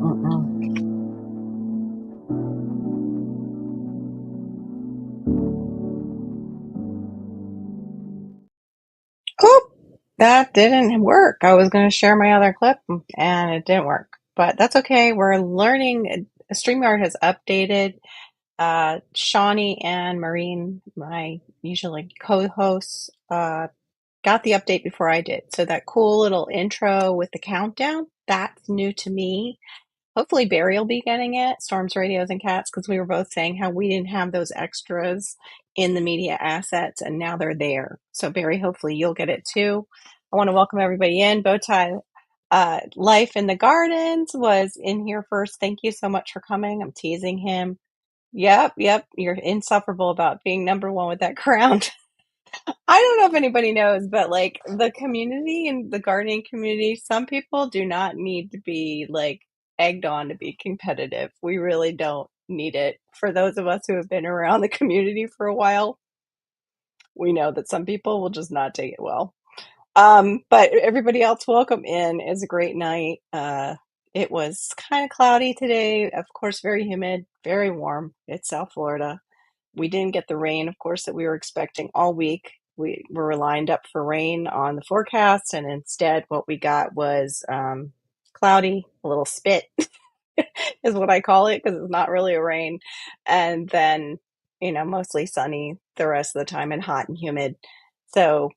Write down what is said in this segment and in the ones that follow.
Mm-mm. Oh, that didn't work. I was going to share my other clip and it didn't work, but that's okay. We're learning. StreamYard has updated. Shawnee and Maureen, my usually co-hosts, got the update before I did. So that cool little intro with the countdown, that's new to me. Hopefully Barry will be getting it, Storms, Radios, and Cats, because we were both saying how we didn't have those extras in the media assets, and now they're there. So Barry, hopefully you'll get it too. I want to welcome everybody in. Bowtie Life in the Gardens was in here first. Thank you so much for coming. I'm teasing him. Yep. You're insufferable about being number one with that crown. I don't know if anybody knows, but like the community and the gardening community, some people do not need to be like egged on to be competitive. We really don't need it. For those of us who have been around the community for a while, we know that some people will just not take it well. But everybody else, welcome in. It's a great night. It was kind of cloudy today, of course, very humid, very warm. It's South Florida. We didn't get the rain, of course, that we were expecting all week. We were lined up for rain on the forecast, and instead, what we got was cloudy, a little spit is what I call it because it's not really a rain. And then, mostly sunny the rest of the time and hot and humid. So,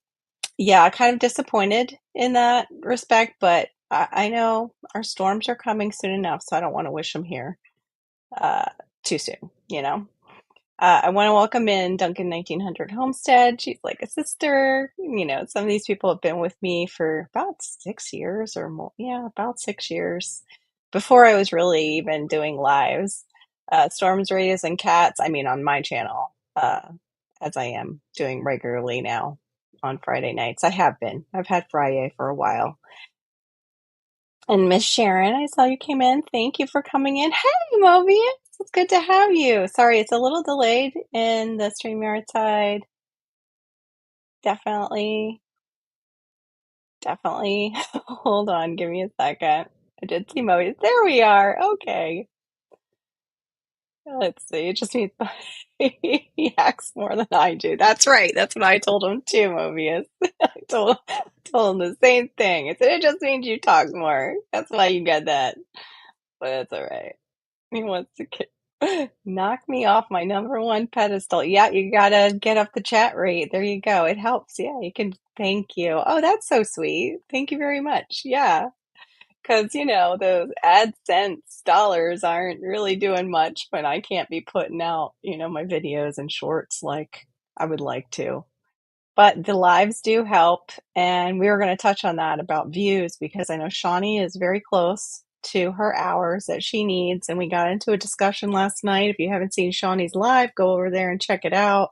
yeah, kind of disappointed in that respect, but I know our storms are coming soon enough, so I don't want to wish them here uh, too soon. I want to welcome in Duncan 1900 Homestead. She's like a sister. Some of these people have been with me for about 6 years or more. Yeah, about 6 years before I was really even doing lives. Storms, Radius, and Cats, I mean, on my channel, as I am doing regularly now on Friday nights. I have been. I've had Friday for a while. And Miss Sharon, I saw you came in. Thank you for coming in. Hey, Mobius, it's good to have you. Sorry, it's a little delayed in the StreamYard side. Definitely, definitely. Hold on, give me a second. I did see Mobius. There we are. Okay. Let's see. It just means he acts more than I do. That's right. That's what I told him too, Mobius. I told him the same thing. I said it just means you talk more. That's why you get that. But that's all right. He wants to knock me off my number one pedestal. Yeah, you gotta get up the chat rate. There you go. It helps. Yeah, you can. Thank you. Oh, that's so sweet. Thank you very much. Yeah, because those AdSense dollars aren't really doing much when I can't be putting out my videos and shorts like I would like to. But the lives do help, and we were going to touch on that about views because I know Shawnee is very close to her hours that she needs, and we got into a discussion last night. If you haven't seen Shawnee's live, go over there and check it out.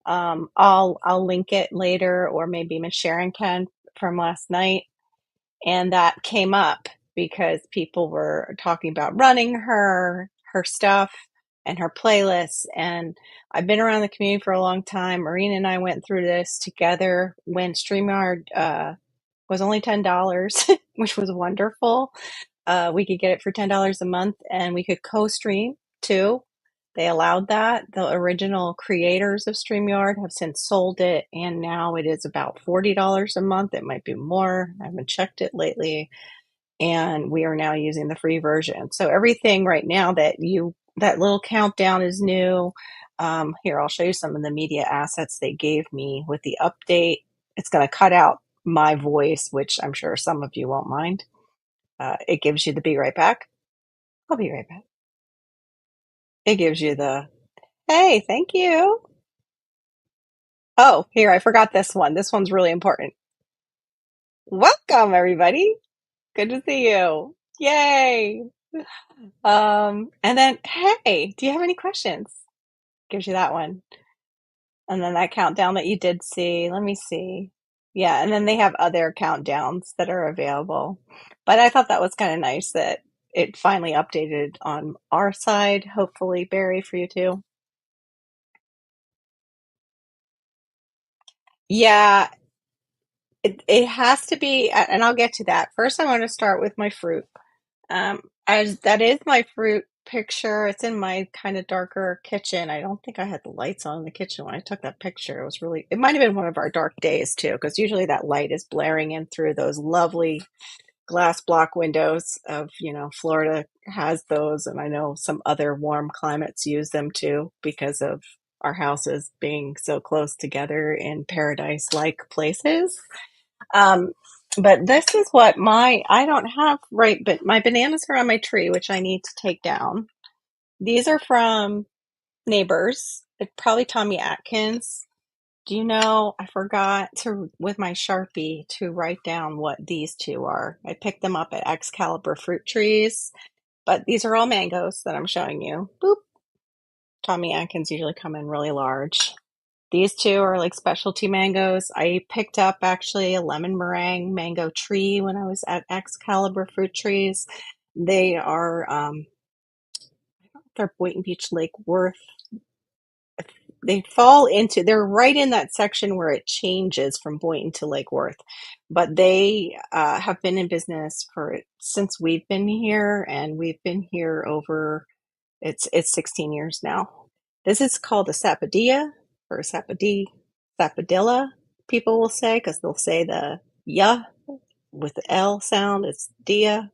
I'll link it later, or maybe Miss Sharon can from last night, and that came up because people were talking about running her stuff and her playlists. And I've been around the community for a long time. Marina and I went through this together when StreamYard was only $10, which was wonderful. We could get it for $10 a month, and we could co-stream too. They allowed that. The original creators of StreamYard have since sold it, and now it is about $40 a month. It might be more. I haven't checked it lately. And we are now using the free version. So everything right now that little countdown is new. Here, I'll show you some of the media assets they gave me with the update. It's going to cut out my voice, which I'm sure some of you won't mind. It gives you the be right back. I'll be right back. It gives you the, hey, thank you. Oh, here, I forgot this one. This one's really important. Welcome, everybody. Good to see you. Yay. And then, hey, do you have any questions? Gives you that one. And then that countdown that you did see. Let me see. Yeah, and then they have other countdowns that are available. But I thought that was kind of nice that it finally updated on our side. Hopefully, Barry, for you too. Yeah, it has to be, and I'll get to that. First, I want to start with my fruit. As that is my fruit picture. It's in my kind of darker kitchen. I don't think I had the lights on in the kitchen when I took that picture. It was really, it might have been one of our dark days too, because usually that light is blaring in through those lovely glass block windows of, Florida has those, and I know some other warm climates use them too because of our houses being so close together in paradise-like places. Um, but this is what I don't have, right, but my bananas are on my tree, which I need to take down. These are from neighbors. It's probably Tommy Atkins. Do you know, I forgot to, with my Sharpie, to write down what these two are. I picked them up at Excalibur Fruit Trees, but these are all mangoes that I'm showing you. Boop. Tommy Atkins usually come in really large. These two are like specialty mangoes. I picked up actually a lemon meringue mango tree when I was at Excalibur Fruit Trees. They are, they're Boynton Beach Lake Worth. They fall into, they're right in that section where it changes from Boynton to Lake Worth. But they have been in business for since we've been here, and we've been here over, it's 16 years now. This is called a sapodilla or sapadilla, people will say, because they'll say the ya with the L sound. It's dia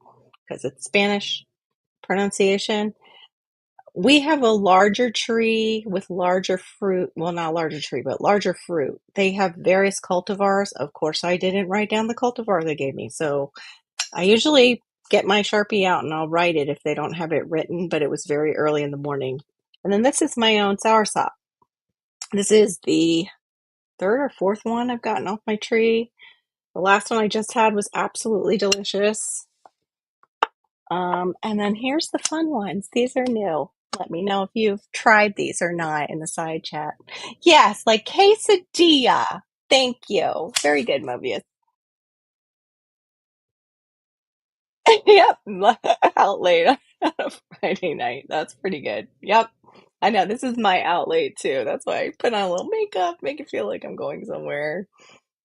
because it's Spanish pronunciation. We have a larger tree with larger fruit. Well, not larger tree, but larger fruit. They have various cultivars. Of course, I didn't write down the cultivar they gave me. So I usually get my Sharpie out and I'll write it if they don't have it written, but it was very early in the morning. And then this is my own soursop. This is the third or fourth one I've gotten off my tree. The last one I just had was absolutely delicious. And then here's the fun ones. These are new. Let me know if you've tried these or not in the side chat. Yes, like quesadilla. Thank you. Very good, Mobius. Yep, out late on a Friday night. That's pretty good. Yep. I know this is my out late too. That's why I put on a little makeup, make it feel like I'm going somewhere.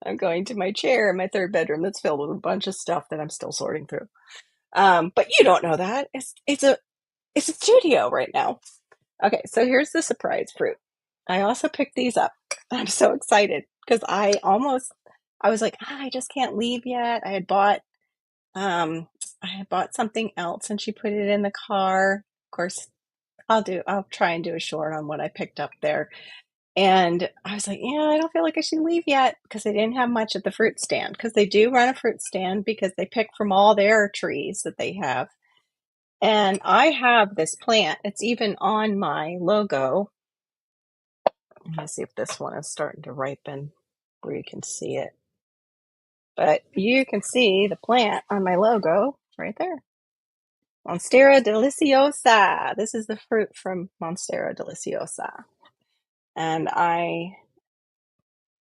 I'm going to my chair in my third bedroom that's filled with a bunch of stuff that I'm still sorting through. But you don't know that. It's a studio right now. Okay, so here's the surprise fruit. I also picked these up. I'm so excited because I was like, I just can't leave yet. Um I had bought something else and she put it in the car. Of course, I'll try and do a short on what I picked up there. And I was like, yeah, I don't feel like I should leave yet because they didn't have much at the fruit stand because they do run a fruit stand because they pick from all their trees that they have. And I have this plant. It's even on my logo. Let me see if this one is starting to ripen where you can see it. But you can see the plant on my logo right there. Monstera deliciosa. This is the fruit from Monstera deliciosa. And I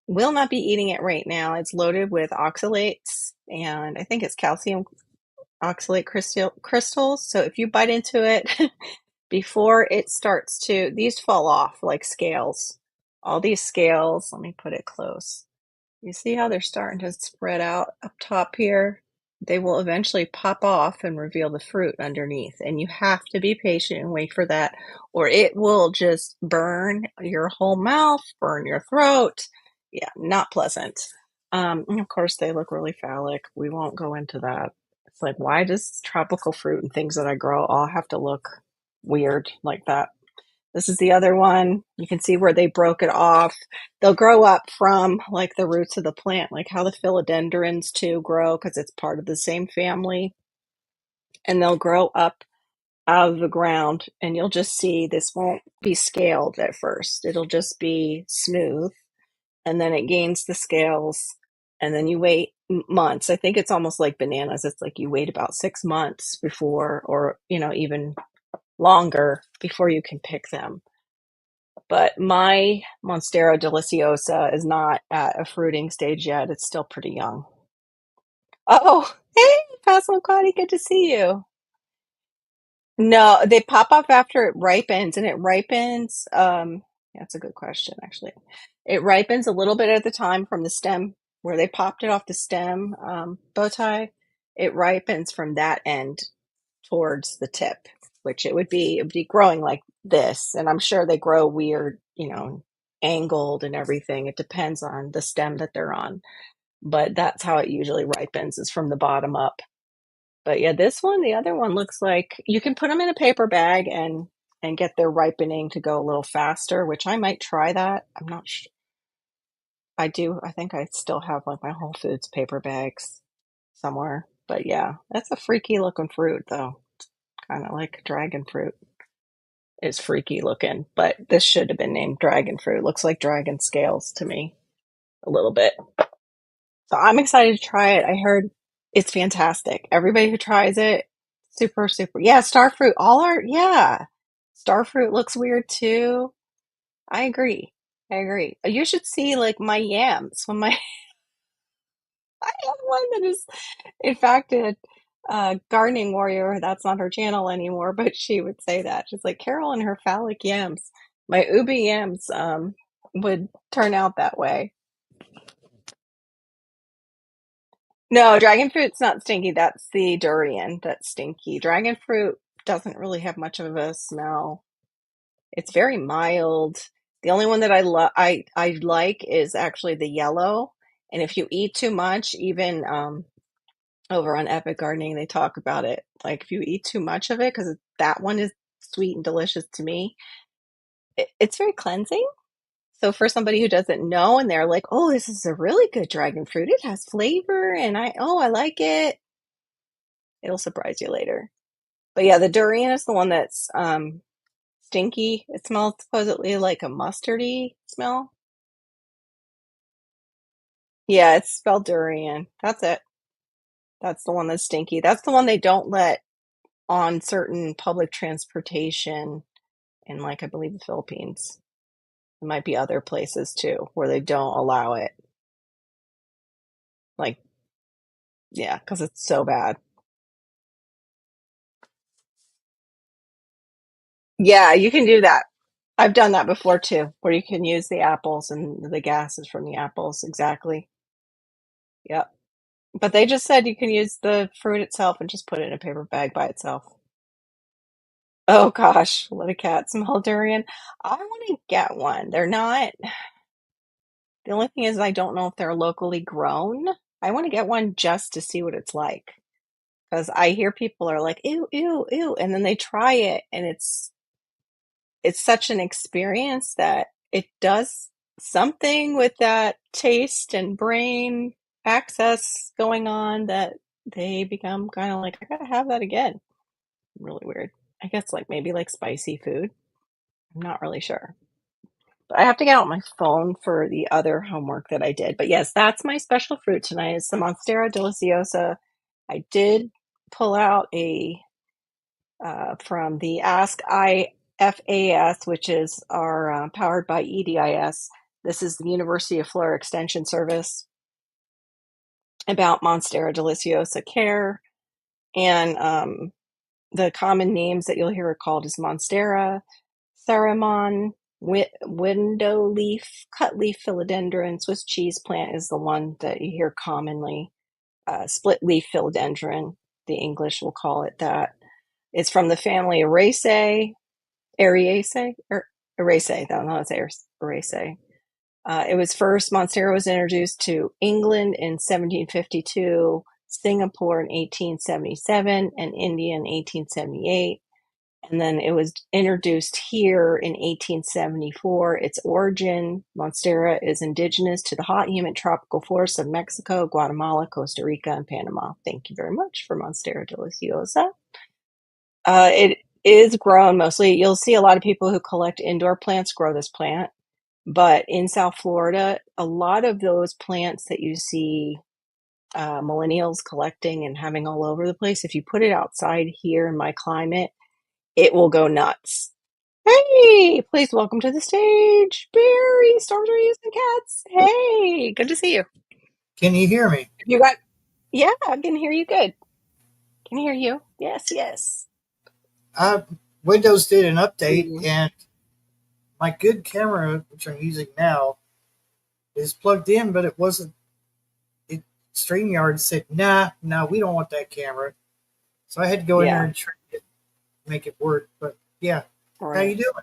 will not be eating it right now. It's loaded with oxalates, and I think it's calcium oxalate crystals. So if you bite into it before it starts to, these fall off like scales. All these scales, let me put it close. You see how they're starting to spread out up top here? They will eventually pop off and reveal the fruit underneath. And you have to be patient and wait for that, or it will just burn your whole mouth, burn your throat. Yeah, not pleasant. And of course, they look really phallic. We won't go into that. It's like, why does tropical fruit and things that I grow all have to look weird like that? This is the other one. You can see where they broke it off. They'll grow up from like the roots of the plant, like how the philodendrons too grow because it's part of the same family. And they'll grow up out of the ground, and you'll just see this won't be scaled at first. It'll just be smooth, and then it gains the scales, and then you wait months. I think it's almost like bananas. It's like you wait about 6 months before, or even longer before you can pick them. But my Monstera deliciosa is not at a fruiting stage yet. It's still pretty young. Oh, hey, Passamaquoddy, good to see you. No, they pop off after it ripens, and it ripens. That's a good question, actually. It ripens a little bit at the time from the stem where they popped it off the stem bow tie. It ripens from that end towards the tip, which it would be growing like this. And I'm sure they grow weird, angled and everything. It depends on the stem that they're on. But that's how it usually ripens, is from the bottom up. But yeah, the other one looks like you can put them in a paper bag and get their ripening to go a little faster, which I might try that. I'm not sure. I do. I think I still have like my Whole Foods paper bags somewhere. But yeah, that's a freaky looking fruit though. Kind of like dragon fruit is freaky looking, but this should have been named dragon fruit. Looks like dragon scales to me a little bit. So I'm excited to try it. I heard it's fantastic. Everybody who tries it, super, super. Yeah, star fruit. Yeah. Star fruit looks weird too. I agree. I agree. You should see like my yams when my I have one that is, in fact, a gardening warrior. That's not her channel anymore, but she would say that. She's like, Carol and her phallic yams. My ubi yams would turn out that way. No, dragon fruit's not stinky. That's the durian that's stinky. Dragon fruit doesn't really have much of a smell. It's very mild. The only one that I like is actually the yellow. And if you eat too much, even over on Epic Gardening, they talk about it. Like if you eat too much of it, because that one is sweet and delicious to me, it's very cleansing. So for somebody who doesn't know and they're like, "Oh, this is a really good dragon fruit. It has flavor, and I like it." It'll surprise you later. But yeah, the durian is the one that's stinky. It smells supposedly like a mustardy smell. Yeah, it's spelled durian. That's it. That's the one that's stinky. That's the one they don't let on certain public transportation in, like, I believe, the Philippines. It might be other places too where they don't allow it. Like, yeah, because it's so bad. Yeah, you can do that. I've done that before too, where you can use the apples and the gases from the apples. Exactly. Yep. But they just said you can use the fruit itself and just put it in a paper bag by itself. Oh gosh, let a cat smell durian. I want to get one. They're not, the only thing is I don't know if they're locally grown. I want to get one just to see what it's like. Because I hear people are like, ew, ew, ew, and then they try it, and it's such an experience that it does something with that taste and brain access going on that they become kind of like, I gotta have that again. Really weird. I guess like maybe like spicy food. I'm not really sure. But I have to get out my phone for the other homework that I did. But yes, that's my special fruit tonight. It's the Monstera deliciosa. I did pull out a from the Ask IFAS, which is our powered by EDIS. This is the University of Florida Extension Service about Monstera deliciosa care. And the common names that you'll hear are called is Monstera, Saramon, window leaf, cut leaf philodendron, Swiss cheese plant is the one that you hear commonly. Split leaf philodendron, the English will call it that. It's from the family Ariaceae, Araceae, no, it's Araceae. It was first, Monstera was introduced to England in 1752, Singapore in 1877, and India in 1878. And then it was introduced here in 1874. Its origin, Monstera, is indigenous to the hot, humid tropical forests of Mexico, Guatemala, Costa Rica, and Panama. Thank you very much for Monstera deliciosa. It is grown mostly. You'll see a lot of people who collect indoor plants grow this plant. But in South Florida, a lot of those plants that you see millennials collecting and having all over the place, if you put it outside here in my climate, it will go nuts. Hey, please welcome to the stage, Barry, Storms Are Using Cats. Hey, good to see you. Can you hear me? You got, yeah, I can hear you good. Can hear you. Yes, yes. Uh, Windows did an update, Mhm. and my good camera, which I'm using now, is plugged in, but it wasn't. It StreamYard said, "Nah, we don't want that camera." So I had to go in there Yeah, and try to make it work. But yeah, how right. you doing?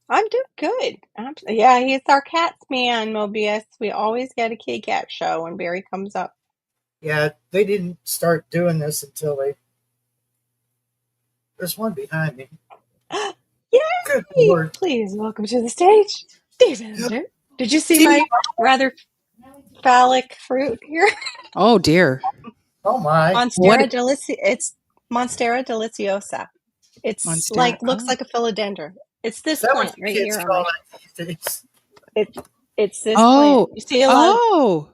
I'm doing good. Yeah, he's our cats man, Mobius. We always get a kitty cat show when Barry comes up. Yeah, they didn't start doing this until they. There's one behind me. Good Yay! lord. Please welcome to the stage, David. Did you see Gee, my rather phallic fruit here? Oh dear. oh my. What It's Monstera deliciosa. It's monstera? like looks Oh. like a philodendron. It's Is this that what plant the right kids here on my. call it these days? It it's this plant. Oh. You see a lot of. Oh.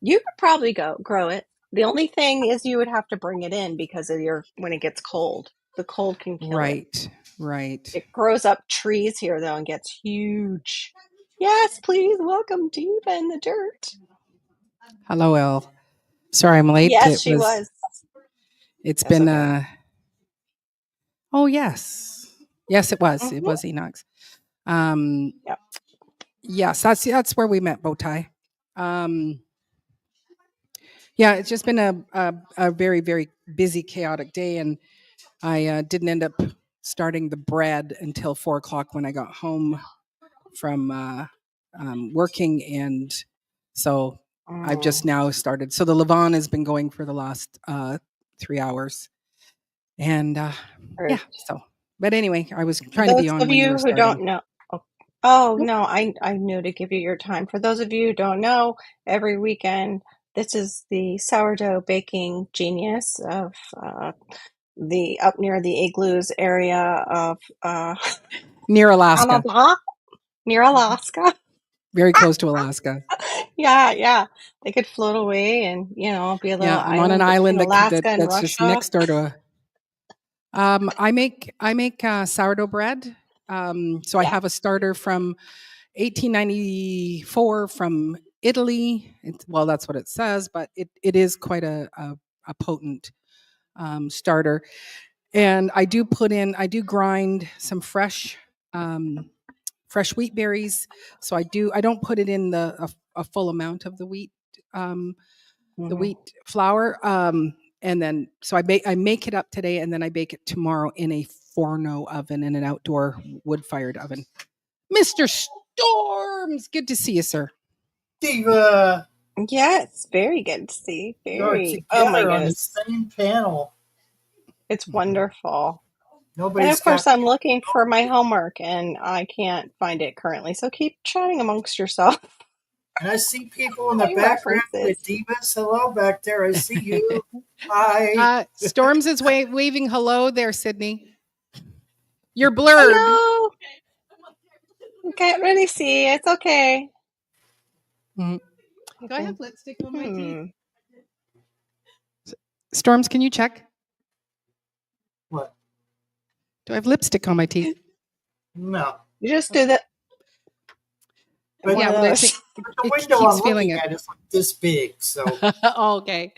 You could probably go grow it. The only thing is you would have to bring it in because of your when it gets cold. The cold can kill it. Right. Right. It grows up trees here though and gets huge. Yes, please welcome Diva in the dirt. Hello, Elle. Sorry I'm late. Yes, she was. It's That's been okay. oh yes. Yes, it was. It Mm-hmm. was Enoch's. Um Yep. yes, that's where we met, Bowtie. Um yeah, it's just been a very, very busy, chaotic day, and I didn't end up starting the bread until 4 o'clock when I got home from working, and so I've just Mm, now started. So the Levon has been going for the last 3 hours, and yeah. right. So, but anyway, I was For trying to be those on of when you you were who don't starting. know, oh Nope. no, I knew to give you your time. For those of you who don't know, every weekend, this is the sourdough baking genius of the up near the igloos area of Near Alaska, Canada, near Alaska. very close to Alaska. Yeah, yeah. They could float away and, be a little Yeah, I'm on an island between island Alaska and that's just Russia. next door to a. I make sourdough bread. So I Yeah. have a starter from 1894 from Italy. Well, that's what it says, but it is quite a potent starter. And I do grind some fresh wheat berries. So I don't put it in a full amount of um, the Hmm. wheat flour. And then, so I make it up today, and then I bake it tomorrow in a forno oven, in an outdoor wood fired oven. Mr. Storms, good to see you, sir. Diva, Yes, very good to see. you're Very. Oh my together on the goodness. same panel. It's wonderful. And Nobody's of course, got. I'm looking for my homework and I can't find it currently. So keep chatting amongst yourself And I see people in the about your background references. with divas. Hello back there. I see you. Hi. Storms is waving hello there, Sydney. You're I blurred. know. Can't really see. It's okay. Mhm. I Do I have think. lipstick on my teeth? Hmm. Storms, can you check? What? Do I have lipstick on my teeth? No. You just do that. But One Yeah, of well, those. the it window I'm keeps feeling looking it. at is like this big, so Oh, okay.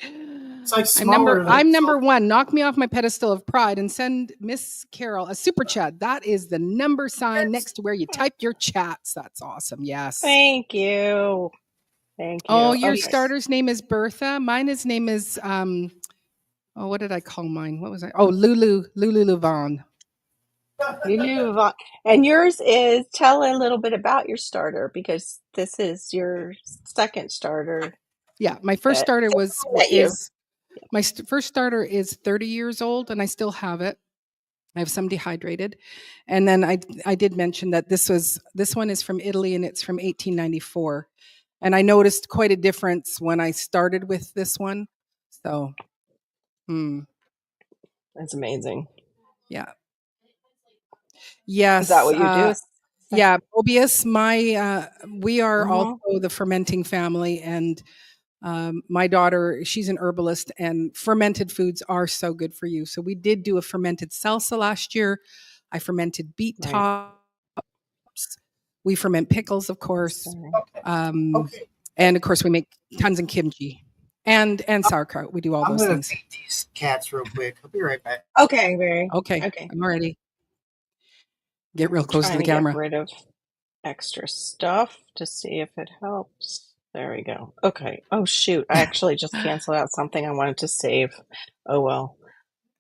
it's like I'm number smaller than. I'm So, number one. Knock me off my pedestal of pride and send Miss Carol a super chat. That is the number sign next to where you type your chats. That's awesome. Yes. Thank you. Thank Oh, you. your Okay. starter's name is Bertha. Mine his name is oh, what did I call mine? What was I? Oh, Lulu Levon. You move. And yours is tell a little bit about your starter because this is your second starter Yeah, my first that starter that you. is first starter is 30 years old, and I still have it. I have some dehydrated, and then I did mention that this one is from Italy, and it's from 1894, and I noticed quite a difference when I started with this one. So, hmm, That's amazing. yeah, Is that yes, what you do? yeah, Mobius. We are also Mm-hmm. the fermenting family, and my daughter, she's an herbalist, and fermented foods are so good for you. So we did do a fermented salsa last year. I fermented beet Right. tops. We ferment pickles, of course, Sorry. okay. um, Okay. and of course we make tons of kimchi and sauerkraut. We do all I'm those gonna things. feed these cats real quick. I'll be right back. Okay, very. Okay, Okay. I'm ready. Get real I'm close to trying the to get camera. rid of extra stuff to see if it helps. There we go. Okay. Oh shoot. I actually just canceled out something I wanted to save. Oh well.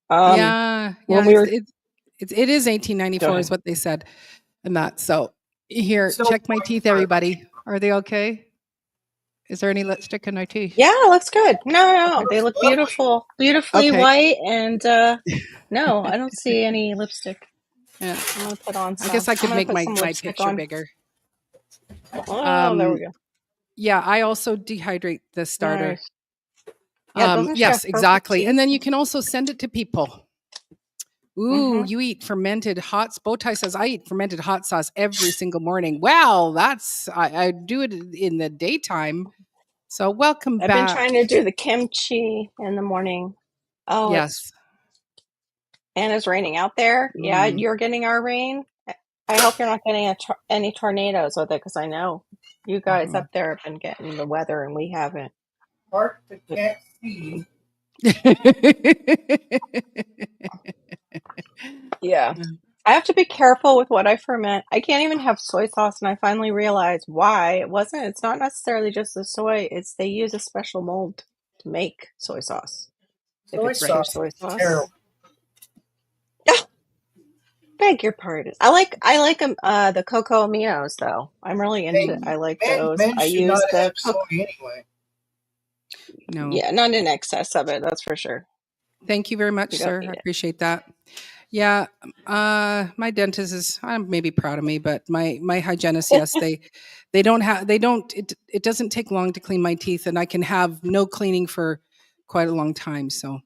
Um, Yeah, when yeah, we were it is Go 1894 is ahead. what they said, and that. So here, So, check my teeth, everybody. Are they okay? Is there any lipstick in my teeth? Yeah, it looks good. No, no, they looks look lovely. beautiful, beautifully Okay. white, and no, I don't see any lipstick. Yeah. I'm gonna put on I guess some. I I'm could gonna make put some my lipstick picture on. bigger. Oh, there we Um, go. yeah, I also dehydrate the starter. Nice. Yeah, doesn't she Yes, have perfect exactly. And teeth? then you can also send it to people. Ooh, Mm-hmm. you eat fermented hot. Bowtie says I eat fermented hot sauce every single morning. Well, that's I do it in the daytime. So welcome I've been back. trying to do the kimchi in the morning. Oh, Yes. it's raining out there. Yeah, Mm, you're getting our rain. I hope you're not getting any tornadoes with it, because I know you guys mm-mm. up there have been getting the weather and we haven't. Heart that can't see. Yeah. I have to be careful with what I ferment. I can't even have soy sauce, and I finally realized why. It's not necessarily just the soy, it's they use a special mold to make soy sauce. If Soy it's pure sauce soy is terrible. sauce. Yeah, beg your pardon. I like the cocoa aminos though. I'm really into Hey, I like men, those. men I should not use the have soy anyway. No. yeah, not in excess of it, that's for sure. Thank you very much, You don't sir. I need it. appreciate that. Yeah, my dentist is I'm maybe proud of me, but my hygienist, yes, they don't have they don't it doesn't take long to clean my teeth, and I can have no cleaning for quite a long time. So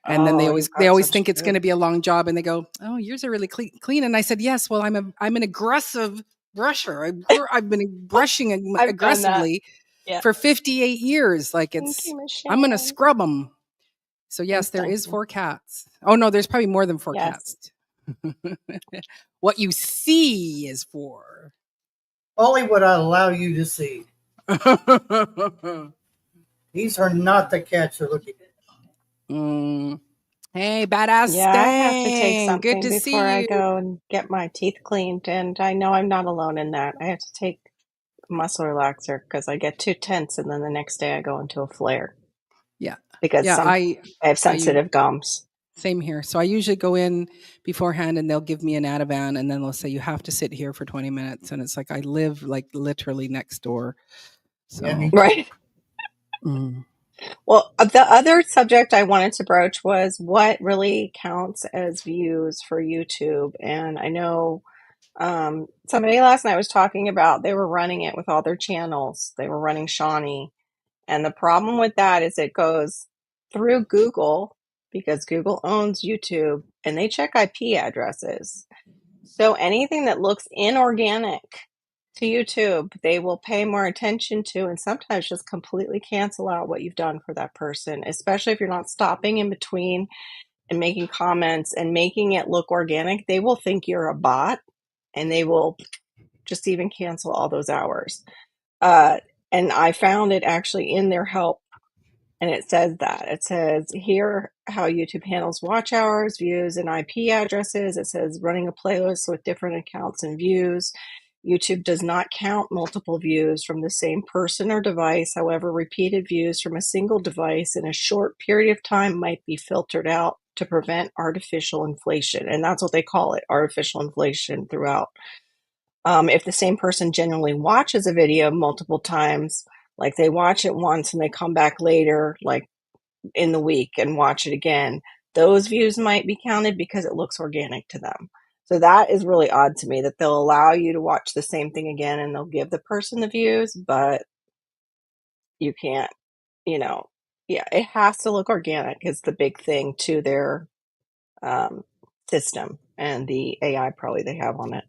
and then Oh, you've they got always such think it's going good. to be a long job, and they go, "Oh, yours are really clean." And I said, "Yes, well, I'm an aggressive brusher. I've been brushing I've done that. aggressively Yeah. for 58 years. Like Thank it's you, I'm going to Michelle. scrub them." So Thank yes, there is you. 4 cats. Oh no, there's probably more than 4 Yes. cats. What you see is 4. Only what I allow you to see. These are not the cats you're looking at. Mm. Hey, badass Yeah, I have to take Stain. Good something to before see I you. go and get my teeth cleaned, and I know I'm not alone in that. I have to take a muscle relaxer because I get too tense, and then the next day I go into a flare Yeah. because Yeah, I have I sensitive gums. same here. So I usually go in beforehand and they'll give me an Ativan and then they'll say you have to sit here for 20 minutes and it's like I live like literally next door. Yeah, So, me too. Right. mm, Well, the other subject I wanted to broach was what really counts as views for YouTube. And I know somebody last night was talking about they were running it with all their channels. They were running Shawnee. And the problem with that is it goes through Google because Google owns YouTube and they check IP addresses. So anything that looks inorganic to YouTube, they will pay more attention to and sometimes just completely cancel out what you've done for that person, especially if you're not stopping in between and making comments and making it look organic. They will think you're a bot and they will just even cancel all those hours. Uh, and I found it actually in their help, and it says that. It says here how YouTube handles watch hours, views, and IP addresses. It says running a playlist with different accounts and views. YouTube does not count multiple views from the same person or device. However, repeated views from a single device in a short period of time might be filtered out to prevent artificial inflation. And that's what they call it, artificial inflation throughout. If the same person genuinely watches a video multiple times, like they watch it once and they come back later, like in the week and watch it again, those views might be counted because it looks organic to them. So that is really odd to me that they'll allow you to watch the same thing again and they'll give the person the views, but you can't, you know, yeah, it has to look organic is the big thing to their um, system and the AI probably they have on it.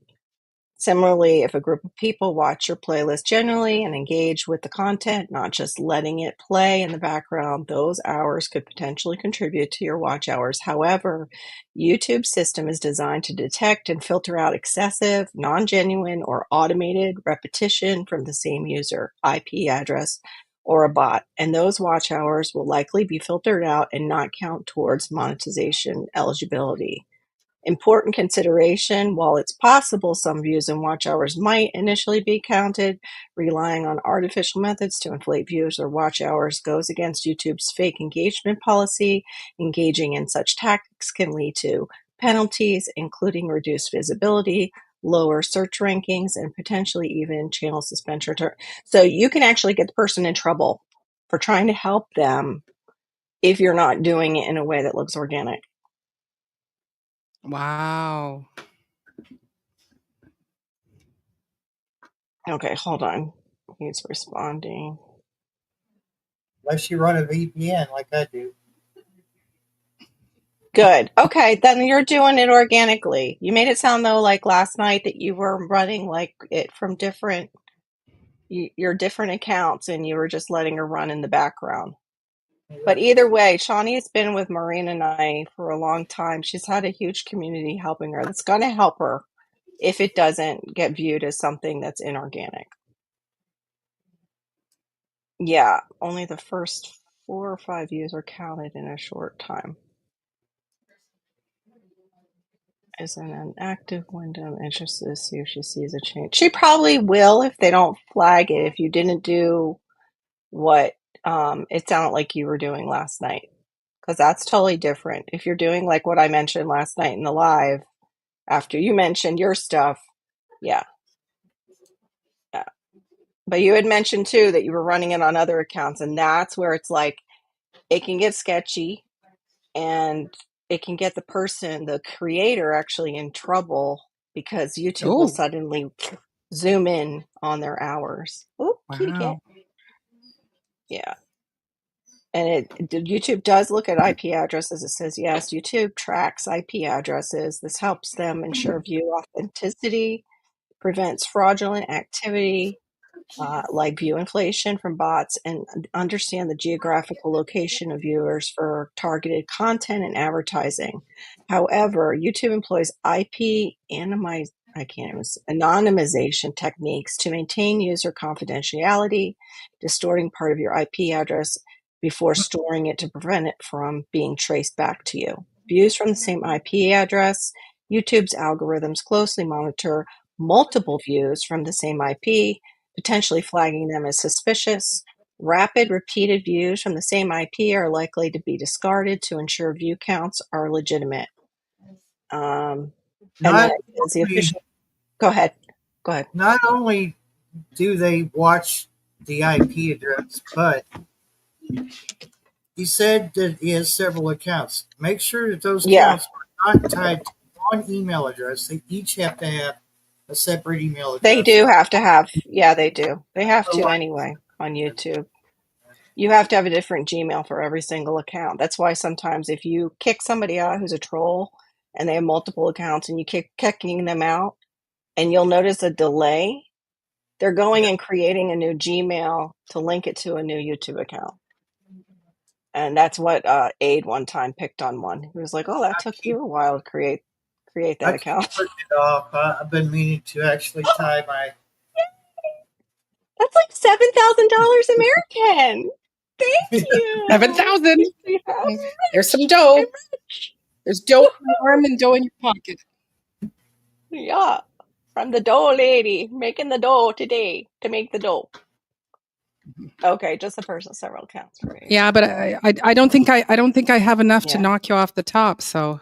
Similarly, if a group of people watch your playlist generally and engage with the content, not just letting it play in the background, those hours could potentially contribute to your watch hours. However, YouTube's system is designed to detect and filter out excessive, non-genuine, or automated repetition from the same user, IP address, or a bot, and those watch hours will likely be filtered out and not count towards monetization eligibility. Important consideration: while it's possible some views and watch hours might initially be counted, relying on artificial methods to inflate views or watch hours goes against YouTube's fake engagement policy. Engaging in such tactics can lead to penalties, including reduced visibility, lower search rankings, and potentially even channel suspension. So you can actually get the person in trouble for trying to help them if you're not doing it in a way that looks organic. Wow. Okay, hold on. He's responding. Unless you run a VPN like I do. Good. Okay, then you're doing it organically. You made it sound though like last night that you were running like it from different your different accounts and you were just letting her run in the background. But Right. either way, Shawnee's been with Maureen and I for a long time. She's had a huge community helping her. That's going to help her if it doesn't get viewed as something that's inorganic. Yeah, only the first 4 or 5 views are counted in a short time. Is in an active window. I'm interested to see if she sees a change. She probably will if they don't flag it. If you didn't do what it sounded like you were doing last night, because that's totally different. If you're doing like what I mentioned last night in the live after you mentioned your stuff, yeah, yeah. But you had mentioned too that you were running it on other accounts, and that's where it's like it can get sketchy and it can get the person, the creator, actually in trouble because YouTube will Oh, suddenly zoom in on their hours. Oh, kitty cat. wow. Yeah. And YouTube does look at IP addresses. It says, yes, YouTube tracks IP addresses. This helps them ensure view authenticity, prevents fraudulent activity, like view inflation from bots, and understand the geographical location of viewers for targeted content and advertising. However, YouTube employs anonymization techniques to maintain user confidentiality, distorting part of your IP address before storing it to prevent it from being traced back to you. Views from the same IP address: YouTube's algorithms closely monitor multiple views from the same IP, potentially flagging them as suspicious. Rapid, repeated views from the same IP are likely to be discarded to ensure view counts are legitimate. Um, and then Not it says the only, official. Go ahead. Go ahead. not only do they watch the IP address, but he said that he has several accounts. Make sure that those Yeah, accounts are not tied to one email address. They each have to have a separate email they address. do have to have. Yeah, they do. They have to Otherwise, anyway on YouTube. You have to have a different Gmail for every single account. That's why sometimes if you kick somebody out who's a troll and they have multiple accounts and you keep kicking them out, and you'll notice a delay. They're going yeah, and creating a new Gmail to link it to a new YouTube account. And that's what Aid one time picked on one. He was like, "Oh, that I took keep you a while to create I that keep account." putting it off. I've been meaning to actually tie my. That's like $7,000 American. Thank you. 7,000. I'm There's some rich. I'm dough. rich. There's dough in your arm and dough in your pocket. Yeah, from the dough lady, making the dough today to make the dough. Okay, just a person, several accounts for you. Yeah, but I don't think I don't think I have enough to Yeah. knock you off the top. So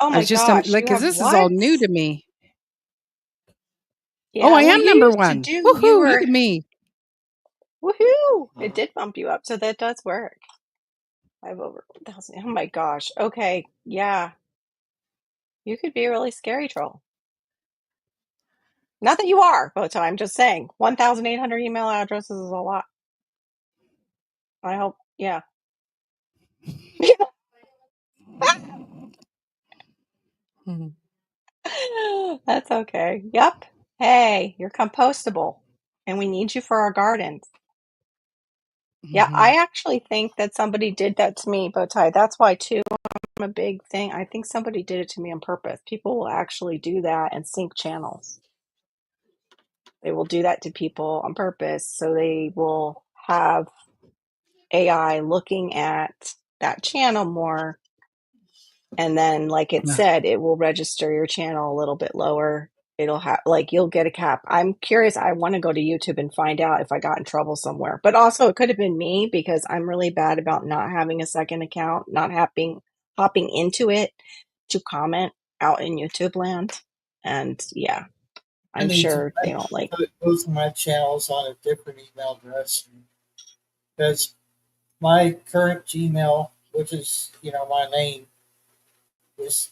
Oh I my was just gosh, like, you because have this is all what? new to me. Oh, Yeah, I well, am you number used to one. do, you Woohoo! Look were, at me. woohoo! It did bump you up, so that does work. I have over 1,000. Oh my gosh. Okay, yeah, you could be a really scary troll. Not that you are, but I'm just saying, 1,800 email addresses is a lot. I hope, yeah. Mhm. That's okay. Yep. Hey, you're compostable, and we need you for our gardens. Yeah, Mhm. I actually think that somebody did that to me, Bowtie. That's why, too, I'm a big thing. I think somebody did it to me on purpose. People will actually do that and sync channels. They will do that to people on purpose. So they will have AI looking at that channel more And then, like it Yeah. said, it will register your channel a little bit lower. It'll have, like, you'll get a cap. I'm curious. I want to go to YouTube and find out if I got in trouble somewhere. But also, it could have been me because I'm really bad about not having a second account, not having hopping into it to comment out in YouTube land. And yeah, I I'm need to sure they don't like. put both of my channels on a different email address because my current Gmail, which is my name, is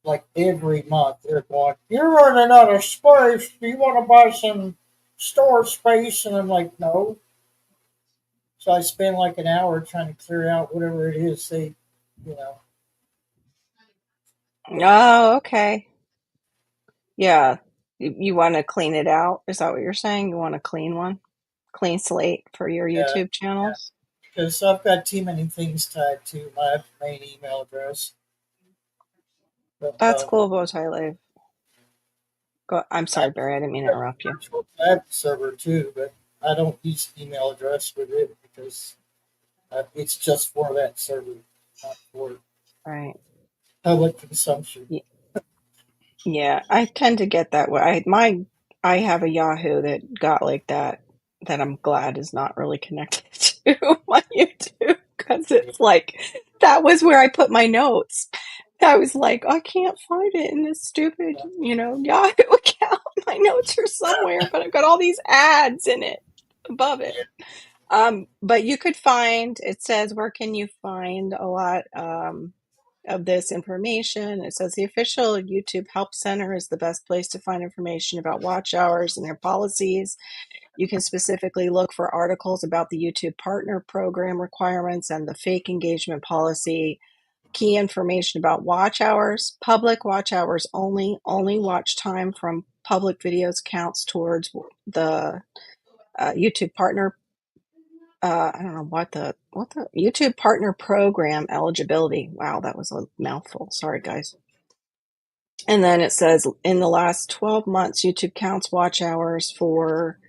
like every month they're going, "You're running out of space. Do you want to buy some storage space?" And I'm like, "No." So I spend like an hour trying to clear out whatever it is they, you know, Oh, okay. Yeah. You want to clean it out? Is that what you're saying? You want a clean one? Clean slate for your yeah, YouTube channels? because I've got too many things tied to my main email address. But That's cool, Bowtie Live. I'm I sorry, Barry. I didn't mean to have a interrupt you. virtual tab server too, but I don't use email address with it because it's just for that server, not for Right. public consumption. Y- Yeah, I tend to get that way. I have a Yahoo that got like that that I'm glad is not really connected to my YouTube because Yeah, it's like that was where I put my notes. I was like, I can't find it in this stupid, Yahoo account. My notes are somewhere, but I've got all these ads in it above it. yeah, But you could find, it says, where can you find a lot of this information? It says the official YouTube Help Center is the best place to find information about watch hours and their policies. You can specifically look for articles about the YouTube Partner Program requirements and the fake engagement policy. Key information about watch hours, public watch hours only watch time from public videos counts towards the YouTube Partner I don't know what the YouTube Partner Program eligibility. Wow, that was a mouthful. Sorry, guys. And then it says in the last 12 months, YouTube counts watch hours for.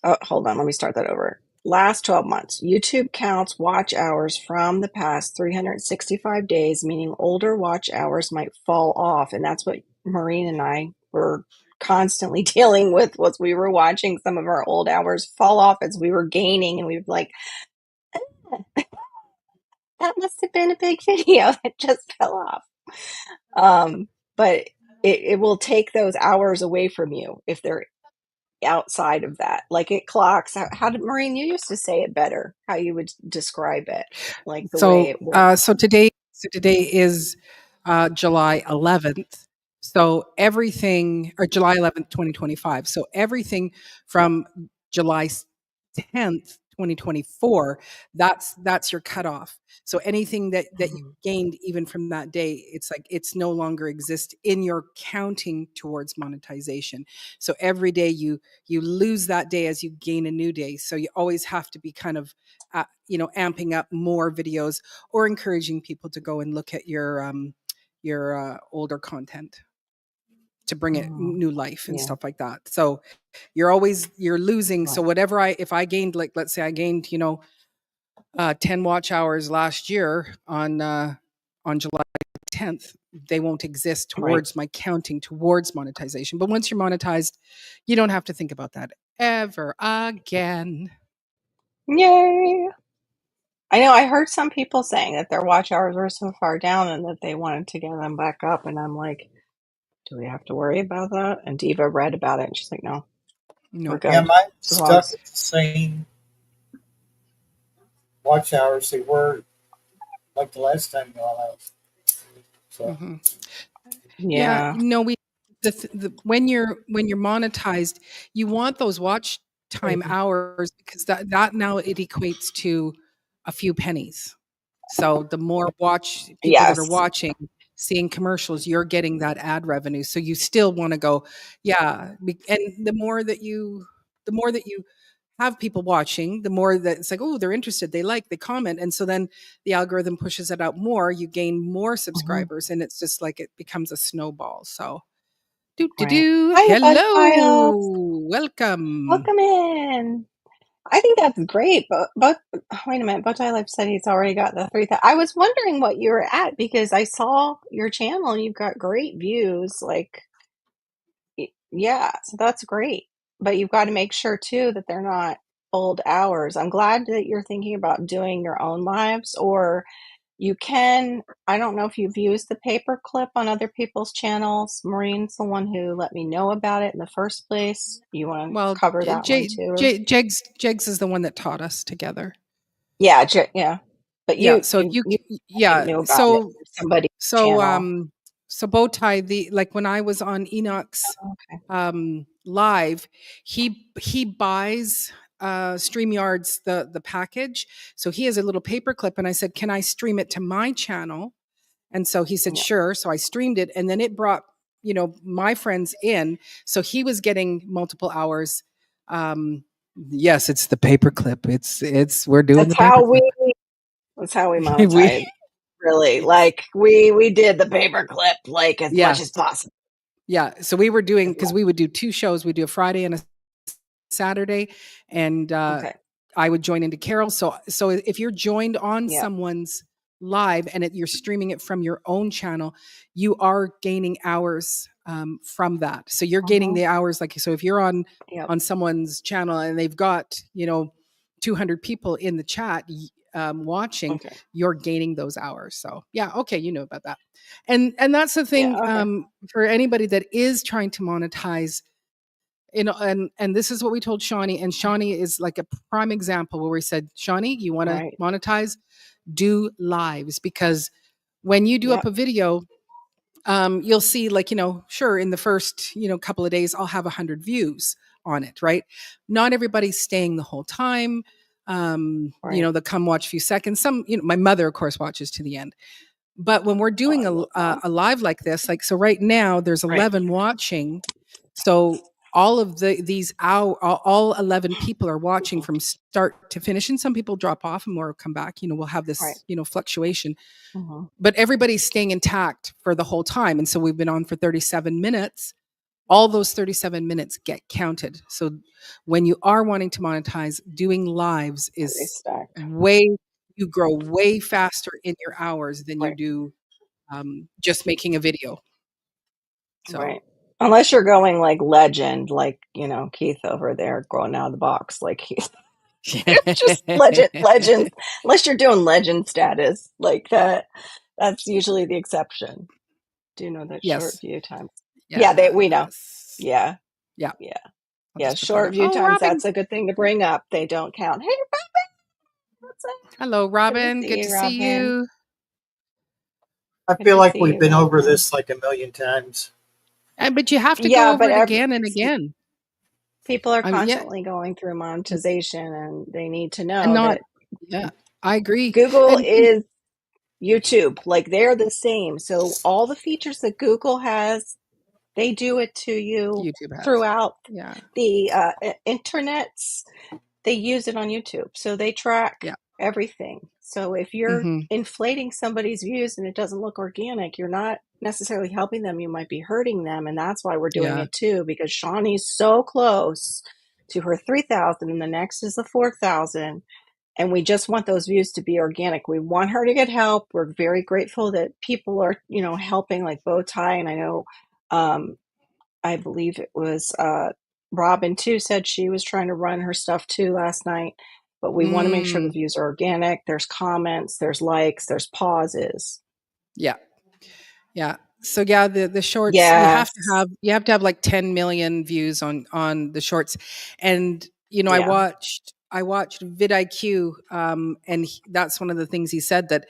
Oh, hold on, let me start that over. Last 12 months, YouTube counts watch hours from the past 365 days, meaning older watch hours might fall off, and that's what Maureen and I were constantly dealing with. Was we were watching some of our old hours fall off as we were gaining, and we were like, that must have been a big video that just fell off. But it will take those hours away from you if they're outside of that. Like it clocks. How did Maureen? You used to say it better. How you would describe it, like the way So, it works. today is July 11th. So everything, or July 11th, 2025. So everything from July 10th, 2024, that's your cutoff. So anything that you Mhm. gained even from that day, it's like it's no longer exist in your counting towards monetization. So every day you lose that day as you gain a new day. So you always have to be kind of amping up more videos or encouraging people to go and look at your older content to bring it Mhm. new life and Yeah. stuff like that. So you're losing. So Right. whatever if I gained, like, let's say I gained 10 watch hours last year on July 10th, they won't exist Right. towards my counting towards monetization. But once you're monetized, you don't have to think about that ever again. Yay! I know. I heard some people saying that their watch hours were so far down and that they wanted to get them back up. And I'm like, do we have to worry about that? And Diva read about it, and she's like, no, we're No. yeah. good Mine as long stuck as. at the same watch hours they were like the last time you all out. So Hmm. Yeah, Yeah. we when you're monetized, you want those watch time hours because that now it equates to a few pennies. So the more watch people that are Yes. watching, seeing commercials, you're getting that ad revenue. So you still want to go, yeah. And the more that you have people watching, the more that it's like, oh, they're interested, they comment. And so then the algorithm pushes it out more, you gain more Hmm. subscribers, and it's just like it becomes a snowball. So do do Right. do. Hiya, bud Hello. files. Welcome. Welcome in. I think that's great. But wait a minute, Bowtie Life said he's already got the 3,000. I was wondering what you were at because I saw your channel and you've got great views. Like, yeah, so that's great. But you've got to make sure too that they're not old hours. I'm glad that you're thinking about doing your own lives, or you can. I don't know if you've used the paperclip on other people's channels. Maureen's the one who let me know about it in the first place. You want to Well, cover that one too? Jegs is the one that taught us together. Yeah, yeah. But Yeah. So if you, you I think yeah. knew about it from somebody's So, channel. so Bowtie, like when I was on Enoch's Okay. live, he buys StreamYard's the package. So he has a little paperclip, and I said, "Can I stream it to my channel?" And so he said, Yeah. "Sure." So I streamed it, and then it brought my friends in. So he was getting multiple hours. Um, yes, it's the paperclip. It's we're doing That's the how paperclip. we we monetize. Really. Like we did the paperclip like as much yeah. as possible. Yeah, so we were doing As because much. we would do 2 shows. We'd do a Friday and a Saturday, and Okay. I would join into Carol. So if you're joined on Yeah. someone's live and you're streaming it from your own channel, you are gaining hours from that. So you're gaining Mm-hmm. the hours. Like, so if you're Yep. on someone's channel and they've got 200 people in the chat watching, Okay. you're gaining those hours. So yeah, okay, you know about that. And that's the thing, Yeah. Okay. for anybody that is trying to monetize. And this is what we told Shawnee, and Shawnee is like a prime example where we said, Shawnee, you want to Right. monetize, do lives, because when you do up Yep. a video, you'll see, like, sure, in the first couple of days I'll have 100 views on it, right? Not everybody's staying the whole time. Right. They'll come watch a few seconds. Some, my mother, of course, watches to the end. But when we're Oh, doing I love mom. a live like this, like, so right now there's Right. 11 watching. So all of these all 11 people are watching Mm-hmm. from start to finish, and some people drop off and more come back. We'll have Right. this fluctuation, Mm-hmm. but everybody's staying intact for the whole time. And so we've been on for 37 minutes. All those 37 minutes get counted. So when you are wanting to monetize, doing lives They is stack. way you grow way faster in your hours than you Right. do just making a video. So Right. Unless you're going like legend, like, Keith over there growing out of the box, like he's just legend. Unless you're doing legend status like that, that's usually the exception. Do you know that short yes, view times? Yeah, we know. yes, Yeah, yeah. yeah, I'll yeah. just put that Short up. view Oh, times. Robin. That's a good thing to bring up. They don't count. Hey, what's up? Hello, Good to Robin. see Good you, to see Robin. you. I Good feel to like see we've you, been over Robin. this like a million times. But you have to go Yeah, over but it again and again. people are I mean, yeah, constantly going through monetization, and they need to and know not. that Yeah, I agree. Google And is YouTube. Like they're the same. So all the features that Google has, they do it to you YouTube has. throughout Yeah, the internets. They use it on YouTube. So they track yeah. everything. So if you're Hmm. inflating somebody's views and it doesn't look organic, you're not necessarily helping them. You might be hurting them. And that's why we're doing Yeah, it too, because Shawnee's so close to her 3,000 and the next is the 4,000, and we just want those views to be organic. We want her to get help. We're very grateful that people are, helping, like Bowtie. And I know, I believe it was Robin too said she was trying to run her stuff too last night. But we want to make sure the mm, views are organic. There's comments, there's likes, there's pauses. yeah, yeah. So yeah, the shorts, Yes. you have to have like 10 million views on the shorts. And Yeah. I watched vidIQ, and that's one of the things he said, that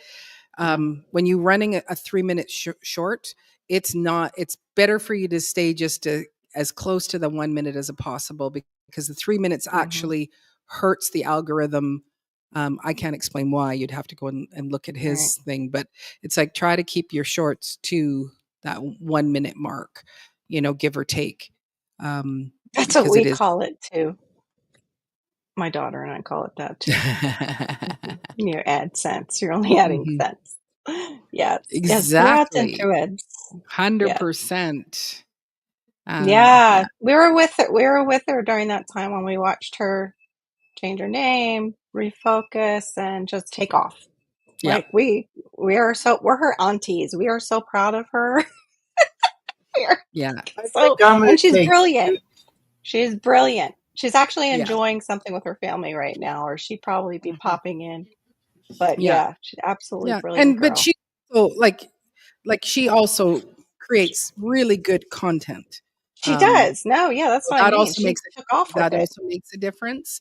Yeah. when you're running a 3 minute short, it's better for you to stay just as close to the 1 minute as possible, because the 3 minutes Mm-hmm. actually hurts the algorithm. I can't explain why. You'd have to go and look at Right. his thing, but it's like, try to keep your shorts to that 1 minute mark, give or take, That's what because we it is. call it too. My daughter and I call it that too. Mm-hmm. You add cents. You're only adding Mhm. cents. Yes. Yes. Threads and Exactly. threads. Yes. 100%. Yeah. Yeah. We were with her. We were with her during that time when we watched her. change her name, refocus, and just take off. Yeah. Like we're her aunties. We are so proud of her. We are Yeah. I so, think I'm going and to she's take brilliant. you. She's brilliant. She's actually Yeah. enjoying something with her family right now, or she'd probably be popping in. But Yeah. yeah, she's absolutely Yeah. brilliant And but girl. she also like she also creates really good content. She does. No, yeah, that's So what I mean. She took off with that it. also makes a difference.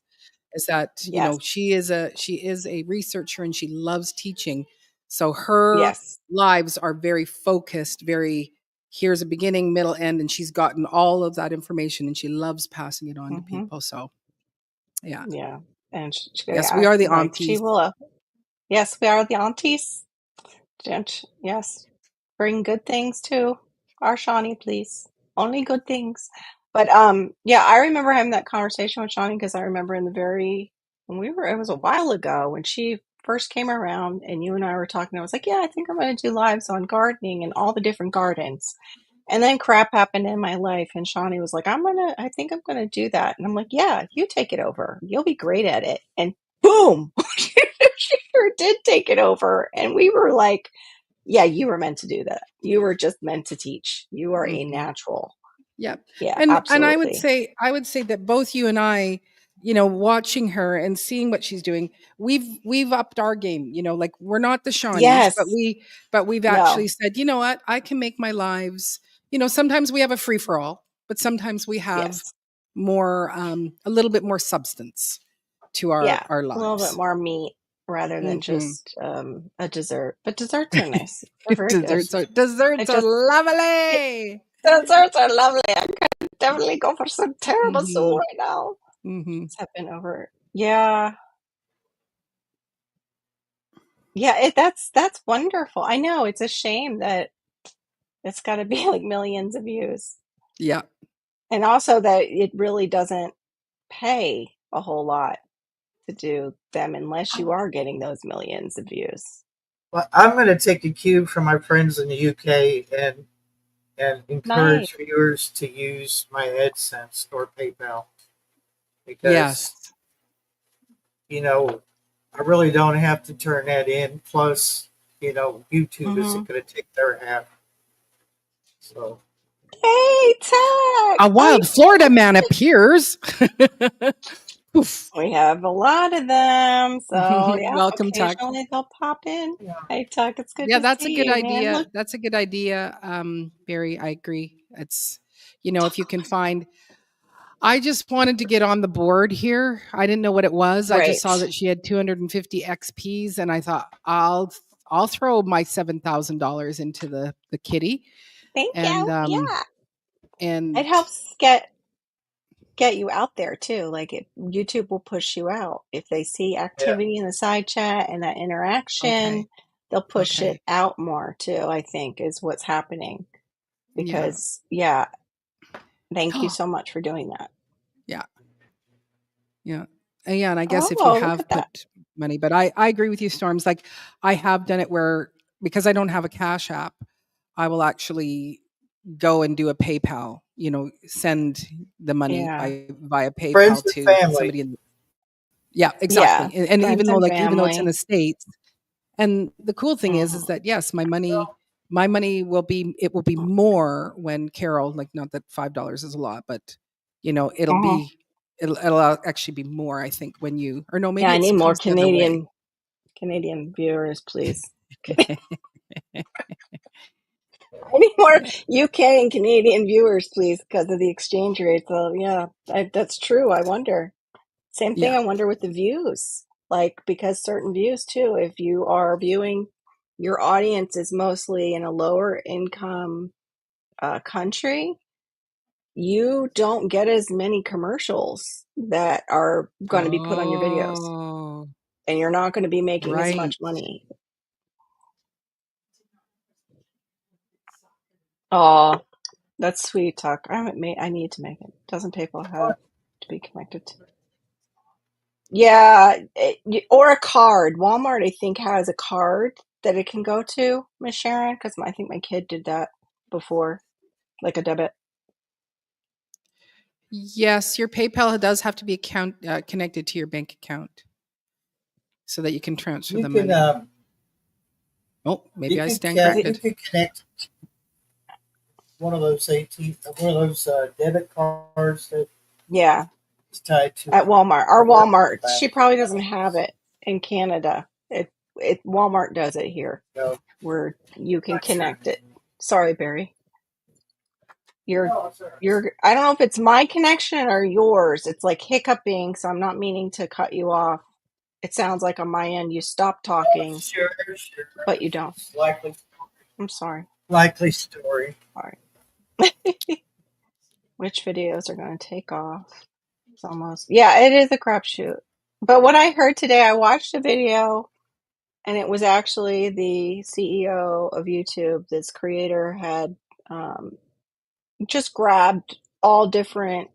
Is that Yes. she is a researcher and she loves teaching. So her Yes. lives are very focused, very here's a beginning, middle, end, and she's gotten all of that information and she loves passing it on to Hmm. people. So yeah. Yeah. And Yes, we yeah, are the like she aunties. will. Yes, we are the aunties. Don't, yes. Bring good things to our Shawnee, please. Only good things. But yeah, I remember having that conversation with Shawnee because I remember in the very when we were it was a while ago when she first came around and you and I were talking, I was like, yeah, I think I'm gonna do lives on gardening and all the different gardens. And then crap happened in my life and Shawnee was like, I think I'm gonna do that. And I'm like, yeah, you take it over. You'll be great at it. And boom, she sure did take it over. And we were like, yeah, you were meant to do that. You were just meant to teach. You are a Mhm. natural. Yep. Yeah, And absolutely. I would say that both you and I, watching her and seeing what she's doing, we've upped our game. Like we're not the Shawnees, but Yes. we've No. actually said, you know what, I can make my lives. Sometimes we have a free for all, but sometimes we have Yes. more a little bit more substance to Yeah. our A little bit lives. more meat rather than Hmm. just a dessert. But desserts are nice. They're very good. I Desserts are just lovely. desserts are lovely. I could definitely go for some tiramisu Hmm. right now. Hmm. It's happened over. Yeah. Yeah, that's wonderful. I know it's a shame that it's got to be like millions of views. Yeah. And also that it really doesn't pay a whole lot to do them unless you are getting those millions of views. Well, I'm going to take a cue from my friends in the UK and Nice. encourage viewers to use my AdSense or PayPal Yes. because you know I really don't have to turn that in. Plus, YouTube Hmm. isn't going to take their half. So Hey, Tech! A I wild Florida man appears. Oof. we have a lot of them, so yeah, Welcome, Tuck. occasionally they'll pop in. yeah, Hey, Tuck, it's good Yeah, to that's a see good you, man. idea. Look, That's a good idea, Barry. I agree. It's, if you can find. I just wanted to get on the board here. I didn't know what it was. I just saw right. that she had 250 XPs, and I thought I'll throw my $7,000 into the kitty, Thank and you. Yeah, it and helps get you out there too. Like YouTube will push you out. If they see yeah. activity in the side chat and that okay, interaction, they'll push okay, it out more too, I think is what's happening. yeah, Because yeah, thank you so much for doing that. yeah. Yeah. Yeah, and I guess if you Oh, look have at that. put money, but I agree with you, Storms. Like I have done it where because I don't have a Cash App, I will actually go and do a PayPal, send the money Yeah. via Friends PayPal and to family. somebody in. Yeah, Yeah. exactly. And Friends and even though it's in family. the States, and the cool thing is Hmm. that yes, my money will be more when Carol, like not that $5 is a lot, but Hmm. it'll actually be more, I think, when you or no, Yeah, maybe I it need more comes the other way. Canadian viewers, please. I need more UK and Canadian viewers, please, because of the exchange rate. So yeah, that's true. I wonder. Same thing. Yeah. I wonder with the views, like because certain views too. If you are viewing, your audience is mostly in a lower income country, you don't get as many commercials that are going to be put on your videos, Oh, and you're not going to be making as right. much money. Oh, that's sweet, Tuck. I haven't made. I need to make it. Doesn't PayPal have to be connected to? Yeah, or a card. Walmart, I think, has a card that it can go to, Miss Sharon, because I think my kid did that before, like a debit. Yes, your PayPal does have to be connected to your bank account so that you can transfer You the can money. Oh, maybe I stand you corrected. can connect one of those debit cards that's Yeah, tied to at Walmart. a Our virtual Walmart. bank. She probably doesn't have it in Canada. It Walmart does it here, No, where you can not sure. connect it. Sorry, Barry. You're No, sir. you're I don't know if it's my connection or yours. It's like hiccuping, so I'm not meaning to cut you off. It sounds like on my end you stop talking, Sure, sure. but you don't. It's likely, I'm sorry. likely story. All right. Which videos are going to take off? It's almost, yeah, it is a crapshoot. But what I heard today, I watched a video and it was actually the CEO of YouTube. This creator had um, just grabbed all different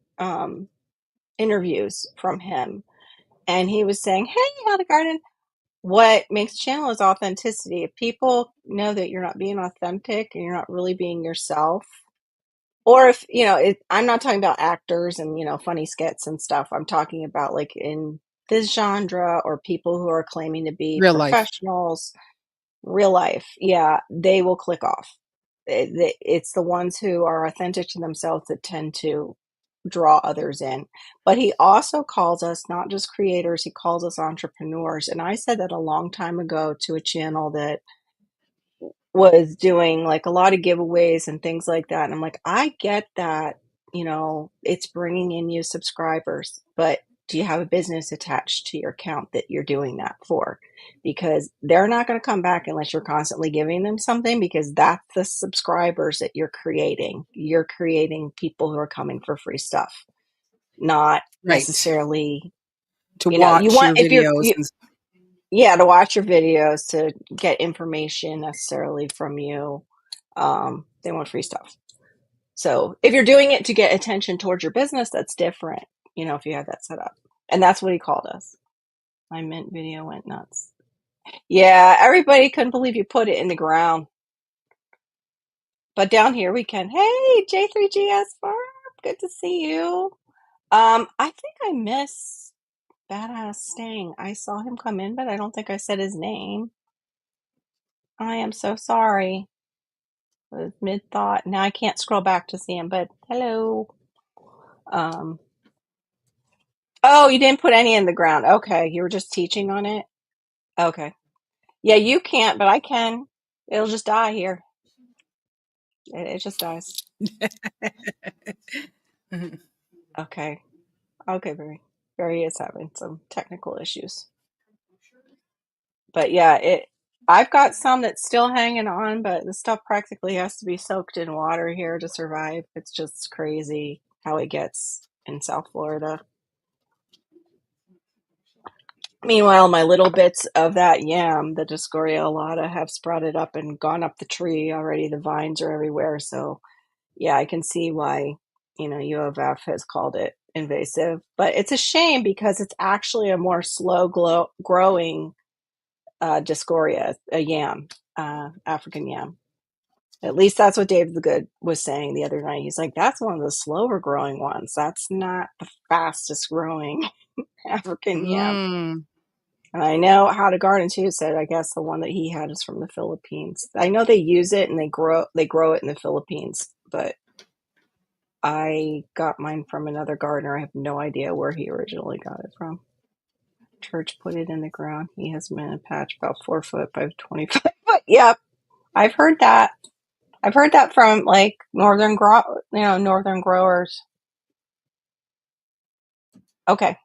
interviews from him. And he was saying, hey, how the garden. What makes a channel is authenticity. If people know that you're not being authentic and you're not really being yourself, or if, I'm not talking about actors and, funny skits and stuff. I'm talking about like in this genre or people who are claiming to be Real life. professionals, real life. Yeah, they will click off. It's the ones who are authentic to themselves that tend to draw others in. But he also calls us not just creators, he calls us entrepreneurs. And I said that a long time ago to a channel that was doing like a lot of giveaways and things like that. And I'm like, I get that, it's bringing in new subscribers, but do you have a business attached to your account that you're doing that for? Because they're not going to come back unless you're constantly giving them something, because that's the subscribers that you're creating. You're creating people who are coming for free stuff, not Right. necessarily, To you watch want, your if you're, videos and yeah, to watch your videos, to get information necessarily from you. They want free stuff. So if you're doing it to get attention towards your business, that's different, if you have that set up. And that's what he called us. My mint video went nuts. Yeah, everybody couldn't believe you put it in the ground. But down here we can. Hey, J3GS Farm, good to see you. I think I miss Badass Stang. I saw him come in, but I don't think I said his name. I am so sorry. Was mid thought. Now I can't scroll back to see him, but hello. Um, oh, you didn't put any in the ground. Okay, you were just teaching on it. Okay, yeah, you can't, but I can. It'll just die here. It just dies. Okay, okay, Barry is having some technical issues, but yeah, it. I've got some that's still hanging on, but the stuff practically has to be soaked in water here to survive. It's just crazy how it gets in South Florida. Meanwhile, my little bits of that yam, the Discoria alata, have sprouted up and gone up the tree already. The vines are everywhere. So, yeah, I can see why, U of F has called it invasive. But it's a shame because it's actually a more growing Discoria, a yam, African yam. At least that's what Dave the Good was saying the other night. He's like, that's one of the slower growing ones. That's not the fastest growing African yam. Mm. And I know How to Garden too said, I guess the one that he had is from the Philippines. I know they use it and they grow it in the Philippines, but I got mine from another gardener. I have no idea where he originally got it from. Church put it in the ground. He has them in a patch about 4 foot by 25 foot. Yep, I've heard that. I've heard that from like northern growers. Okay,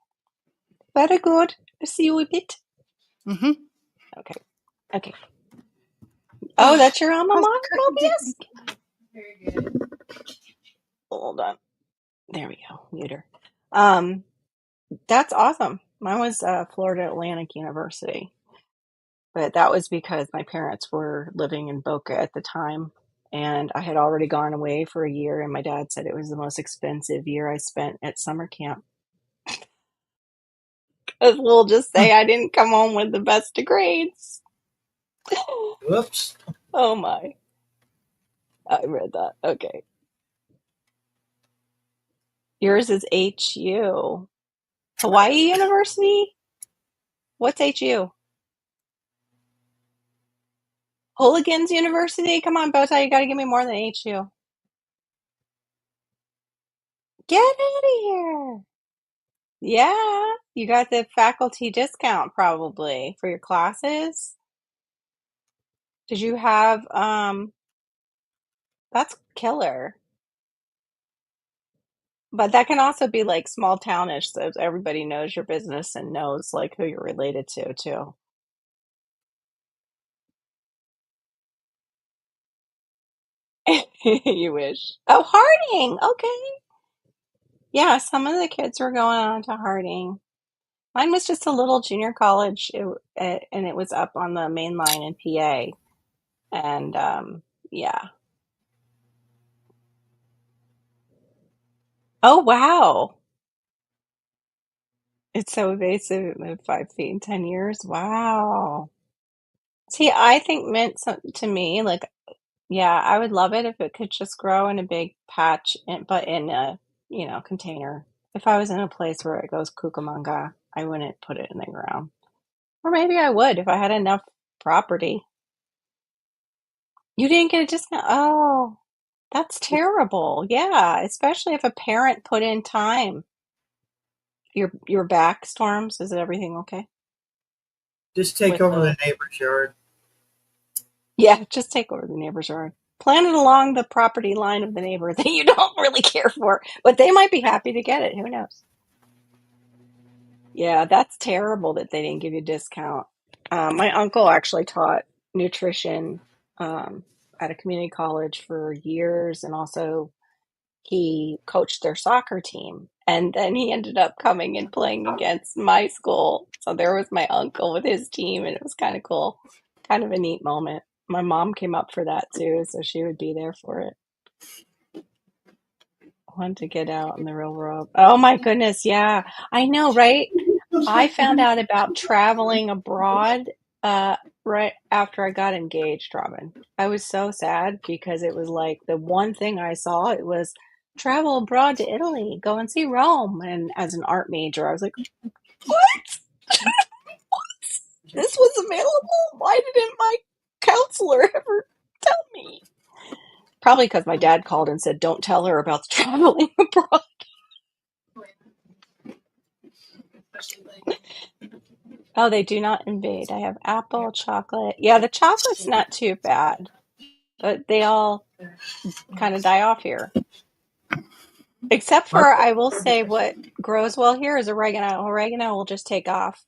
very good. I see you a bit. Hmm. Okay, okay. Oh, that's your alma How's mater, the curtain? Mobius? Very good. Hold on. There we go. Mute her. Um, that's awesome. Mine was Florida Atlantic University, but that was because my parents were living in Boca at the time, and I had already gone away for a year. And my dad said it was the most expensive year I spent at summer camp. Because we'll just say I didn't come home with the best of grades. Whoops. Oh my! I read that. Okay. Yours is HU. Hawaii University? What's HU? Hooligans University? Come on, Bowtie, you gotta give me more than HU. Get out of here. Yeah, you got the faculty discount probably for your classes. Did you have that's killer. But that can also be like small townish, so everybody knows your business and knows like who you're related to too. You wish. Oh, Harding. Okay. Yeah, some of the kids were going on to Harding. Mine was just a little junior college, and it was up on the main line in PA. And yeah. Oh, wow. It's so evasive. It moved 5 feet in 10 years. Wow. See, I think meant something to me. Like, yeah, I would love it if it could just grow in a big patch, but in a, container. If I was in a place where it goes cucamonga, I wouldn't put it in the ground. Or maybe I would if I had enough property. You didn't get a discount. Oh, that's terrible. Yeah, especially if a parent put in time. Your back storms, is everything okay Just take with over the the neighbor's yard. Yeah, just take over the neighbor's yard. Plant it along the property line of the neighbor that you don't really care for, but they might be happy to get it. Who knows? Yeah, that's terrible that they didn't give you a discount. My uncle actually taught nutrition at a community college for years, and also he coached their soccer team. And then he ended up coming and playing against my school. So there was my uncle with his team, and it was kind of cool. Kind of a neat moment. My mom came up for that too, so she would be there for it. Wanted to get out in the real world. Oh my goodness, yeah. I know, right? I found out about traveling abroad right after I got engaged, Robin. I was so sad because it was like the one thing I saw, it was travel abroad to Italy, go and see Rome. And as an art major, I was like, what? This was available? Why didn't my counselor ever tell me? Probably because my dad called and said, don't tell her about the traveling abroad. Oh, they do not invade. I have apple, chocolate. Yeah, the chocolate's not too bad, but they all kind of die off here. Except for, I will say, what grows well here is oregano. Oregano will just take off.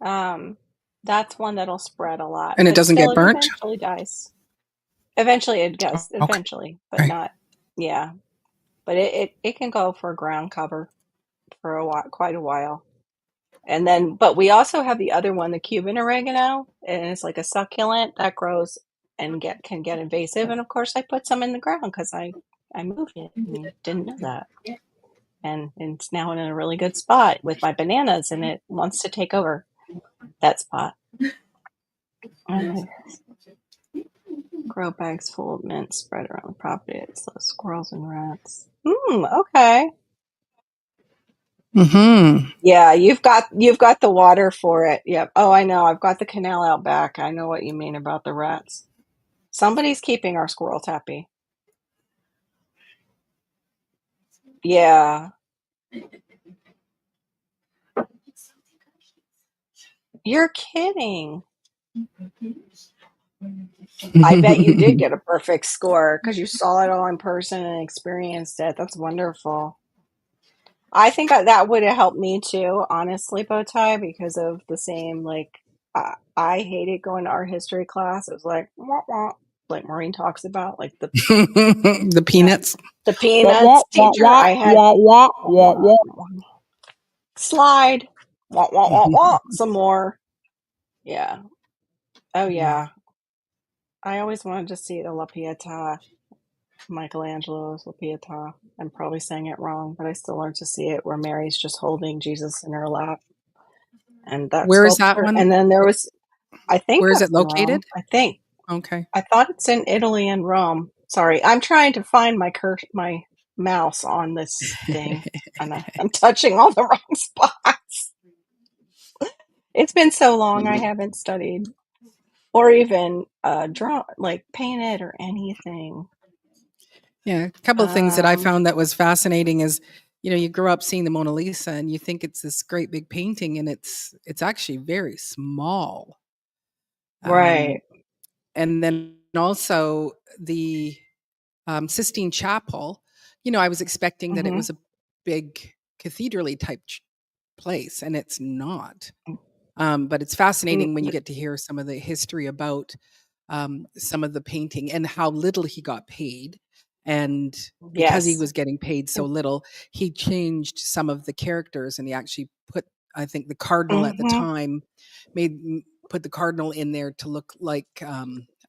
Um, that's one that'll spread a lot, And it but doesn't still, get it burnt? eventually dies. Eventually, it does. Okay. Eventually, but Right. not. Yeah, but it can go for ground cover for a while, quite a while. And then, but we also have the other one, the Cuban oregano, and it's like a succulent that grows and can get invasive. And of course, I put some in the ground because I moved it and didn't know that. And it's now in a really good spot with my bananas, and it wants to take over that spot. And grow bags full of mint spread around the property. It's those squirrels and rats. Okay. Mm-hmm. Yeah, you've got the water for it. Yep. Oh, I know. I've got the canal out back. I know what you mean about the rats. Somebody's keeping our squirrels happy. Yeah. You're kidding. I bet you did get a perfect score because you saw it all in person and experienced it. That's wonderful. I think that would have helped me too, honestly, Bowtie, because of the same, like, I hated going to art history class. It was like, wah, wah, like Maureen talks about, like The yeah, peanuts. the Wah, wah, peanuts wah, teacher. wah, I had wah, wah, wah, wah, wah, wah. wah, slide, wah, wah, wah, wah, some more. Yeah. Oh, yeah. I always wanted to see the La Pietà, Michelangelo's La Pietà. I'm probably saying it wrong, but I still want to see it where Mary's just holding Jesus in her lap and that Where is that sculpture. one? And then there was, I think Where is that's it in located? Rome. I think. Okay. I thought it's in Italy and Rome. Sorry, I'm trying to find my mouse on this thing, and I'm touching all the wrong spots. It's been so long I haven't studied or even drawn, like painted or anything. Yeah, a couple of things that I Um, found that was fascinating is, you grow up seeing the Mona Lisa and you think it's this great big painting, and it's actually very small. Um, right. and then also the Sistine Chapel. I was expecting that it Mm-hmm. was a big cathedral-y type place, and it's not. But it's fascinating when you get to hear some of the history about some of the painting and how little he got paid. And because he Yes. was getting paid so little, he changed some of the characters, and he actually put, I think, the cardinal at the Mm-hmm. time put the cardinal in there to look like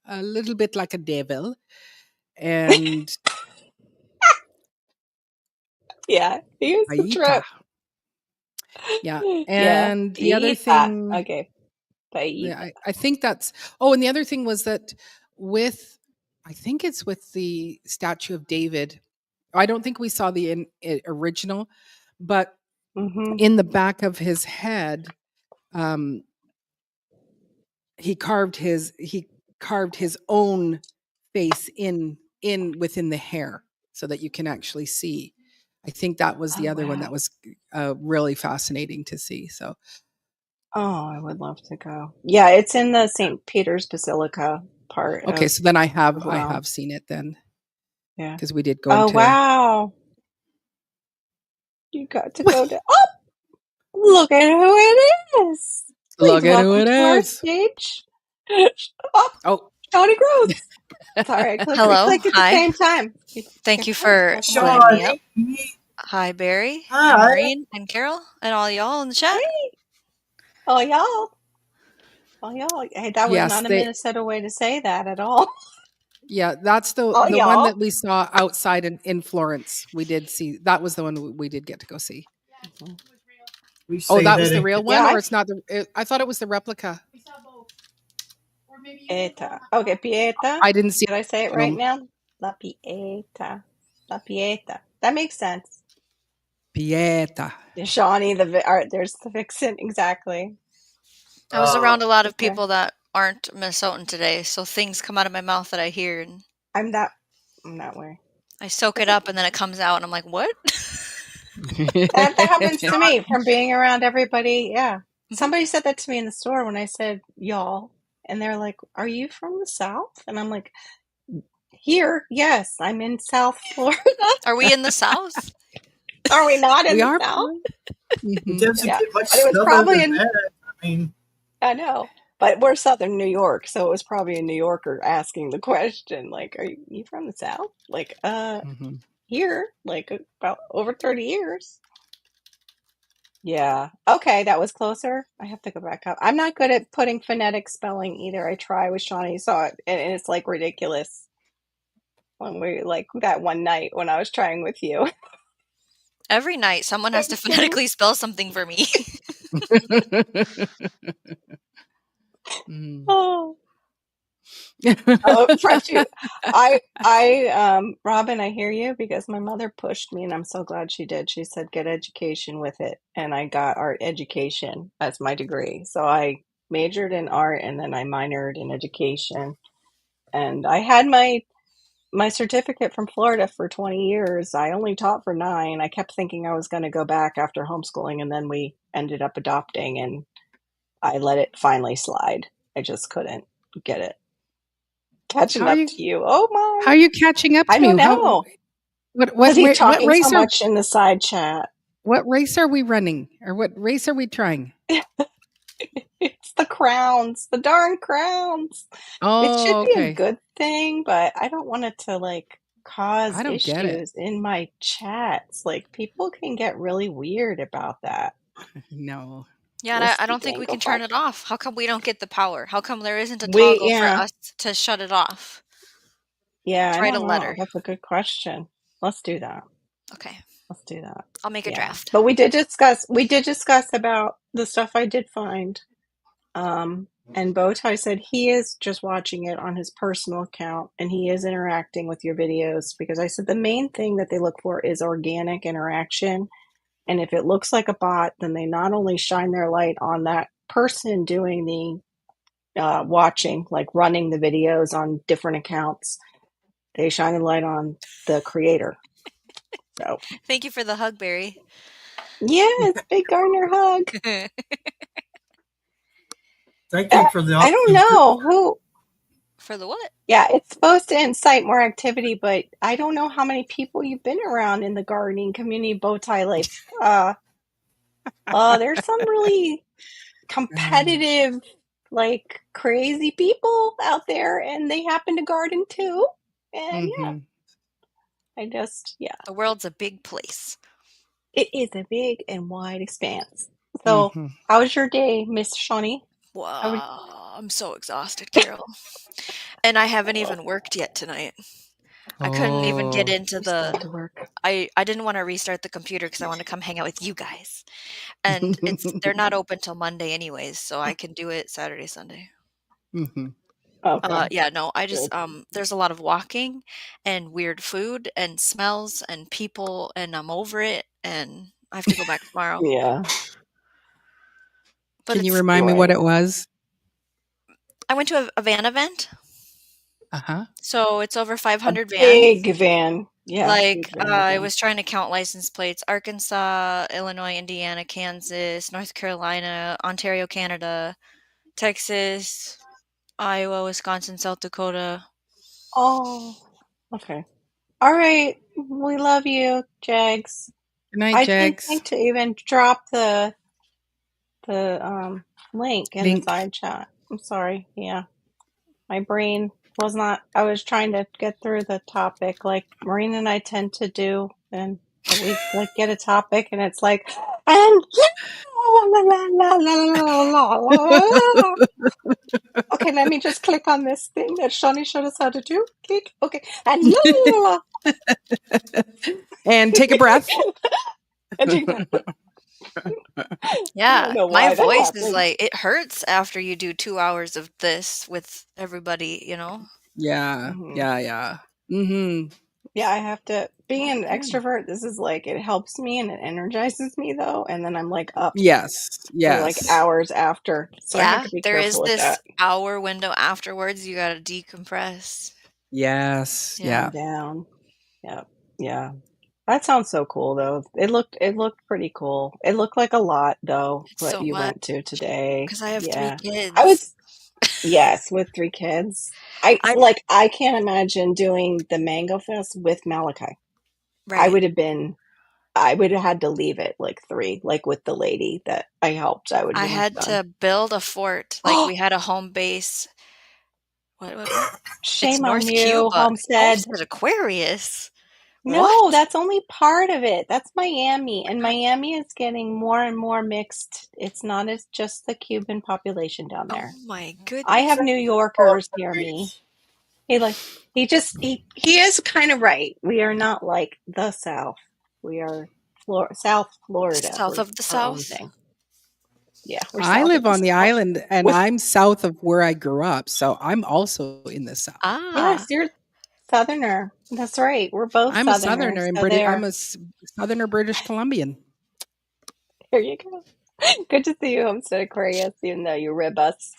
a little bit like a devil. And Yeah, he used the Aita, trip. yeah. Yeah, And the other Pita. thing, Okay, Pita. I think that's, oh, and the other thing was that with, I think it's with the statue of David. I don't think we saw the original, but Mm-hmm. in the back of his head, um, he carved his own face in within the hair, so that you can actually see. I think that was the Oh other one wow. that was really fascinating to see. So Oh, I would love to go. Yeah, it's in the St. Peter's Basilica part okay, of so then I have I Rome. have seen it then, Yeah. because we did go Oh into. wow. You got to go to. Oh, look at who it is. Please Look at who welcome it to our is. stage. Oh, Oh, Tony Gross. Sorry, we Hello. clicked at the Hi. same time. Thank Okay, you for welcome on putting in. Sean, me up. hey, Hi, Barry and hi. Maureen and Carol and all y'all in the chat. Hey, oh y'all. Oh y'all. Hey, that was yes, not a Minnesota way to say that at all. yeah, that's the Oh the one y'all. that we saw outside in Florence. We did see that was the one we did get to go see. Mhm. We Oh, say that that was the in real Yeah, one, or it's not I thought it was the replica. Pieta. Okay, Pieta. I didn't see Did I say it right them. now? La Pieta. La Pieta. That makes sense. Pieta. Shawnee, there's the vixen. Exactly. I was around a lot of Okay. people that aren't Minnesotan today, so things come out of my mouth that I hear and I'm that. I'm that way. I soak it That's up okay. and then it comes out and I'm like, what? That happens to Sean. me from being around everybody. Yeah. Mhm. Somebody said that to me in the store when I said y'all, and they're like, "Are you from the South?" And I'm like, "Here, yes, I'm in South Florida." Are we in the South? Are we not in We the are. South? It Mhm. doesn't Yeah, get much but it was southern probably than in. that. I mean, I know, but we're Southern New York, so it was probably a New Yorker asking the question, like, "Are you from the South?" Like, Mhm. here, like about over 30 years. Yeah. Okay, that was closer. I have to go back up. I'm not good at putting phonetic spelling either. I try with Shawnee, saw it, and it's like ridiculous when we like that one night when I was trying with you. Every night someone has to Thank you. phonetically spell something for me. Mm. Oh, oh, front you. Robin, I hear you because my mother pushed me, and I'm so glad she did. She said, get education with it. And I got art education as my degree. So I majored in art and then I minored in education. And I had my certificate from Florida for 20 years. I only taught for 9. I kept thinking I was going to go back after homeschooling, and then we ended up adopting, and I let it finally slide. I just couldn't get it. how Catching are up you? to you. Oh my. How are you catching up I to me? don't How? know. What? Because he's What talking so race are? much in the side chat. What race are we running, or what race are we trying? It's the crowns, the darn crowns. It should Oh, be a okay. good thing, but I don't want it to like cause I don't get it. issues in my chats. Like people can get really weird about that. No. Yeah, and I Just don't think we saying, go can turn fuck. it off. How come we don't get the power? How come there isn't a We toggle for yeah. us to shut it off? Yeah, Let's I write a don't know. letter. That's a good question. Let's do that. Okay. Let's do that. I'll make a Yeah. draft. But we did discuss about the stuff I did find. Um And Bowtie said he is just watching it on his personal account and he is interacting with your videos because I said the main thing that they look for is organic interaction. And if it looks like a bot, then they not only shine their light on that person doing the watching, like running the videos on different accounts, they shine a light on the creator. So, Thank you for the hug, Barry. yes, big Gardner hug. Thank you for the I don't know who. For the what? Yeah, it's supposed to incite more activity, but I don't know how many people you've been around in the gardening community, Bowtie. Like, there's some really competitive, like crazy people out there, and they happen to garden too. And yeah, yeah, The world's a big place. it is a big and wide expanse. So, how was your day, Miss Shawnee? Wow, I'm so exhausted, Carol. And I haven't even worked yet tonight. I couldn't even get into You still have the to work. I didn't want to restart the computer because I want to come hang out with you guys. And they're not open till Monday anyways, so I can do it Saturday, Sunday. Okay, Yeah, no, I just good. there's a lot of walking and weird food and smells and people and I'm over it and I have to go back tomorrow. Yeah, But Can you it's remind me what right. it was? I went to a van event, Uh-huh. so it's over A 500 vans. big van. Yeah, big Like, van I event. was trying to count license plates: Arkansas, Illinois, Indiana, Kansas, North Carolina, Ontario, Canada, Texas, Iowa, Wisconsin, South Dakota. Oh, okay. All right. We love you, Jags. Good night, I didn't Jags. think to even drop the link in the Link. side chat. I'm sorry. Yeah. My brain was not I was trying to get through the topic like Maureen and I tend to do, and we like get a topic and it's like and la la la la la la la la. Okay, let me just click on this thing that Shawnee showed us how to do. Click. Okay. And la la la la. And take a breath. And take a breath. I don't Yeah, know my why that voice is happened. like it hurts after you do 2 hours of this with everybody, you know? Yeah. Hmm. Yeah, yeah. Mhm. Yeah, I have to. Being an Okay. extrovert, this is like it helps me and it energizes me though, and then I'm like up Yes. for like Yes. hours after. So I have Yeah, to be there is careful with this that. hour window afterwards, you gotta decompress. Yes. Yeah, Yeah. Calm down. Yep. Yeah. That sounds so cool though. It looked pretty cool. It looked like a lot though, it's what so you much went to today. because I have 3 Yeah. I kids. was yes, with 3 kids. I I can't imagine doing the Mango Fest with Malachi. I Right. would have been I would have had to leave it like 3, like with the lady that I helped. I would have I been had done. to build a fort, like, we had a home base. What? It's Shame on North you, Cuba. Homestead. Homestead Aquarius. No, What? that's only part of it. That's Miami, and Miami is getting more and more mixed. It's not as just the Cuban population down Oh there. my I goodness. have New Yorkers near me. He like he is kind of right. We are not like the South. We are South Florida. South We're of the our own South? thing. Yeah, we're I south of live the on the South. island and With I'm south of where I grew up, so I'm also in the South. Ah, yes, you're Southerner. That's right. We're both I'm a Southerner Southerners. in So British. I'm there, a Southerner British Columbian. there you go. Good to see you, Homestead Aquarius, even though you rib us.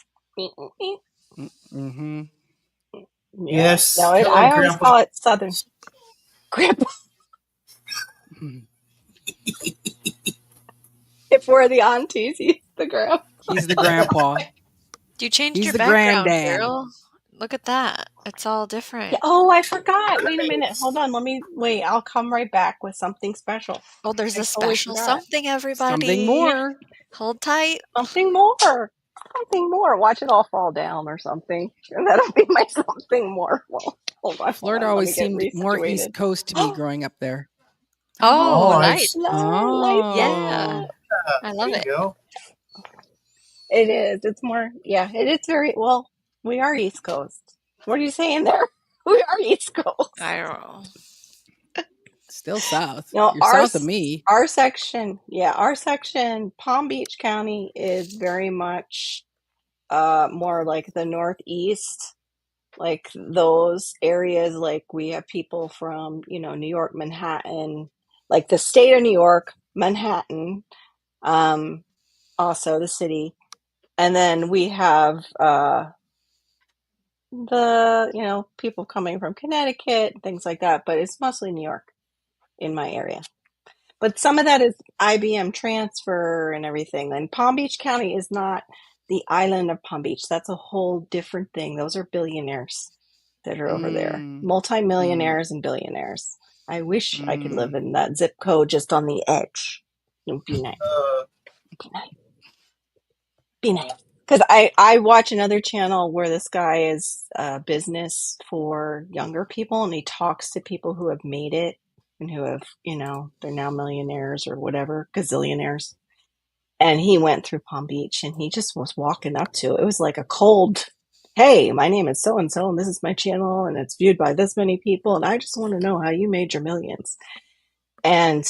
Mm-hmm. Yeah. No, Yes, hello, I always Grandpa. call it Southern. Grandpa, if we're the aunties, he's the grandpa. He's the grandpa. you changed He's your the background, granddad. Carol. Look at that. It's all Yeah. different. Oh, I forgot. Wait a minute. Hold on. Let me wait. I'll come right back with something special. Oh, there's I a totally special forgot. something, Something everybody. more. Hold tight. Something more. Something more. Watch it all fall down or something. And that'll be my something more. Well, hold on. Hold Florida on. Let me always get seemed more East resituated. Coast to me growing up there. Oh, Oh, Oh, light. lights Yeah, Oh. out. I there love you it. go. It is. It's more, yeah, it is very, well, we are East Coast. What are you saying there? We are East I Coast. don't know. Still south. No, You're south of me. our section, yeah, our section, Palm Beach County is very much more like the Northeast, like those areas. Like we have people from, New York, Manhattan, like the state of New York, Manhattan, um, also the city. And then we have people coming from Connecticut, things like that, but it's mostly New York in my area. But some of that is IBM transfer and everything. And Palm Beach County is not the island of Palm Beach. That's a whole different thing. Those are billionaires that are over there, Mm, mm, multimillionaires and billionaires. I wish I could live mm. in that zip code just on the edge. It would be nice. Uh, Be nice. Be nice. Because I watch another channel where this guy is business for younger people, and he talks to people who have made it and who have, they're now millionaires or whatever, gazillionaires. And he went through Palm Beach, and he just was walking up to it. It was like a cold, hey, my name is so and so, and this is my channel, and it's viewed by this many people, and I just want to know how you made your millions and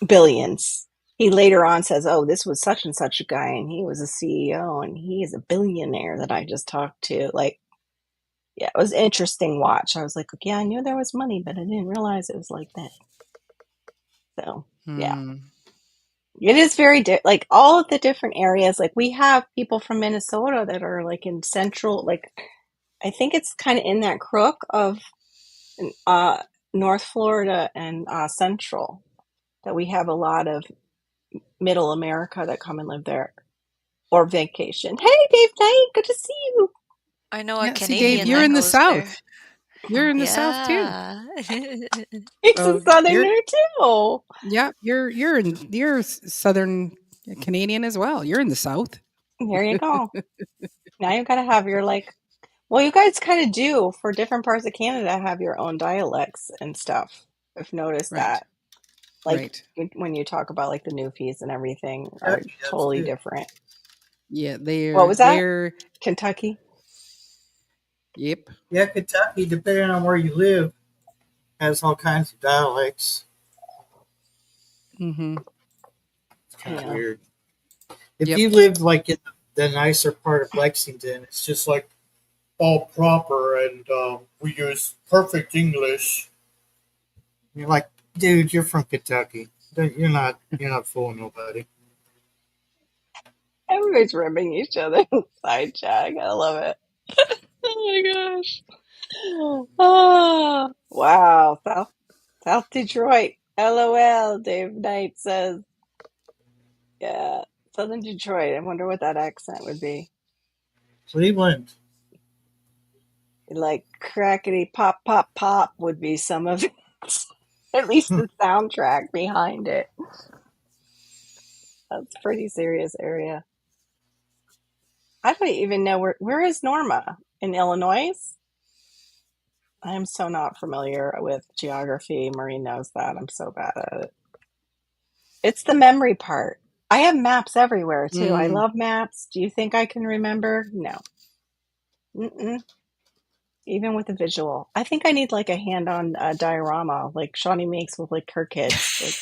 billions. He later on says, oh, this was such and such a guy, and he was a CEO, and he is a billionaire that I just talked to. Like, yeah, it was an interesting watch. I was like, yeah, I knew there was money, but I didn't realize it was like that. So, yeah. Mm. It is very like all of the different areas. Like we have people from Minnesota that are like in central, like I think it's kind of in that crook of uh, North Florida and Central, that we have a lot of Middle America that come and live there or vacation. Hey, Dave Knight, good to see you. I know a Yeah, see, Dave, Canadian you're that in the goes South. there. You're in the South too. Yeah. He's a So Southerner too. yeah, you're Southern Canadian as well. You're in the South. There you go. Now you've got to have your like. Well, you guys kind of do for different parts of Canada have your own dialects and stuff. I've noticed Right, that. Like right. when you talk about like the Newfies and everything are Kentucky does totally too. different. Yeah, What was that? they're Kentucky? yep. Yeah, Kentucky, depending on where you live, has all kinds of dialects. Mm-hmm. It's kind of Yeah. weird. If Yep. you lived like in the nicer part of Lexington, it's just like all proper and we use perfect English. You're like, dude, you're from Kentucky. You're not fooling nobody. Everybody's ribbing each other in the side chat. I gotta love it. Oh my gosh. Oh, wow. South Detroit. LOL, Dave Knight says. Yeah. Southern Detroit. I wonder what that accent would be. Cleveland. Like crackety pop pop pop would be some of it. At least the soundtrack behind it. That's a pretty serious area. I don't even know where is Norma? In Illinois? I am so not familiar with geography. Marie knows that. I'm so bad at it. It's the memory part. I have maps everywhere too. I Mm. love maps. Do you think I can remember? No. Mm-mm. Even with a visual. I think I need like a hand-on diorama like Shawnee makes with like her kids. Like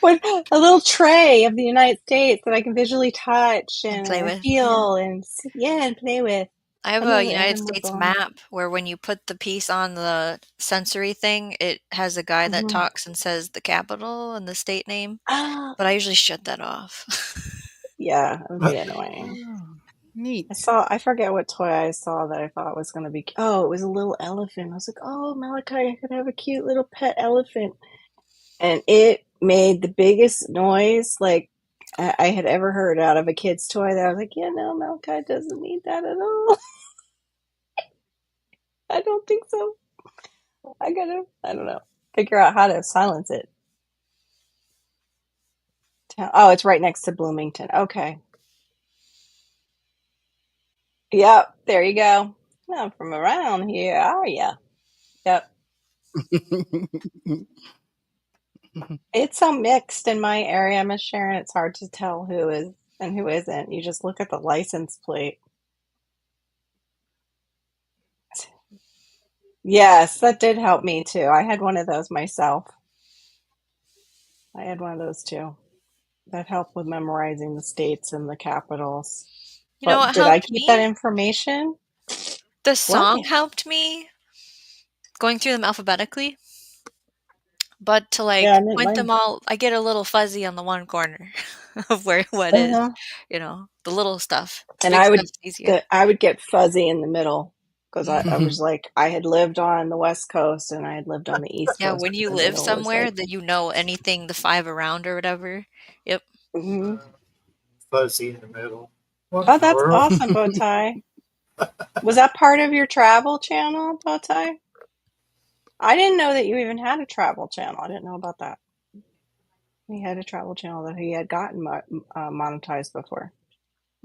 with a little tray of the United States that I can visually touch And play and with. Yeah. feel and see, yeah, and play with. I have Hello, a United Evan was States on. map where when you put the piece on the sensory thing, it has a guy that Mhm. talks and says the capital and the state name, Ah, but I usually shut that off. yeah, it would Uh, be annoying. Oh, neat. I forget what toy I saw that I thought was going to be, oh, it was a little elephant. I was like, oh, Malachi, I could have a cute little pet elephant. And it made the biggest noise like I had ever heard out of a kid's toy that I was like, yeah, no, Malachi doesn't need that at all. I don't think so. I don't know, figure out how to silence it. Oh, it's right next to Bloomington. Okay. Yep, there you go. Not from around here, are ya? Yep. It's so mixed in my area, Miss Sharon. It's hard to tell who is and who isn't. You just look at the license plate. Yes, that did help me too. I had one of those myself. I had one of those too. that help with memorizing the states and the capitals. You know But what did I helped keep that me? information? The What? song helped me going through them alphabetically, but to Yeah, I like didn't point them mind. all, I get a little fuzzy on the one corner of where what is, Uh-huh. the little stuff. The And big stuff's easier. I would get fuzzy in the middle because I was like I had lived on the West Coast and I had lived on the East Yeah, Coast. when you The live middle was somewhere like, that you know anything the five around or whatever. Yep. hmm Fuzzy in the middle. What oh, in the that's world? awesome, Bowtie. Was that part of your travel channel, Bowtie? I didn't know that you even had a travel channel. I didn't know about that. He had a travel channel that he had gotten monetized before.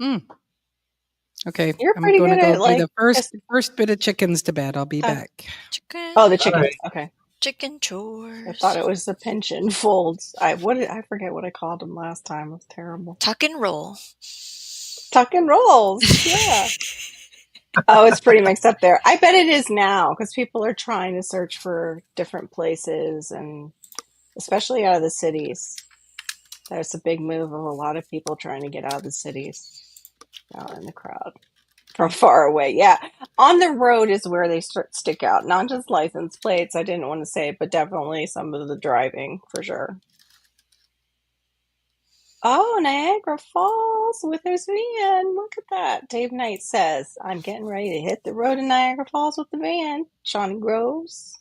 Mm. Okay, You're I'm pretty going to good go at do like the first just first bit of chickens to bed. I'll be back. oh, Chicken, the All chickens. right. Okay. chicken I thought chores. it was the pension folds. I forget what I called them last time. It was terrible. Tuck and roll. Tuck and rolls. Yeah. Oh, it's pretty mixed up there. I bet it is now because people are trying to search for different places and especially out of the cities. There's a big move of a lot of people trying to get out of the cities out in the crowd from far away. Yeah. On the road is where they stick out, not just license plates. I didn't want to say it, but definitely some of the driving for sure. Oh, Niagara Falls with his van. Look at that. Dave Knight says, I'm getting ready to hit the road in Niagara Falls with the van. Shawnee Groves.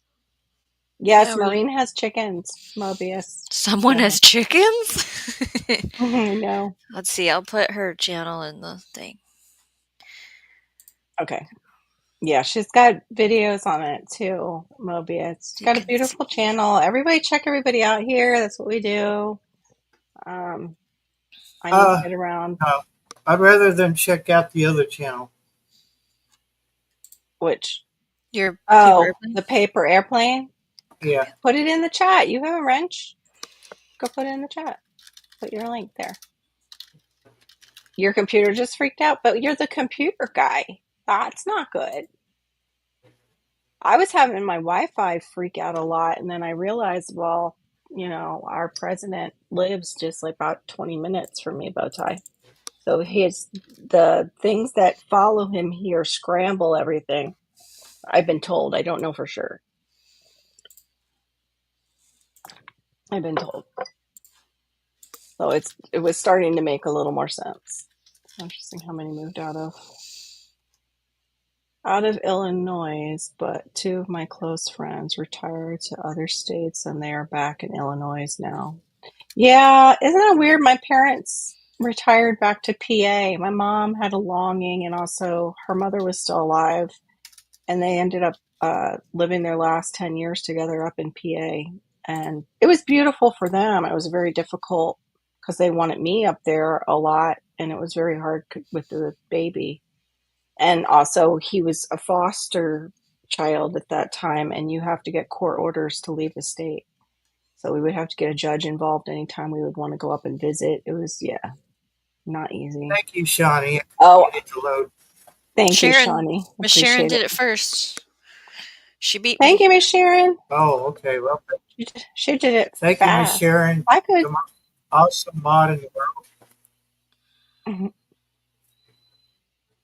Yeah, Yes, Maureen has chickens. Mobius. someone Yeah. has chickens? I know. Let's see, I'll put her channel in the thing. Okay. Yeah, she's got videos on it too, Mobius. She's You got a can beautiful see. channel. Everybody check everybody out here. That's what we do. Um, I need to Uh, get around no. I'd rather them check out the other channel. which. Your paper Oh, airplane? the paper airplane. Yeah. Put it in the chat. You have a wrench. Go put it in the chat. Put your link there. Your computer just freaked out, but you're the computer guy. That's not good. I was having my Wi-Fi freak out a lot, and then I realized, well, our president lives just like about 20 minutes from me, Bowtie. So the things that follow him here scramble everything. I've been told. I don't know for sure. I've been told. So it was starting to make a little more sense. Interesting how many moved out of Illinois, but two of my close friends retired to other states and they are back in Illinois now. Yeah, isn't that weird? My parents retired back to PA. My mom had a longing and also her mother was still alive and they ended up living their last 10 years together up in PA. And it was beautiful for them. It was very difficult because they wanted me up there a lot and it was very hard with the baby. And also, he was a foster child at that time, and you have to get court orders to leave the state. So we would have to get a judge involved anytime we would want to go up and visit. It was, yeah, not easy. Thank you, Shawnee. Oh, You need to load. thank you, Sharon, Shawnee. Miss Sharon Appreciate did it. it first. She beat Thank me. you, Miss Sharon. Oh, okay. Well, She did it thank you, Miss fast. Sharon. I could. The most awesome mod in the world. Mhm.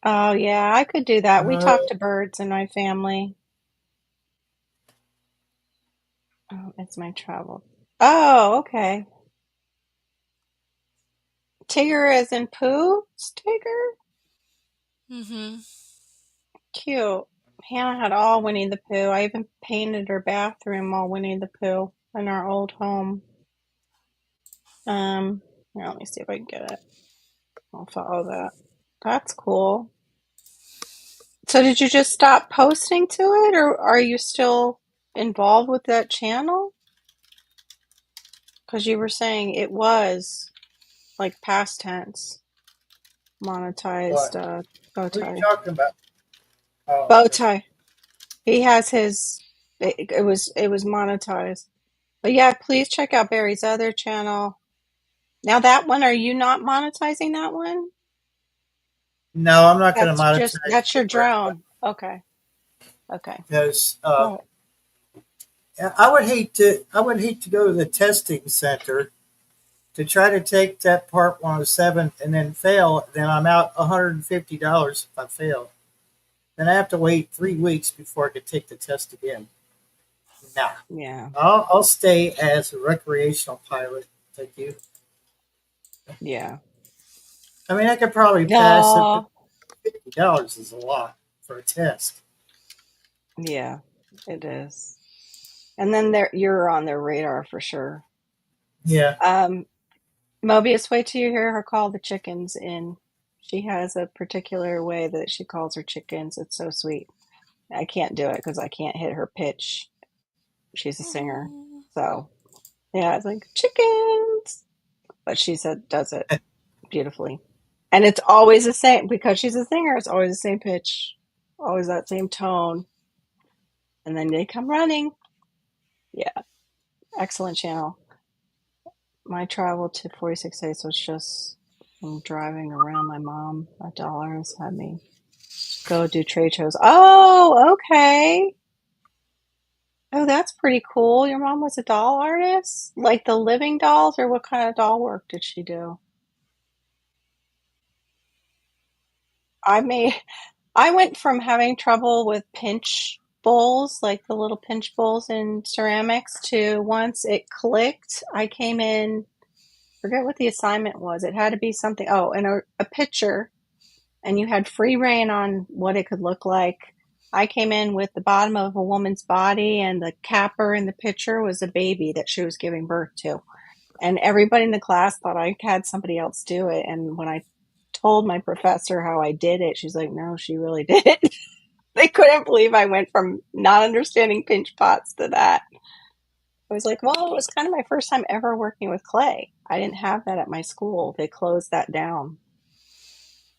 Oh, yeah, I could do that. We Uh, talk to birds in my family. Oh, it's my travel. Oh, okay. Tigger as in poo? Tigger? Mm-hmm. Cute. Hannah had all Winnie the Pooh. I even painted her bathroom all Winnie the Pooh in our old home. Here, let me see if I can get it. I'll follow that. That's cool. So did you just stop posting to it, or are you still involved with that channel? Because you were saying it was like past tense monetized what? bow Who are you tie. talking about? Oh, Bow okay. tie. He has his. It was monetized. But yeah, please check out Barry's other channel. Now that one, are you not monetizing that one? No, I'm not going to monetize That's your it right away drone. Okay. Okay. because Well, I would hate to. I would hate to go to the testing center to try to take that part 107 and then fail, then I'm out $150 if I fail. Then I have to wait 3 weeks before I could take the test again. Nah, Yeah. I'll stay as a recreational pilot. Thank you. Yeah. I mean, I could probably pass it, but No. $50 is a lot for a test. Yeah, it is. And then you're on their radar for sure. Yeah. Um, Mobius, wait till you hear her call the chickens in. She has a particular way that she calls her chickens. It's so sweet. I can't do it because I can't hit her pitch. She's a singer. So, yeah, it's like chickens. But she said does it beautifully. And it's always the same because she's a singer, it's always the same pitch, always that same tone. And then they come running. Yeah, excellent channel. My travel to 46 states was just from driving around. My mom, $1 had me go do trade shows. Oh, okay. Oh, that's pretty cool. Your mom was a doll artist? Like the living dolls, or what kind of doll work did she do? I made, I went from having trouble with pinch bowls, like the little pinch bowls in ceramics, to once it clicked, I came in, forget what the assignment was. It had to be something, oh, and a picture, and you had free reign on what it could look like. I came in with the bottom of a woman's body, and the capper in the picture was a baby that she was giving birth to. And everybody in the class thought I had somebody else do it. And when I told my professor how I did it, she's like, no, she really did it. They couldn't believe I went from not understanding pinch pots to that. I was like, well, it was kind of my first time ever working with clay. I didn't have that at my school. They closed that down.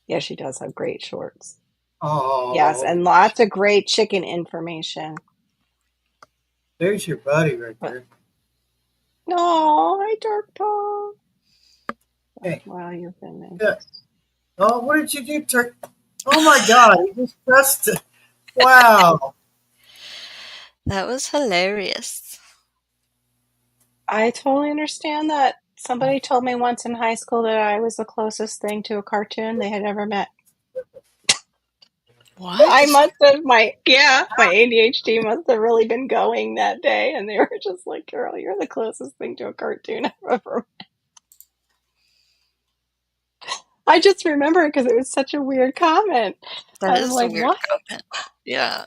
Yeah, she does have great shorts. Yes, Oh, and lots of great chicken information. there's your buddy right But there. no, hi, Dark Paw. Hey, Wow, you've been yeah. nice. Oh, what did you do, Turk? Oh my God, you just pressed it. Wow. That was hilarious. I totally understand that. Somebody told me once in high school that I was the closest thing to a cartoon they had ever met. I What? must have my ADHD must have really been going that day, and they were just like, "Girl, you're the closest thing to a cartoon I've ever." I just remember it because it was such a weird comment. That I was is a like, weird "What? comment. Yeah.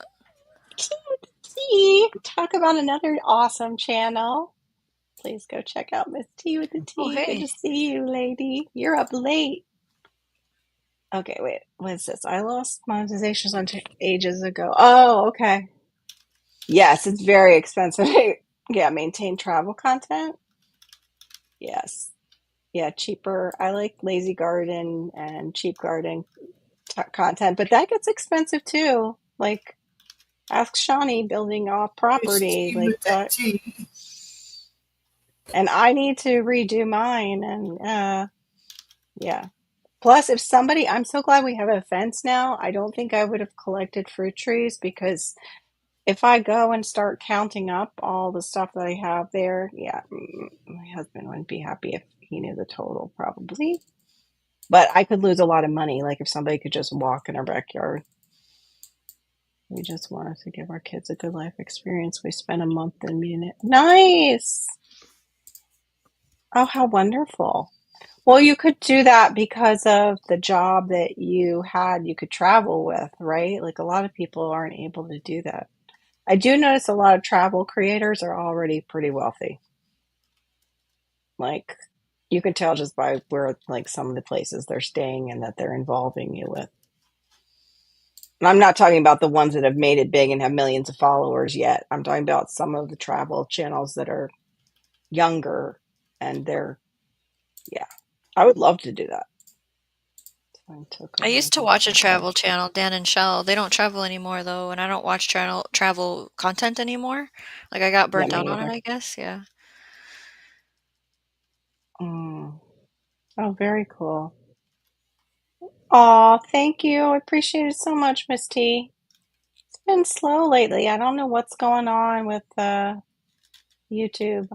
See, talk about another awesome channel. Please go check out Miss T with the Oh, T. Good hey. to see you, lady. You're up late." Okay, wait. What is this? I lost monetizations on ages ago. Oh, okay. Yes, it's very expensive. Yeah, maintain travel content. Yes. Yeah, cheaper. I like lazy garden and cheap garden content, but that gets expensive too. Like, ask Shawnee building off Miss property T like with that that. T. And I need to redo mine. And yeah. Plus, if somebody, I'm so glad we have a fence now. I don't think I would have collected fruit trees because if I go and start counting up all the stuff that I have there, yeah, my husband wouldn't be happy if he knew the total, probably. But I could lose a lot of money, like if somebody could just walk in our backyard. We just wanted to give our kids a good life experience. We spent a month in Munich. Nice! Oh, how wonderful. Well, you could do that because of the job that you had, you could travel with, right? Like a lot of people aren't able to do that. I do notice a lot of travel creators are already pretty wealthy. Like you can tell just by where like some of the places they're staying and that they're involving you with. And I'm not talking about the ones that have made it big and have millions of followers yet. I'm talking about some of the travel channels that are younger and they're yeah. I would love to do that. I took I over used to this watch a okay. travel channel, Dan and Shell. They don't travel anymore though, and I don't watch travel content anymore. Like I got Yeah, burnt me out on it, neither. I guess. Yeah. Mm. Oh, very cool. Aw, thank you. I appreciate it so much, Miss T. It's been slow lately. I don't know what's going on with YouTube.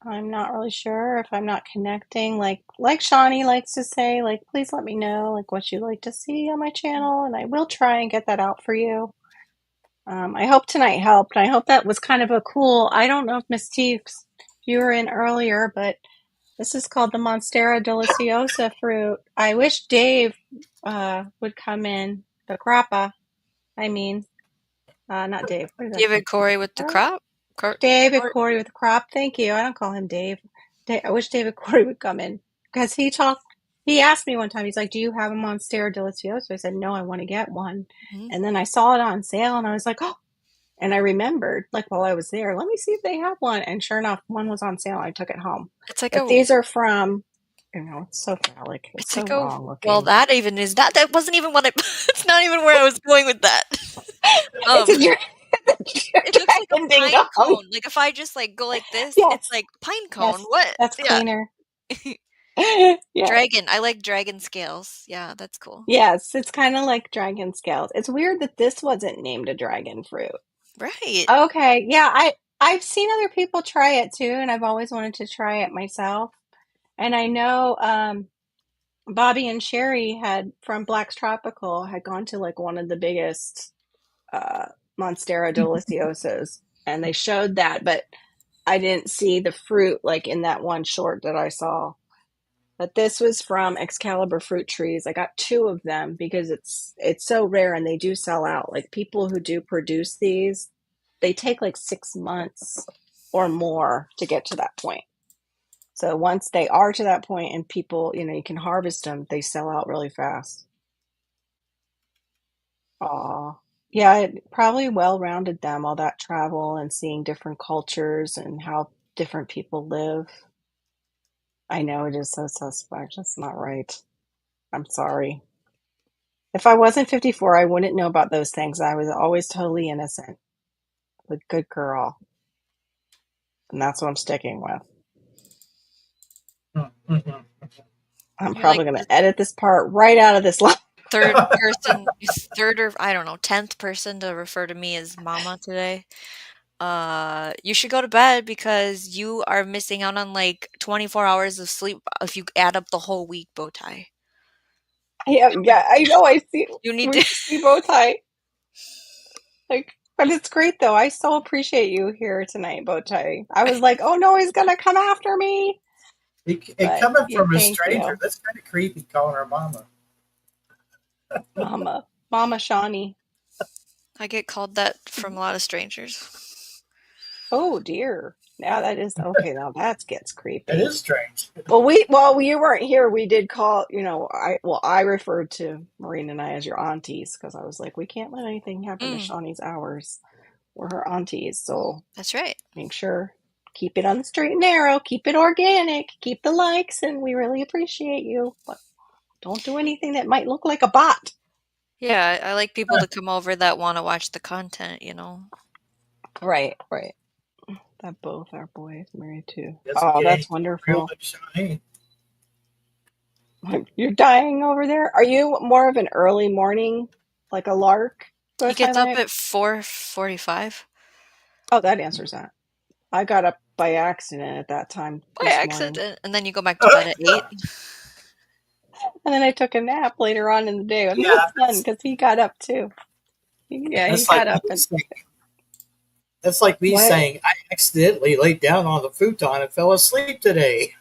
I'm not really sure if I'm not connecting. Like Shawnee likes to say, like, please let me know like what you'd like to see on my channel, and I will try and get that out for you. I hope tonight helped. I hope that was kind of a cool. I don't know if Miss Teeves, you were in earlier, but this is called the Monstera deliciosa fruit. I wish Dave would come in. The grappa, I mean, not Dave. What did I David say? Corey with the crop. David Corey. Corey with the crop. Thank you. I don't call him Dave. I wish David Corey would come in because he talked. He asked me one time. He's like, "Do you have a Monstera deliciosa?" I said, "No, I want to get one." Mhm. And then I saw it on sale, and I was like, "Oh!" And I remembered, like while I was there, let me see if they have one. And sure enough, one was on sale. I took it home. It's like But a. these are from, it's so phallic. It's It's so like a. wrong Well, looking. that even is that. That wasn't even what I. It's not even where I was going with that. It's Um, a it looks like a dragon ding pine dong. cone. Like if I just like go like this, it's Yes, like pine cone. yes, What? that's Yeah. cleaner. Yeah. Dragon. I like dragon scales. Yeah, that's cool. Yes, it's kind of like dragon scales. It's weird that this wasn't named a dragon fruit. Right. Okay, yeah, I've seen other people try it too, and I've always wanted to try it myself. And I know Bobby and Sherry had from Black's Tropical had gone to like one of the biggest uh, Monstera deliciosas, and they showed that, but I didn't see the fruit like in that one short that I saw. But this was from Excalibur Fruit Trees. I got two of them because it's so rare and they do sell out. Like people who do produce these, they take like 6 months or more to get to that point. So once they are to that point and people, you can harvest them, they sell out really fast. Aw. Yeah, it probably well-rounded them, all that travel and seeing different cultures and how different people live. I know it is so suspect. That's not right. I'm sorry. If I wasn't 54, I wouldn't know about those things. I was always totally innocent. A good girl. And that's what I'm sticking with. I'm You're like probably going the to edit this part right out of this line. third person, third or I don't know, 10th person to refer to me as mama today. You should go to bed because you are missing out on like 24 hours of sleep if you add up the whole week, bow tie. Yeah, yeah, I know. I see. You need We to. see bow tie. Like, but it's great though. I so appreciate you here tonight, bow tie. I was like, oh no, he's gonna come after me. It But coming yeah, from a thank stranger, you, that's kind of creepy calling her mama. Mama, Mama Shawnee. I get called that from a lot of strangers. Oh dear. Now that is okay. Now that gets That creepy. is strange. Well, while you weren't here, we did call, I referred to Maureen and I as your aunties because I was like, we can't let anything happen to Mm, Shawnee's hours. We're her aunties, so that's right. make sure keep it on the straight and narrow, keep it organic, keep the likes, and we really appreciate you. But don't do anything that might look like a bot. Yeah, I like people to come over that want to watch the content. Right, right. That both our boys married too. That's Oh, yeah, that's he's real wonderful. like Shawnee. You're dying over there. Are you more of an early morning, like a lark, He bow tie gets up light? at 4:45 Oh, that answers that. I got up by accident at that time by this morning. accident, and then you go back to bed at 8. And then I took a nap later on in the day with Yeah, my son because he got up too. Yeah, he that's like got me up and saying, that's like me what? saying I accidentally laid down on the futon and fell asleep today.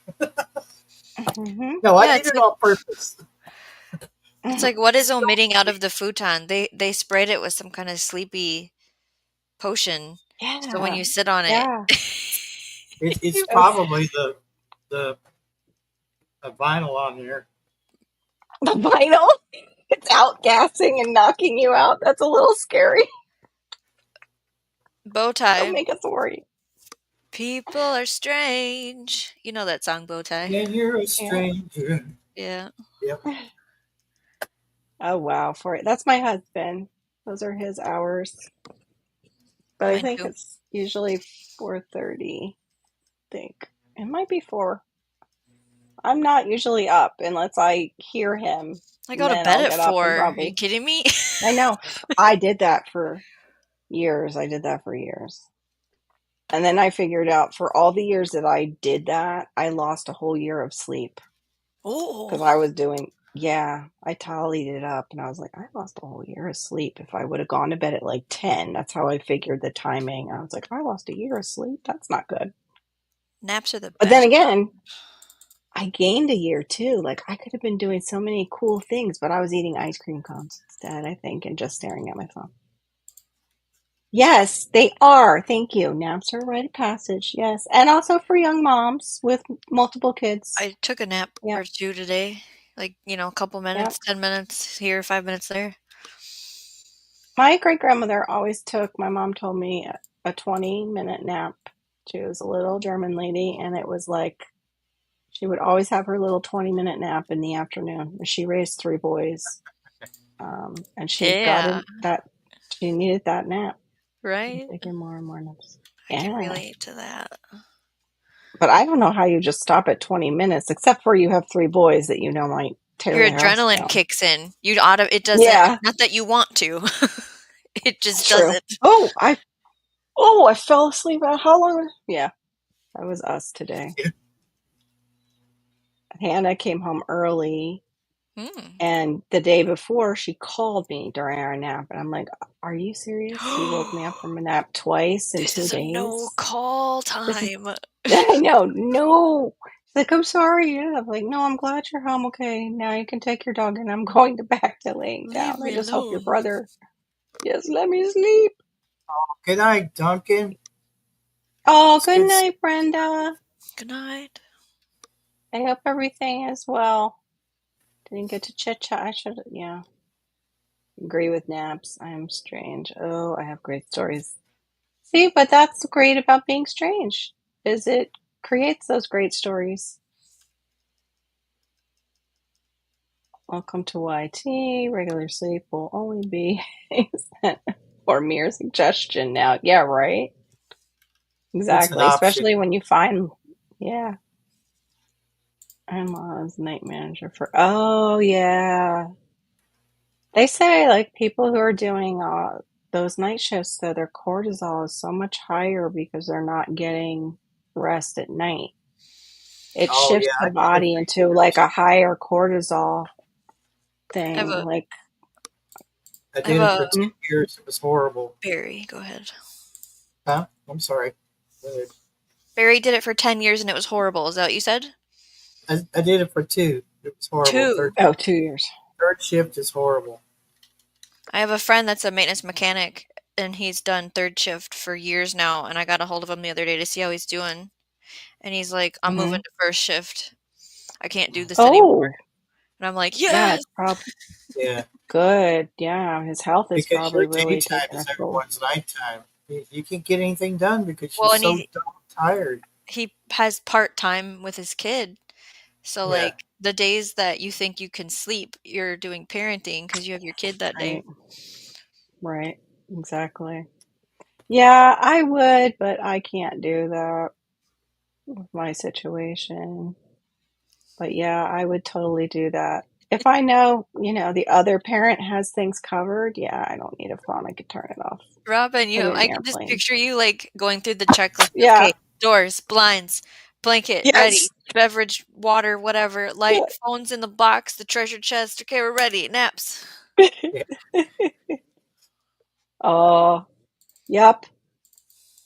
Hmm. No, I Yeah, did it on purpose. it's like what is So omitting out of the futon? They sprayed it with some kind of sleepy potion, so when Yeah, you sit on it, yeah. it's It's probably the vinyl on here. the vinyl. It's outgassing and knocking you out. That's a little scary. bow Don't tie. make us worry. People are strange. You know that song, bow tie. And you're a Yeah. stranger. Yeah, Yep. Oh wow, for it. That's my husband. Those are his hours. But I mine think too. it's usually 4:30. Think it might be 4. I'm not usually up unless I hear him. I go And to then bed I'll at get up and 4. Are you probably. kidding me? I know. I did that for years. I did that for years. And then I figured out for all the years that I did that, I lost a whole year of sleep because Oh, I was doing, yeah, I tallied it up and I was like, I lost a whole year of sleep if I would have gone to bed at like 10. That's how I figured the timing. I was like, I lost a year of sleep. That's not good. naps are the But then best. again, I gained a year too. Like I could have been doing so many cool things, but I was eating ice cream cones instead, I think, and just staring at my phone. Yes, they are. Thank you. Naps are a rite of passage. Yes. And also for young moms with multiple kids. I took a nap or Yep. two today, like, a couple Yep. minutes, 10 minutes here, 5 minutes there. My great grandmother always took, my mom told me, a 20-minute nap. She was a little German lady, and it was like she would always have her little 20-minute nap in the afternoon. She raised three boys, and she got Yeah, in that, she needed that nap. She was right? taking more and more naps. I can Yeah. relate to that. But I don't know how you just stop at 20 minutes, except for you have three boys that you know might tear Your the house adrenaline down. kicks in. It doesn't, Yeah, not that you want to. It it's just does true. it. Oh, I fell asleep. How long? Yeah, that was us today. Hannah came home early, Hmm. and the day before she called me during our nap, and I'm like, "Are you serious? You woke me up from a nap twice in This two is a no days? call This is." time. I know, no. She's like, "I'm sorry." And I'm like, "No, I'm glad you're home. Okay, now you can take your dog, and I'm going to back to laying Leave down. I me just hope your alone. brother just let me sleep." Good night, Duncan. Oh, It's good good. night, Brenda. Good night. I hope everything is well. Didn't get to chit chat. I should, yeah. Agree with naps. I am strange. Oh, I have great stories. See, but that's great about being strange, is it creates those great stories. Welcome to YT. Regular sleep will only be or mere suggestion now. Yeah, right. It's an Exactly. option. Especially when you find, yeah, in-laws night manager for. Oh, yeah. They say like people who are doing those night shifts, though, their cortisol is so much higher because they're not getting rest at night. It Oh yeah, shifts the I did it body for into like years. a higher cortisol I have thing. a, Like, I I have did it for a 10 years. It was horrible. Barry. Go ahead. Huh? I'm sorry. Go ahead. Barry did it for 10 years and it was horrible. Is that what you said? I did it for two. It was horrible. Two. Third oh, 2 years. third shift is horrible. I have a friend that's a maintenance mechanic and he's done third shift for years now. And I got a hold of him the other day to see how he's doing. And he's like, I'm moving Hmm. to first shift. I can't do this anymore. Oh, And I'm like, yeah, yes. it's probably Yeah, good. Yeah, his health is because probably your really daytime taking a is toll. everyone's nighttime. You can't get anything done because Well, she's and so tired. he has part time with his kid. So, Yeah. like, the days that you think you can sleep, you're doing parenting because you have your kid that day. Right, right, exactly. Yeah, I would, but I can't do that with my situation. But yeah, I would totally do that. If I know, the other parent has things covered, yeah, I don't need a phone. I could turn it off. Robin, Put it in I can just airplane. picture you like going through the checklist of, Yeah. okay, doors, blinds, blanket, ready, Yes. beverage, water, whatever, Yeah. light, phones in the box, the treasure chest. Okay, we're ready. Naps. Yeah. Oh, yep.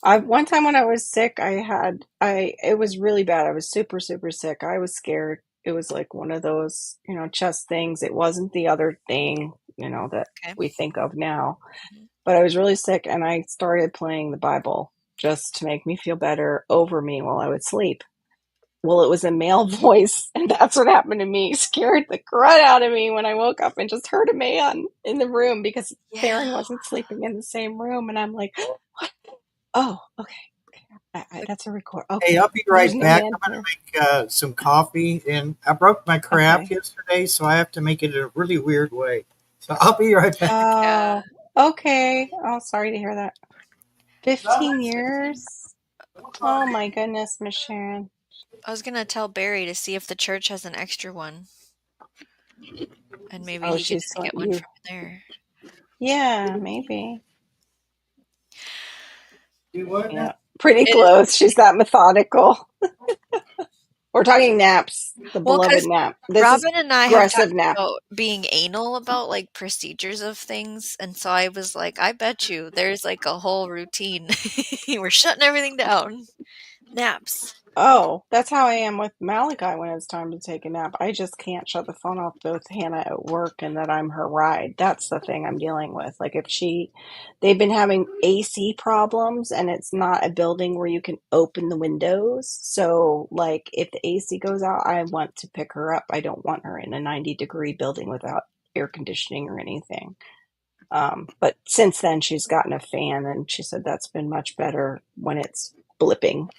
I one time when I was sick, it was really bad. I was super, super sick. I was scared. It was like one of those, chest things. It wasn't the other thing, that Okay. we think of now. Mhm. But I was really sick and I started playing the Bible just to make me feel better over me while I would sleep. Well, it was a male voice, and that's what happened to me. Scared the crud out of me when I woke up and just heard a man in the room because Yeah. Theron wasn't sleeping in the same room. And I'm like, what? Oh, okay. But That's a record. Hey, Okay. I'll be There's right no back. man I'm gonna here. make some coffee, and I broke my crap Okay. yesterday, so I have to make it in a really weird way. So I'll be right back. yeah, Oh, okay. Oh, sorry to hear that. 15 years? Oh my goodness, Miss Sharon. I was gonna tell Barry to see if the church has an extra one, and maybe Oh, he could she's just get letting one you. from there. Yeah, maybe. Do what Yeah. now? Pretty It close. She's that methodical. We're talking naps, the well, beloved because nap. This is Robin and I have aggressive talked nap. about being anal about, like, procedures of things, and so I was like, "I bet you there's, like, a whole routine. We're shutting everything down. Naps." Oh, that's how I am with Malachi when it's time to take a nap. I just can't shut the phone off with Hannah at work and that I'm her ride. That's the thing I'm dealing with. Like if they've been having AC problems and it's not a building where you can open the windows. So like if the AC goes out, I want to pick her up. I don't want her in a 90-degree building without air conditioning or anything. But since then she's gotten a fan and she said that's been much better when it's blipping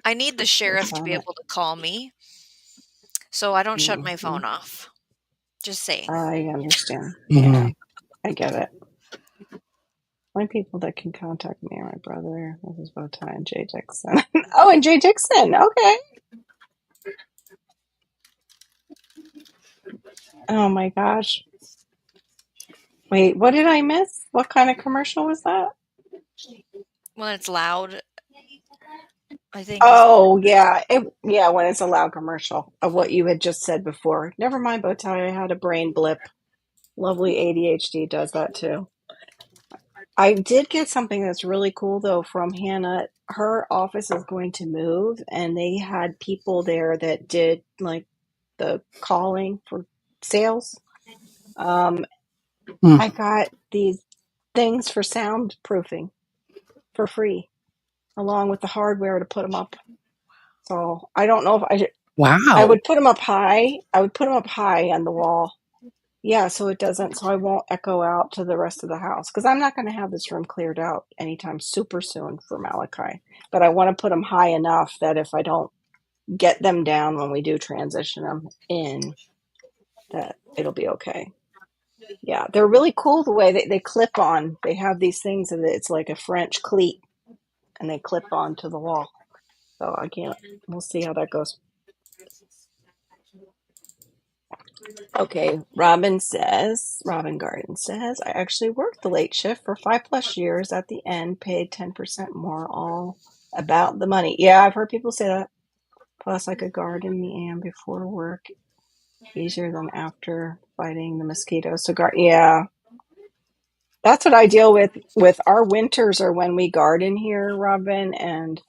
I need the sheriff to be without it. able to call me so I don't shut my Mhm. phone off. Just saying. I understand. Yeah, Mhm. I get it. Only people that can contact me are my brother, Mrs. Bowtie, and Jay Dixon. Oh, and Jay Dixon. Okay. Oh my gosh. Wait, what did I miss? What kind of commercial was that? When it's loud, I think is Oh, yeah. Yeah, when it's a loud commercial of what you had just said before. Never mind, Bowtie. I had a brain blip. Lovely ADHD does that too. I did get something that's really cool though from Hannah. Her office is going to move, and they had people there that did like the calling for sales. Um, Mm. I got these things for soundproofing for free, along with the hardware to put them up. So I don't know if I Wow. would put them up high. I would put them up high on the wall. Yeah, so it doesn't, so I won't echo out to the rest of the house because I'm not going to have this room cleared out anytime super soon for Malachi. But I want to put them high enough that if I don't get them down when we do transition them in, that it'll be okay. Yeah, they're really cool the way they clip on. They have these things and it's like a French cleat and they clip on to the wall. So I can't, we'll see how that goes. Okay, Robin Garden says, I actually worked the late shift for 5+ years. At the end, paid 10% more, all about the money. Yeah, I've heard people say that. Plus, I could garden the AM before work, easier than after fighting the mosquitoes. So, yeah, that's what I deal with our winters are when we garden here, Robin, and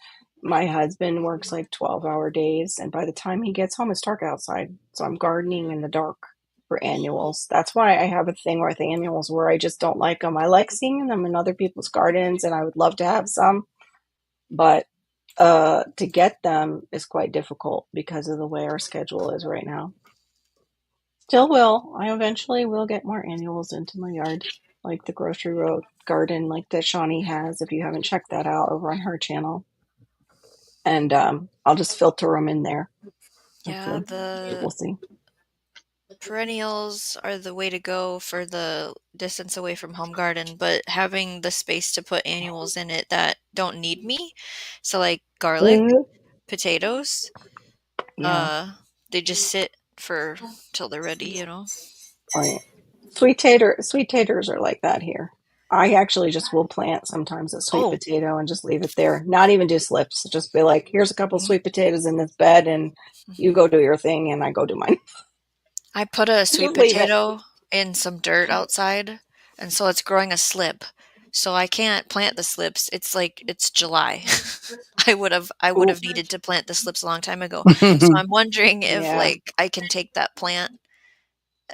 my husband works like 12-hour days, and by the time he gets home it's dark outside. So I'm gardening in the dark for annuals. That's why I have a thing with annuals where I just don't like them. I like seeing them in other people's gardens and I would love to have some, but to get them is quite difficult because of the way our schedule is right now. Still will. I eventually will get more annuals into my yard, like the grocery road garden, like that Shawnee has. If you haven't checked that out over on her channel, and I'll just filter them in there. yeah, Hopefully, the we'll see. perennials are the way to go for the distance away from home garden, but having the space to put annuals in it that don't need me, so like garlic, Mhm. potatoes, Yeah, uh, they just sit for till they're ready, you know? right. Sweet taters are like that here. I actually just will plant sometimes a sweet Oh, potato and just leave it there. Not even do slips. Just be like, here's a couple mhm, sweet potatoes in this bed, and you mhm. go do your thing, and I go do mine. I put a sweet Just leave it. potato in some dirt outside, and so it's growing a slip. So I can't plant the slips. It's like it's July. I would have Ooh, needed to plant the slips a long time ago. So I'm wondering if yeah, like I can take that plant,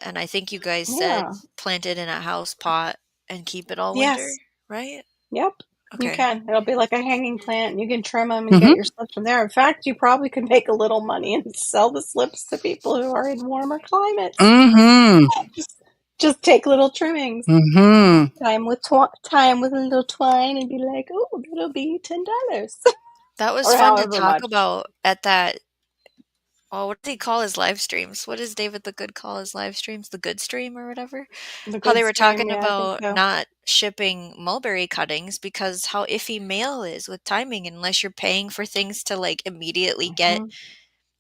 and I think you guys said yeah. plant it in a house pot and keep it all winter, Yes. right? Yep, you Okay. can. It'll be like a hanging plant, and you can trim them and get Mhm. your slips from there. In fact, you probably could make a little money and sell the slips to people who are in warmer climates. Mhm. Just, just take little trimmings, Mhm. tie 'em with a little twine, and be like, "Oh, that'll be $10," That was or fun to however talk much. about at that. Oh, what does he call his live streams? What does David the Good call his live streams? The Good Stream or whatever? The How good they were stream, talking yeah, I think about so. not shipping mulberry cuttings because how iffy mail is with timing unless you're paying for things to like immediately get Hmm.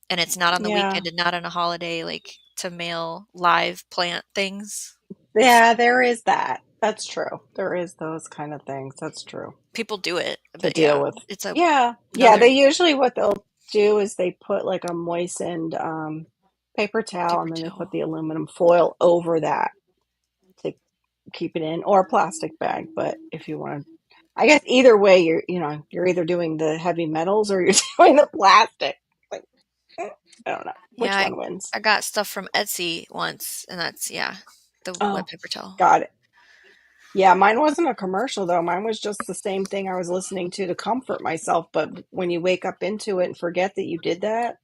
and it's not on the Yeah, weekend and not on a holiday, like to mail live plant things. yeah, there is that. That's true. There is those kind of things. That's true. people do it, to but deal yeah, with. it's a Yeah, yeah. another They usually what they'll do is they put like a moistened paper towel, paper and then they put towel. the aluminum foil over that to keep it in, or a plastic bag. But if you want to, I guess either way, you're either doing the heavy metals or you're doing the plastic. Like, I don't know Yeah, which one wins. I got stuff from Etsy once, and that's the wet Oh, paper towel. got it. Yeah, mine wasn't a commercial though. Mine was just the same thing I was listening to comfort myself. But when you wake up into it and forget that you did that,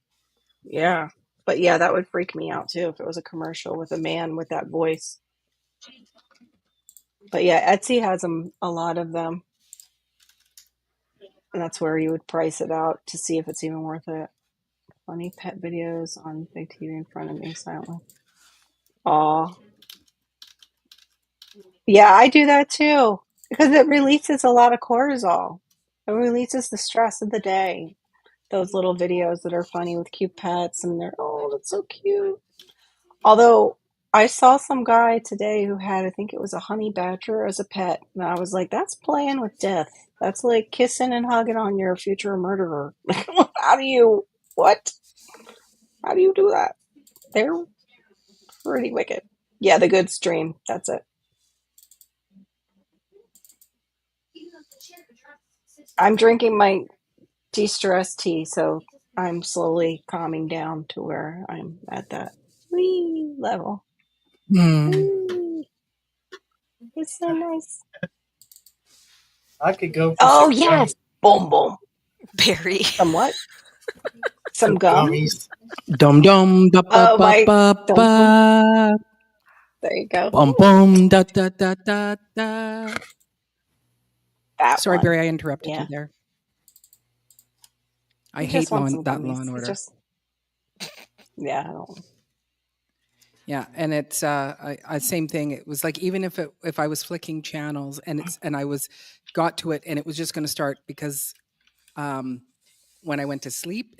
yeah. But yeah, that would freak me out too if it was a commercial with a man with that voice. But yeah, Etsy has a lot of them, and that's where you would price it out to see if it's even worth it. Funny pet videos on big TV in front of me silently. Aw. Yeah, I do that too because it releases a lot of cortisol. It releases the stress of the day. Those little videos that are funny with cute pets, and they're, oh, that's so cute. Although I saw some guy today who had, I think it was a honey badger as a pet, and I was like, that's playing with death. That's like kissing and hugging on your future murderer. How do you, what? How do you do that? They're pretty wicked. Yeah, the good stream. That's it. I'm drinking my de-stress tea, so I'm slowly calming down to where I'm at that wee level. Wee. It's so nice. I could go for Oh some yes, boom boom. Berry. Some what? Some some gum? gummies. Dum dum ba ba Oh ba my ba dum dum. ba. There you go. Bum bum da da da da da. That Sorry, one. Barry, I interrupted you Yeah. there. I You just hate want some that gummies. Law and It's Order. just yeah, I don't Yeah, and it's I same thing. It was like even if I was flicking channels and I was got to it and it was just going to start because um when I went to sleep,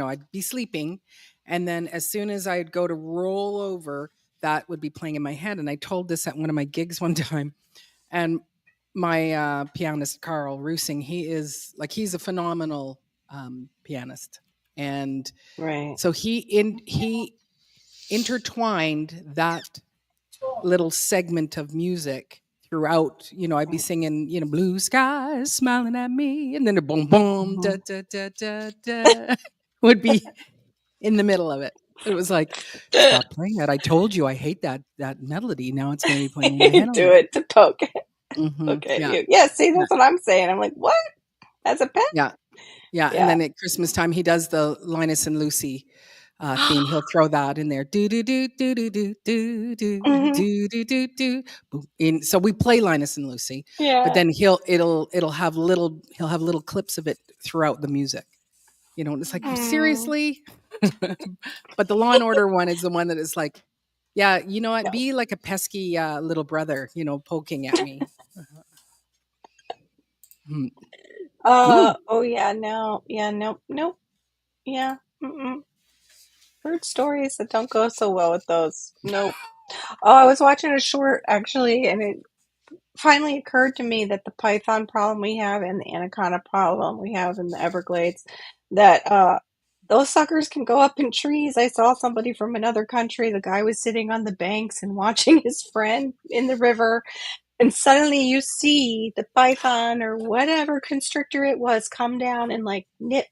I'd be sleeping, and then as soon as I'd go to roll over, that would be playing in my head. And I told this at one of my gigs one time, and my pianist Carl Rusing, he's a phenomenal pianist, and right. so he intertwined that little segment of music throughout. I'd be singing, blue skies smiling at me, and then the boom boom Mm-hmm. da da da da da would be in the middle of it. It was like, stop playing that. I told you I hate that melody. Now it's going to be playing in my head all Do night. it to poke at Yeah, you. Yeah, see, yeah, that's what I'm saying. I'm like, what? As a pet? yeah, yeah. And Yeah. then at Christmas time, he does the Linus and Lucy theme. He'll throw that in there. Do do do do do do do do Hmm. do do do do. So we play Linus and Lucy, but Yeah. then he'll have little clips of it throughout the music. And it's like, Mm. seriously. But the Law and Order one is the one that is like, yeah, No. be like a pesky little brother, poking at me. Hmm. Ooh. Oh yeah, no. Yeah, nope, nope. Yeah. Mm-mm. Heard stories that don't go so well with those. Nope. Oh, I was watching a short actually, and it finally occurred to me that the python problem we have and the anaconda problem we have in the Everglades, that those suckers can go up in trees. I saw somebody from another country. The guy was sitting on the banks and watching his friend in the river, and suddenly you see the python or whatever constrictor it was come down and like nip,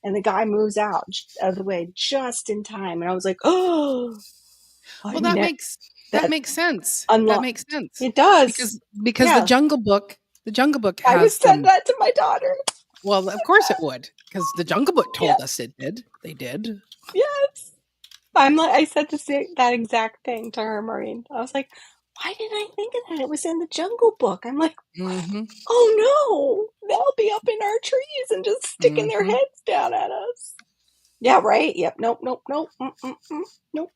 and the guy moves out of the way just in time. And I was like, oh, I Well, that ne- makes that that makes sense. That unlock. makes sense It does. because Yeah, the Jungle Book I would has send them. that to my daughter. Well, of course it would, because the Jungle Book Yeah. told us it did. They did. Yes. I'm like, I said that exact thing to her, Maureen. I was like, why didn't I think of that? It was in the Jungle Book. I'm like, Mm-hmm. oh no, they'll be up in our trees and just sticking their Mm-hmm. heads down at us. Yeah, right. Yep. Nope. Nope. Nope. Mm-mm-mm. Nope.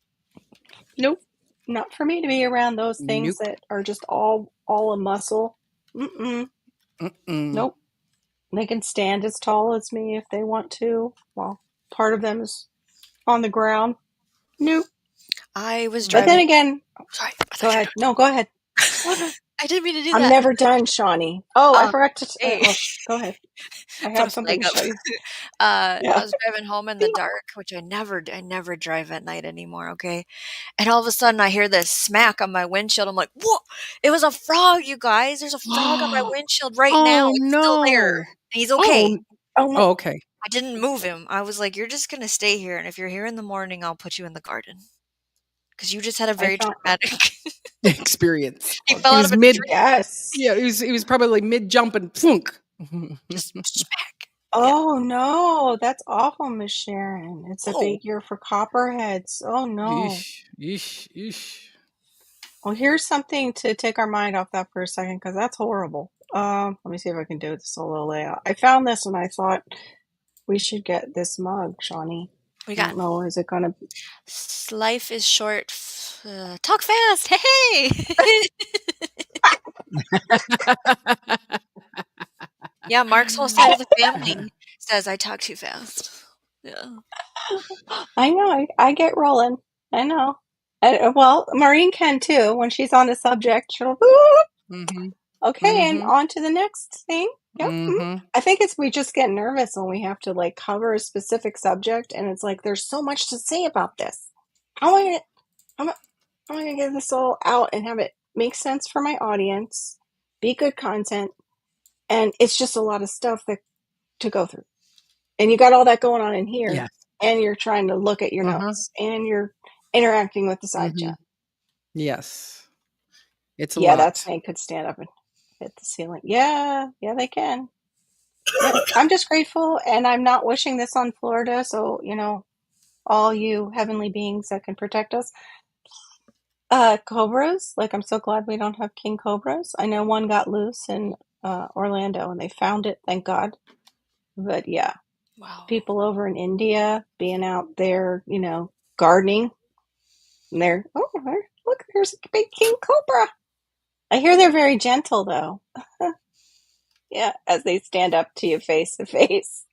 Nope. Not for me to be around those things Nope. that are just all a muscle. Mm-mm. Mm-mm. Nope. They can stand as tall as me if they want to. Well, part of them is on the ground. Nope. I was But then driving. again, Sorry, I go thought you were ahead. No, go ahead. Go ahead. I didn't mean to do I'm that. never done, Shawnee. Oh, I Um, forgot to. hey, Oh, go ahead. I put have a something flag to up. show you. I Yeah. was driving home in the dark, which I never drive at night anymore. Okay, and all of a sudden I hear this smack on my windshield. I'm like, "What? It was a frog, you guys! There's a frog on my windshield right now. Oh It's still there, no. and he's okay." Oh, Oh my! oh okay. I didn't move him. I was like, "You're just gonna stay here, and if you're here in the morning, I'll put you in the garden because you just had a I very found. traumatic." Experience. He Oh, fell He out of was a mid tree, yes. yeah, he was probably mid jump and flunk. just smack. Yeah. Oh no, that's awful, Miss Sharon. It's a Oh, big year for copperheads. Oh no. Yeesh, yeesh, yeesh. Well, here's something to take our mind off that for a second, because that's horrible. Let me see if I can do the solo layout. I found this and I thought we should get this mug, Shawnee. we I got don't know, is it gonna life is short. Talk fast. Hey. Yeah, Mark's whole side of the family says I talk too fast. Yeah. I know, I get rolling. I know. Well, Maureen can too. When she's on the subject, she'll, Mhm. okay, and Mhm. on to the next thing. Yep. Mhm. I think it's we just get nervous when we have to like cover a specific subject, and it's like there's so much to say about this. How am I gonna, how am I, how am I gonna get this all out and have it make sense for my audience, be good content, and it's just a lot of stuff that to go through. And you got all that going on in here, Yes. and you're trying to look at your Uh-huh. notes, and you're interacting with the side chat. Mhm. Yes. It's a Yeah, that lot. snake could stand up and hit the ceiling. Yeah, yeah, they can. Yep. I'm just grateful, and I'm not wishing this on Florida. So, all you heavenly beings that can protect us. Cobras. Like, I'm so glad we don't have king cobras. I know one got loose in Orlando, and they found it. Thank God. But yeah, Wow. people over in India being out there, gardening, and look, there's a big king cobra. I hear they're very gentle, though. Yeah, as they stand up to you face to face.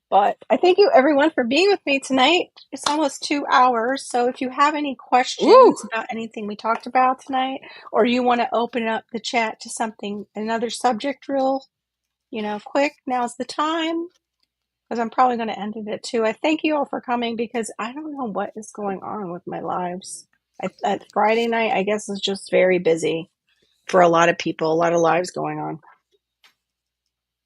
But I thank you everyone for being with me tonight. It's almost 2 hours. So if you have any Ooh. questions about anything we talked about tonight, or you want to open up the chat to something, another subject real, quick, now's the time. Because I'm probably going to end it at 2. I thank you all for coming because I don't know what is going on with my lives. Friday night, I guess, is just very busy for a lot of people, a lot of lives going on.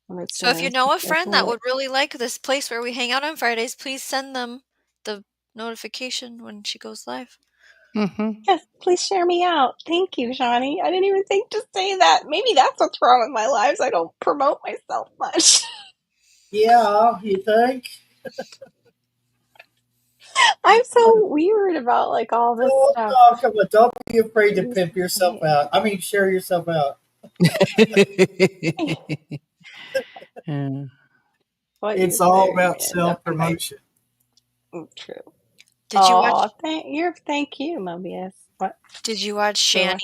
And So if you know a that's friend that lit. would really like this place where we hang out on Fridays, please send them the notification when she goes live. Mhm. Yes, please share me out. Thank you, Shawnee. I didn't even think to say that. Maybe that's what's wrong with my lives. I don't promote myself much. Yeah, you think? I'm so weird about like all this Don't stuff. talk about. Don't be afraid to Jeez. pimp yourself out. I mean, share yourself out. Yeah. What you It's all say, about man? self Definitely promotion. true. Did you Oh, watch thank you, Mobius. What? did you watch Do what?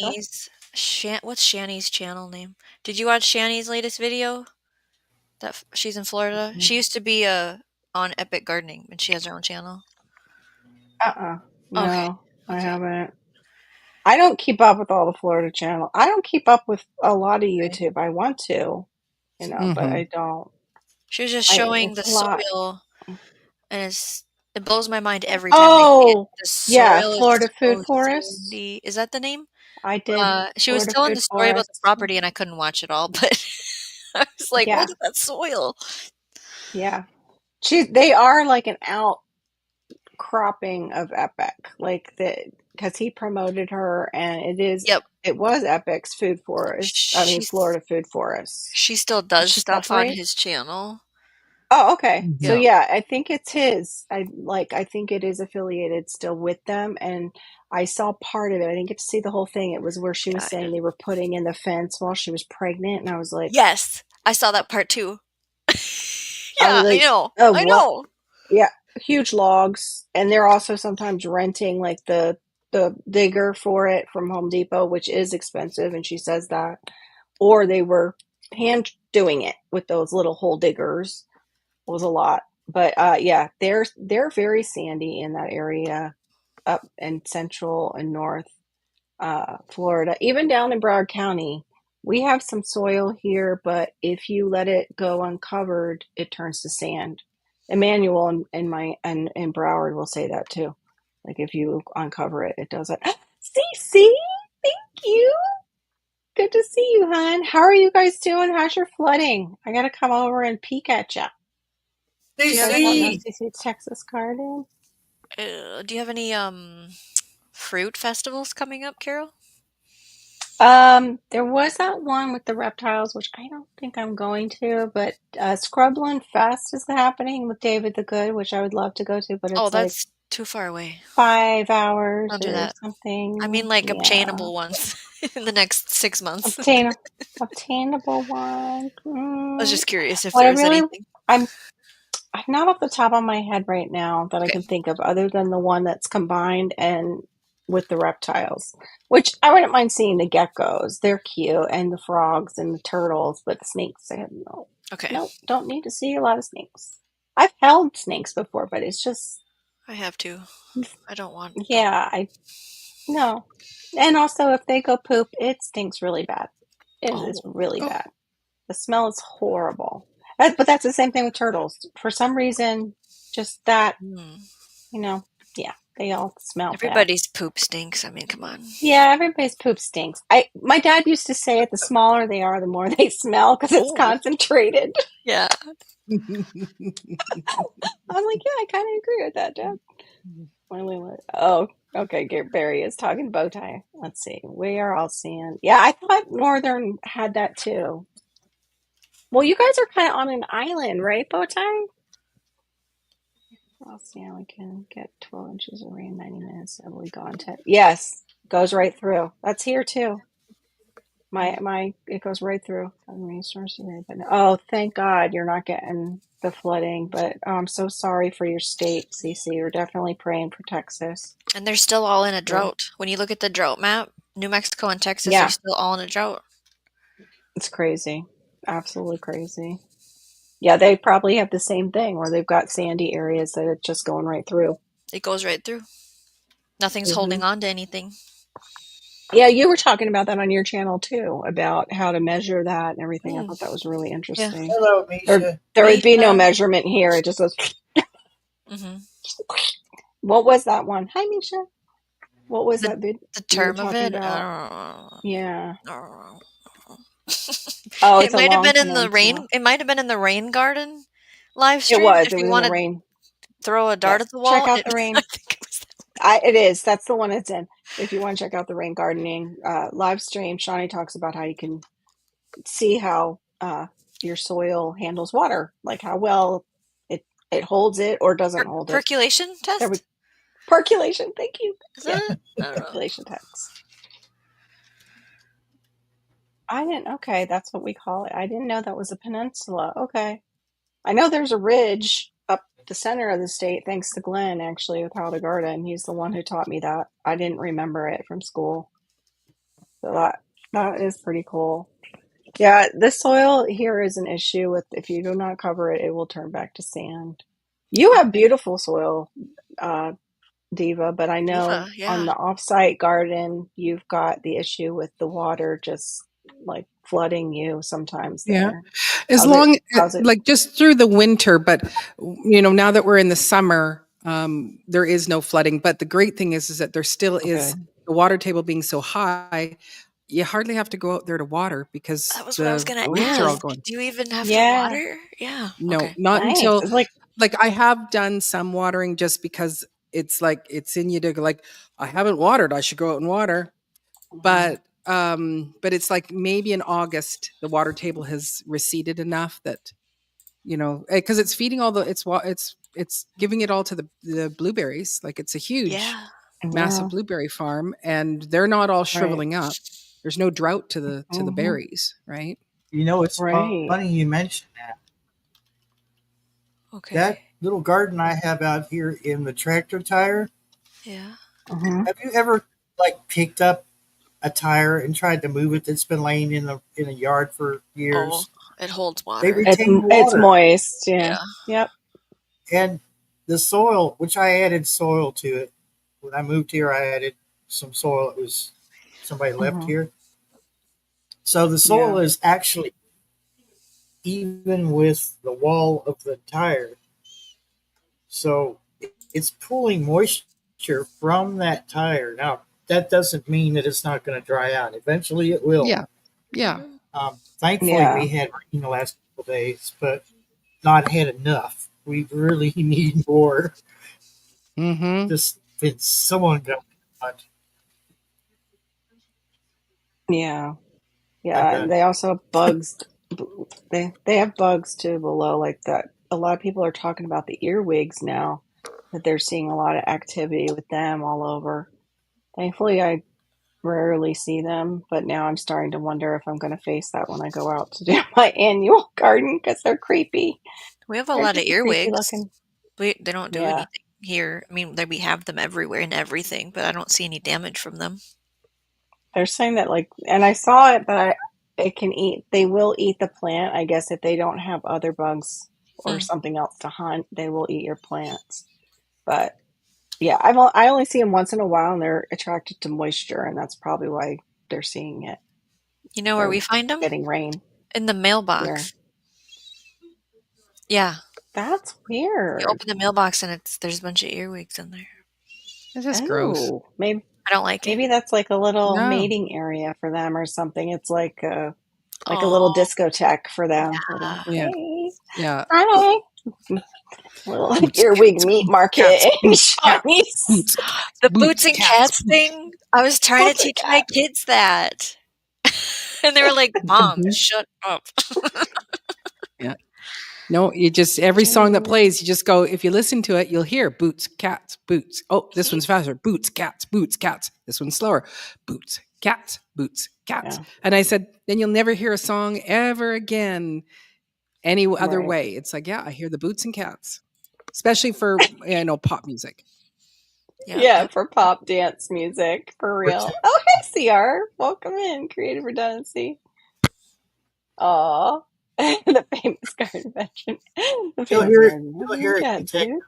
What's Shani's channel name? Did you watch Shani's latest video? She's in Florida. She used to be on Epic Gardening and she has her own channel. Uh-uh. Okay. No, I Okay. haven't. I don't keep up with all the Florida channel. I don't keep up with a lot of Okay. YouTube. I want to, but Mhm. I don't. She was just showing It's the a lot. soil and it blows my mind every time I see it. Oh, The yeah, soil Florida is Food so Forest. sandy. Is that the name? I did She was Florida telling Food the story about the Forest. property and I couldn't watch it all, but I was like, Yeah, look at that soil. yeah. They are like an outcropping of Epic, like because he promoted her, and Yep. it was Epic's Food Forest. I mean, She's Florida Food Forest. she still Did does she stuff on separate? his channel. Oh, okay. So Mhm. Yep. yeah, I think it's his. I think it is affiliated still with them, and I saw part of it. I didn't get to see the whole thing. It was where she Yeah, was I saying did. they were putting in the fence while she was pregnant, and I was like, Yes, I saw that part too. I was Yeah, I like, know. oh, I what? know. Yeah, huge logs, and they're also sometimes renting like the digger for it from Home Depot, which is expensive, and she says that, or they were hand doing it with those little hole diggers. It was a lot, but yeah, they're very sandy in that area up in central and north. Florida, even down in Broward County. We have some soil here, but if you let it go uncovered, it turns to sand. Emmanuel and Broward will say that too. Like if you uncover it, it does it. Cece, thank you. Good to see you, hon. How are you guys doing? How's your flooding? I gotta come over and peek at you. Do You you have guys don't know any? CC. CC's Texas Garden? Do you have any fruit festivals coming up, Carol? There was that one with the reptiles, which I don't think I'm going to, but Scrubland Fest is happening with David the Good, which I would love to go to, but Oh, it's like that's too far away. 5 hours Don't do or that. I mean, something. like Yeah. obtainable ones in the next 6 months. Obtain obtainable one. I was just curious if What there I was really anything. I'm I'm not off the top of my head right now that I Okay. can think of other than the one that's combined and with the reptiles, which I wouldn't mind seeing the geckos. They're cute and the frogs and the turtles, but the snakes, I have Okay. no, don't need to see a lot of snakes. I've held snakes before, but it's just, I have to. I don't want them. yeah, I, no. And also if they go poop, it stinks really bad. It is Oh. really Oh, bad. The smell is horrible. But that's the same thing with turtles. For some reason, just that, Hmm. you know, yeah, they all smell bad. Everybody's poop stinks. I mean, come on. Yeah, everybody's poop stinks. My dad used to say it, the smaller they are, the more they smell because it's Oh. concentrated. Yeah. I'm like, yeah, I kind of agree with that, Dad. Wait. Oh, okay. Barry is talking bow tie. Let's see. We are all seeing. Yeah, I thought Northern had that too. Well, you guys are kind of on an island, right, bow tie? I'll see how we can get 12 inches of rain, 90 minutes. Have we gone 10? Yes, goes right through. That's here too. It goes right through. Oh, thank God you're not getting the flooding. But I'm so sorry for your state, Cece. We're definitely praying for Texas. And they're still all in a We're, drought. When you look at the drought map, New Mexico and Texas are yeah, still all in a drought. it's crazy. Absolutely crazy. Yeah, they probably have the same thing where they've got sandy areas that it's just going right through. It goes right through. Nothing's Hmm. holding on to anything. Yeah, you were talking about that on your channel too, about how to measure that and everything. I Hmm. thought that was really Yeah. interesting. Hello, There, Misha. there would be no Misha. measurement here. It just goes. Hmm. What was that one? Hi, Misha. What was The that vid the you were term of talking it, about? I Yeah. don't know. Oh, It it's a might have long been in the peninsula. rain. It might have been in the rain garden live It stream. was. If It you was in want the to rain. throw a dart Yes. at the Check wall, out it, the I rain. think it was. It is. That's the one it's in. If you want to check out the rain gardening live stream, Shawnee talks about how you can see how your soil handles water, like how well it holds it or doesn't hold it. Percolation There we test. percolation. Thank you. Is Yeah, that it? I don't know. percolation text. I didn't. Okay, that's what we call it. I didn't know that was a peninsula. Okay, I know there's a ridge up the center of the state, thanks to Glenn actually with How to Garden. He's the one who taught me that. I didn't remember it from school, so that is pretty cool. Yeah, the soil here is an issue with if you do not cover it, it will turn back to sand. You have Okay. beautiful soil, uh, Diva, but I know Diva, on yeah. the offsite garden, you've got the issue with the water just like flooding you sometimes yeah. there. As long How's it? like just through the winter, but now that we're in the summer, there is no flooding. But the great thing is that there still is Okay. the water table being so high, you hardly have to go out there to water because That was what I was the gonna roots are all Ooh, going. ask. Do you even have to yeah, water? Yeah. No, Okay. not nice. until It's like, like I have done some watering just because it's like it's in you to go like I haven't watered, I should go out and water. mhm, But it's like maybe in August the water table has receded enough that because it's feeding all the it's giving it all to the blueberries. Like it's a huge Yeah. massive yeah, blueberry farm and they're not all right. shriveling up. There's no drought to the Hmm. berries, right? It's Right. funny you mentioned that. Okay. That little garden I have out here in the tractor tire. Yeah. Hmm. Have you ever like picked up a tire and tried to move it that's been laying in a yard for Oh, years? it holds They water. retain It's water, moist. Yeah. Yeah. Yep. and the soil, which I added soil to it when I moved here, I added some soil. It was somebody left Hmm. here. So the soil Yeah. is actually even with the wall of the tire. So it's pulling moisture from that tire. Now, that doesn't mean that it's not going to dry out. Eventually it will. Yeah. Yeah. Mhm. Thankfully, Yeah. we had rain the last couple of days, but not had enough. We really need more. Hmm. Just been so ungodly hot. Yeah. And Yeah. And they also have bugs. They have bugs too below like that. A lot of people are talking about the earwigs now, that they're seeing a lot of activity with them all over. Thankfully, I rarely see them, but now I'm starting to wonder if I'm going to face that when I go out to do my annual garden because they're creepy. We have a They're lot of just a creepy earwigs. looking. They don't do Yeah. anything here. I mean, we have them everywhere and everything, but I don't see any damage from them. They're saying that like, and I saw it, but it can eat. They will eat the plant. I guess if they don't have other bugs or Hmm. something else to hunt, they will eat your plants. But yeah, I only see them once in a while, and they're attracted to moisture, and that's probably why they're seeing it. You know where They're we find them? getting rain In the here. mailbox. Yeah. That's You weird. open the mailbox and there's a bunch of earwigs in there. This is gross. Oh, I don't like it. maybe that's like a little No. mating area for them or something. It's like a little Oh, discotheque for them. Little yeah. Yeah. hey, Yeah. hi, little Boots, earwig cats, meat boots, cats, market in boots, cats, Shawnee's. boots, cats, The boots boots, and cats, cats boots. thing, I was trying to Boots and teach my cats. kids that. And they were like, "Mom, Mhm. shut up." Yeah. No, you just every song that Jeez. plays, you just go. If you listen to it, you'll hear boots, cats, boots. Oh, this one's faster. Boots, cats, boots, cats. This one's slower. Boots, cats, boots, cats. Yeah, And I said, then you'll never hear a song ever again any other right. way. It's like, yeah, I hear the boots and cats, especially for pop music. Yep, Yeah, yep. for pop dance music, for real. Oh, hey, CR. Welcome in, Creative Redundancy. Aw. The famous garden veteran. The you'll famous hear it. garden You'll veteran hear it cat in tech. dude.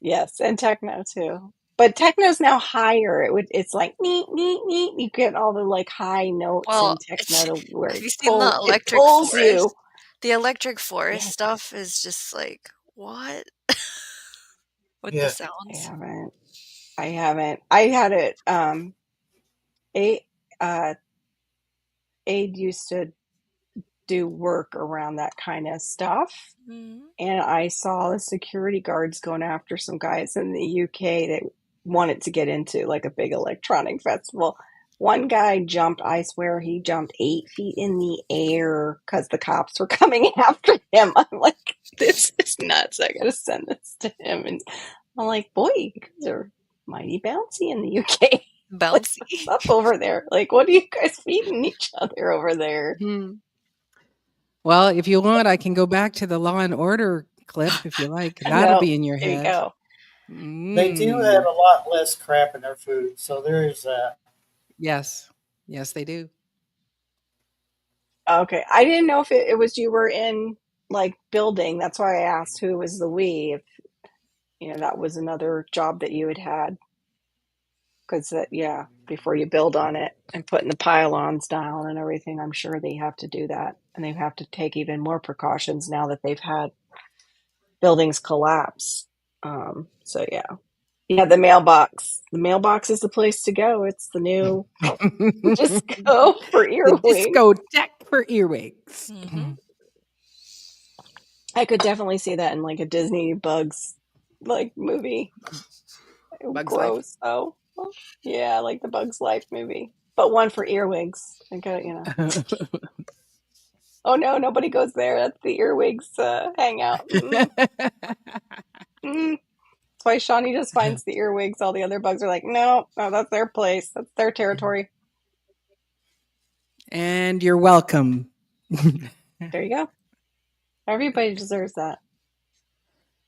Yes, and techno too. But techno's now higher. It's like neat, neat, neat. You get all the like high notes Well, in techno to where have you seen the it electric pulls you. forest? The electric forest Yes, stuff is just like, what? With the Yeah. I sounds. haven't. I haven't. I had it. A uh, Aid used to do work around that kind of stuff, Mhm. and I saw the security guards going after some guys in the UK that wanted to get into like a big electronic festival. One guy jumped, I swear he jumped 8 feet in the air because the cops were coming after him. I'm like, this is nuts. I gotta send this to him. And I'm like, boy, you guys are mighty bouncy in the UK. What's Bouncy. up over there? Like, what are you guys feeding each other over there? Hmm. Well, if you want, I can go back to the Law and Order clip if you like. That'll No, be in your here you head. go. They do have Mm. a lot less crap in their food, so there is that. Yes. Yes, they do. Okay. I didn't know if it was you were in like building. That's why I asked who was the we, if that was another job that you had had. Because that, yeah, before you build on it and putting the pylons down and everything, I'm sure they have to do that. And they have to take even more precautions now that they've had buildings collapse. So yeah. Yeah, the mailbox. The mailbox is the place to go. It's the new just go for The earwigs. discotheque for earwigs. Mhm. I could definitely see that in like a Disney Bugs like movie. Bug's Life. Gross though. Yeah, like the Bugs Life movie, but one for earwigs. I got. Oh no, nobody goes there. That's the earwigs hangout. Mm. That's why Shawnee just finds the earwigs. All the other bugs are like, no, no, that's their place. That's their territory. And you're welcome. There you go. Everybody deserves that.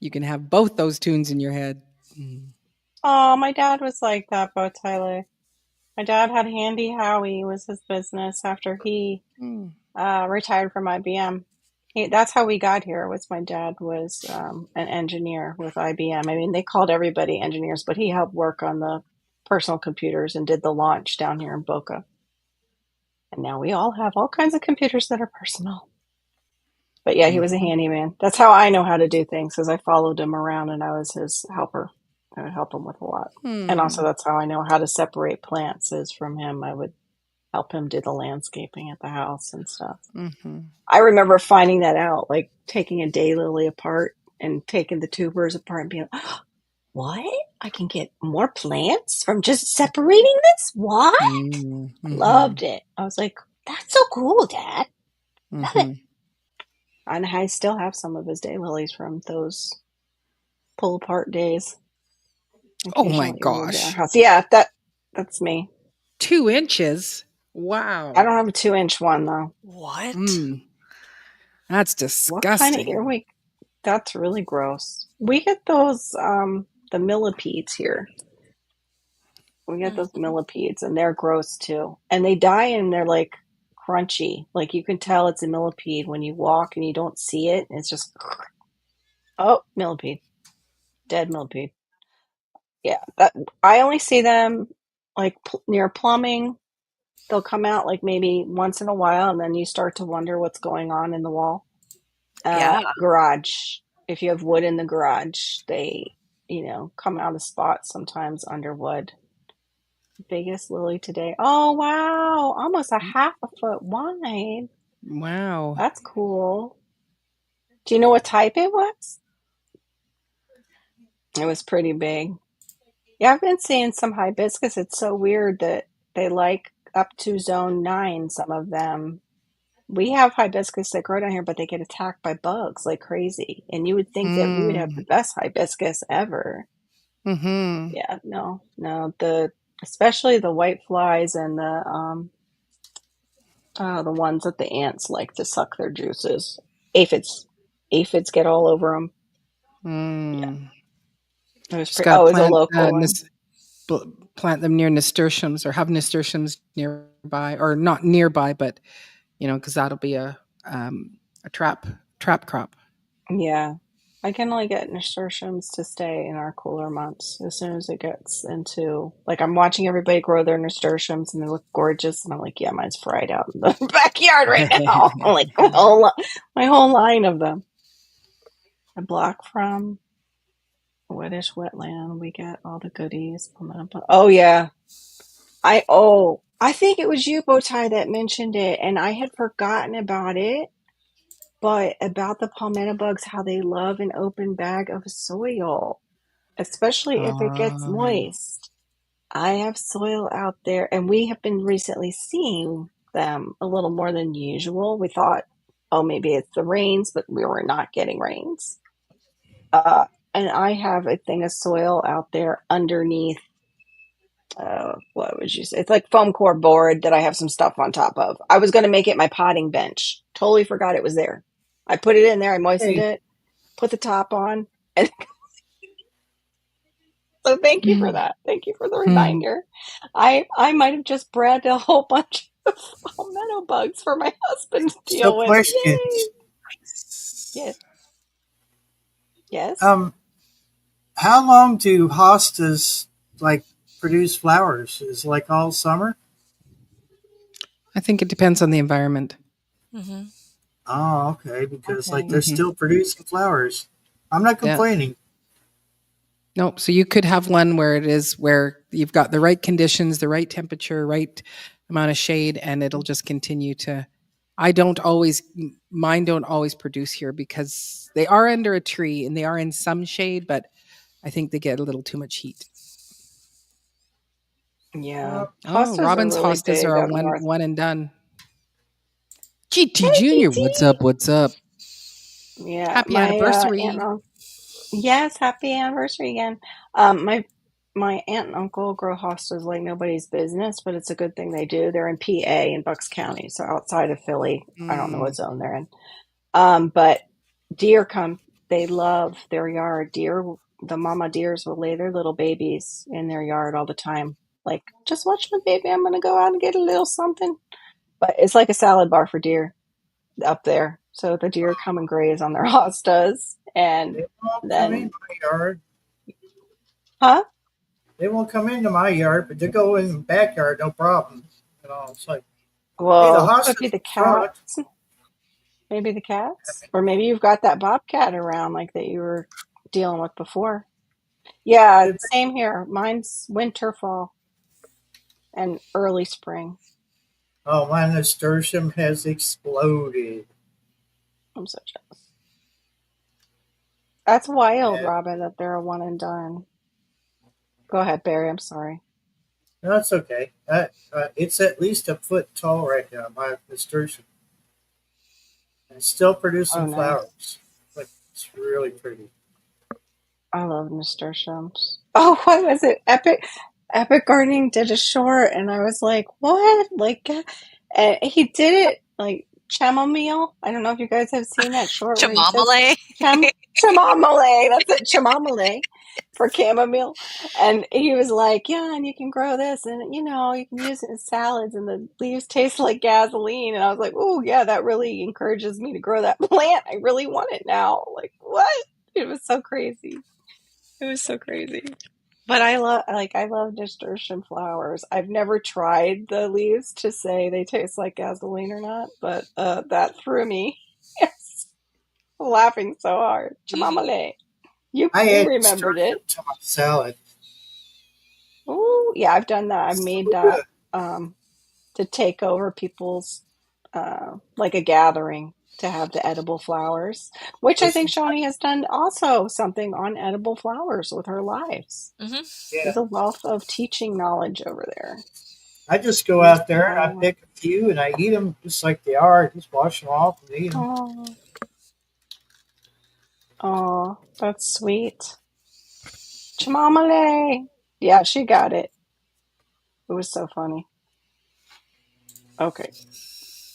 You can have both those tunes in your head. Mm. Oh, my dad was like that, Bo Tyler. My dad had Handy Howie was his business after he Mm. retired from IBM. That's how we got here. Was my dad was an engineer with IBM. I mean, they called everybody engineers, but he helped work on the personal computers and did the launch down here in Boca. And now we all have all kinds of computers that are personal. But yeah, he was a Mhm. handyman. That's how I know how to do things because I followed him around and I was his helper. I would help him with a lot. And also, Hmm. that's how I know how to separate plants is from him. I would help him do the landscaping at the house and stuff. Mhm. I remember finding that out, like taking a daylily apart and taking the tubers apart and being like, what? I can get more plants from just separating this? What? Mm. Loved Mhm. it. I was like, that's so cool, Dad. Love it. Mhm. And I still have some of his daylilies from those pull apart days. Oh my Occasionally over to our gosh. house. Yeah, that's me. 2 inches? I Wow. don't have a 2-inch one though. What? Mm. That's What kind of disgusting. earwig? That's really gross. We get those the millipedes here. We get those Mhm. millipedes and they're gross too. And they die and they're like crunchy. Like you can tell it's a millipede when you walk and you don't see it. It's just oh, millipede. Dead millipede. Yeah, that I only see them like near plumbing. They'll come out like maybe once in a while and then you start to wonder what's going on in the wall. Yeah. Garage. If you have wood in the garage, they, come out of spots sometimes under wood. Biggest lily today. Oh, wow. Almost a half a foot wide. Wow. That's cool. Do you know what type it was? It was pretty big. Yeah, I've been seeing some hibiscus. It's so weird that they like up to zone 9, some of them. We have hibiscus that grow down here, but they get attacked by bugs like crazy. And you would think that we would have the Mm. best hibiscus ever. Mhm. Yeah, no, no. Especially the white flies and the ones that the ants like to suck their juices. Aphids, aphids get all over them. Yeah, Mm. it was Just pretty. gotta Oh, it was a plant, local one. plant them near nasturtiums or have nasturtiums nearby or not nearby, but, because that'll be a trap crop. Yeah, I can only get nasturtiums to stay in our cooler months. As soon as it gets into like, I'm watching everybody grow their nasturtiums and they look gorgeous, and I'm like, yeah, mine's fried out in the backyard right now. I'm like, my whole line of them. A block from wettish wetland, we get all the goodies. Oh yeah, I think it was you, Bowtie, that mentioned it, and I had forgotten about it. But about the palmetto bugs, how they love an open bag of soil, especially if it gets Um, moist. I have soil out there, and we have been recently seeing them a little more than usual. We thought, oh, maybe it's the rains, but we were not getting rains. And I have a thing of soil out there underneath. What would you say? It's like foam core board that I have some stuff on top of. I was going to make it my potting bench. Totally forgot it was there. I put it in there. I moistened Hey, it, put the top on, and so thank you for mm, that. Thank you for the mm. reminder. I might have just bred a whole bunch of palmetto bugs for my husband to so deal with. question. Yay! Yes, yes. Um, how long do hostas like produce flowers? Is it like all summer? I think it depends on the environment. Mhm. Oh, okay, because like Okay. they're Mhm. still producing flowers. I'm not Yeah. complaining. Nope. So you could have one where it is where you've got the right conditions, the right temperature, right amount of shade, and it'll just continue to. I don't always, mine don't always produce here because they are under a tree and they are in some shade, but I think they get a little too much heat. Yeah. Uh, Oh, Hostas are Robin's really hostas big are a up one north. one and done. GT Hey, Junior, what's GT. up? What's up? Yeah, Happy my aunt and anniversary. uncle. Yes, happy anniversary again. My aunt and uncle grow hostas like nobody's business, but it's a good thing they do. They're in PA in Bucks County, so outside of Philly. I don't know what Mm. zone they're in. But deer come. They love their yard. The mama deers will lay their little babies in their yard all the time. Like, just watch my baby. I'm gonna go out and get a little something. But it's like a salad bar for deer up there. So the deer come and graze on their hostas, and they don't come in then, my yard. huh? They won't come into my yard, but they go in the backyard, no problem. It's like, hey, the Well, could be hospital's the in front. cats. Maybe the cats, or maybe you've got that bobcat around like that you were dealing with before. Yeah, Could be. same here. Mine's winter, fall, and early spring. Oh, my nasturtium has exploded. I'm so jealous. That's wild, Yeah, Robin, that they're a one and done. Go ahead, Barry. I'm sorry. no, it's okay. It's at least a foot tall right now, my nasturtium. And it's still Oh, producing nice. flowers. Like, it's really pretty. I love nasturtiums. Oh, what was it? Epic Gardening did a short, and I was like, what? Like, and he did it like chamomile. I don't know if you guys have seen that short where he says Chamomile? chamomile. That's it, chamomile for chamomile. And he was like, yeah, and you can grow this, and you can use it in salads, and the leaves taste like gasoline. And I was like, oh, yeah, that really encourages me to grow that plant. I really want it now. Like, what? It was so crazy. It was so crazy. But I love nasturtium flowers. I've never tried the leaves to say they taste like gasoline or not, but that threw me. Yes, laughing so hard. Mhm. Chamomile. You I you add remembered nasturtium it. to my salad. Oh yeah, I've done that. I've It's made so that good. to take over people's like a gathering to have the edible flowers, which I think Listen, Shawnee has done also something on edible flowers with her lives. Mhm. She has yeah. a wealth of teaching knowledge over there. I just go Use out the there and I flower. pick a few and I eat them just like they are. I just wash them off and eat them. Oh, oh, that's sweet. Chamomile. Yeah, she got it. It was so funny. Okay.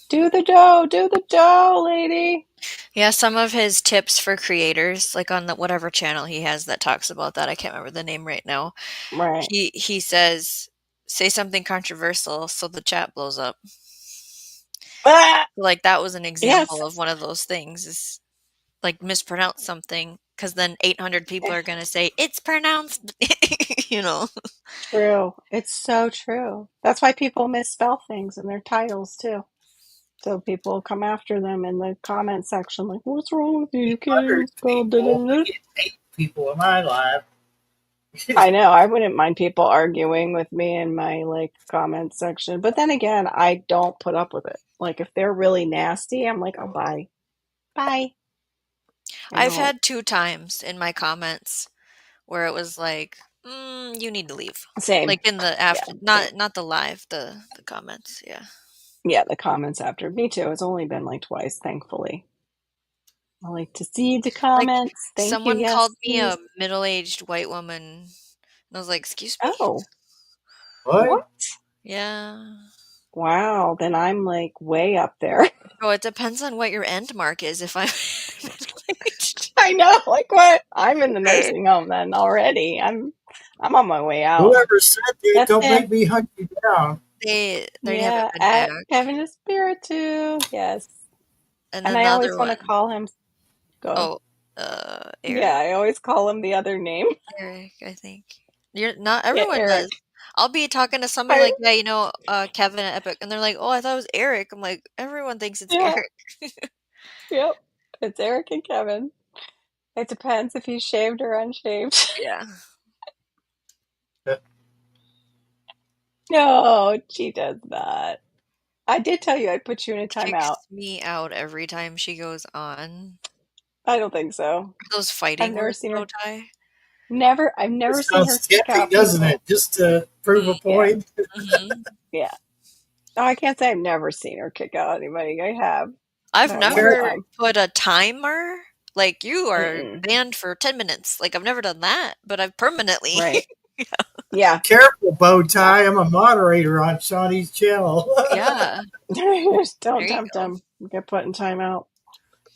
Do the dough, lady. Yeah, some of his tips for creators, like on the whatever channel he has that talks about that, I can't remember the name right now. Right. He says, "Say something controversial so the chat blows up." Ah, Like, that was an yes. example of one of those things is, like, mispronounce something because then 800 people Eh, are gonna say, "It's pronounced," you know? true. It's so true. That's why people misspell things in their titles too. So people come after them in the comment section, like, "What's wrong with you? You can't 800 even spell da da people. I da." get 8 people in my life. I know. I wouldn't mind people arguing with me in my like comment section, but then again, I don't put up with it. Like if they're really nasty, I'm like, oh bye, bye. I I've don't. had 2 times in my comments where it was like, "You need to leave." Same. Like, in the Yeah, after same. not the live, the comments, yeah. Yeah, the comments after me too. It's only been like twice, thankfully. I like to see the Like, comments. Thank you. someone Yes, called me a please. middle-aged white woman, and I was like, "Excuse me?" Oh, What? what? Yeah. Wow. Then I'm like way up there. Oh, it depends on what your end mark is if I'm middle-aged. I know. Like what? I'm in the nursing home then already. I'm on my way out. Whoever said that, That's don't him. make me hunt you down. They haven't Yeah, been at back. Kevin Espiritu. Yes. And And then I the always other want to one, call him, go. oh, Yeah, Eric? I always call him the other name. Eric, I think. You're not Yeah, everyone does. Eric. I'll be talking to somebody I, like, "Yeah, Kevin at Epic," and they're like, "Oh, I thought it was Eric." I'm like, "Everyone thinks it's yeah, Eric." yep. It's Eric and Kevin. It depends if he's shaved or unshaved. Yeah. No, she does not. I did tell you I'd put you in a timeout. Kicks me out every time she goes on. I don't think so. Those I've fighting never words, seen bow her. tie. I've It never seen her sounds kick tempting, out doesn't people. it? Just to prove a Yeah, point. Mhm. yeah. No, I can't say I've never seen her kick out anybody. I have I've that one Careful. never time. put a timer, like, "You are Mm-mm. banned for 10 minutes." Like, I've never done that, but I've permanently. Right. Yeah. Careful, bow Yeah. tie. I'm a moderator on Shawnee's channel. Yeah. Don't There you tempt go. him. Get put in timeout.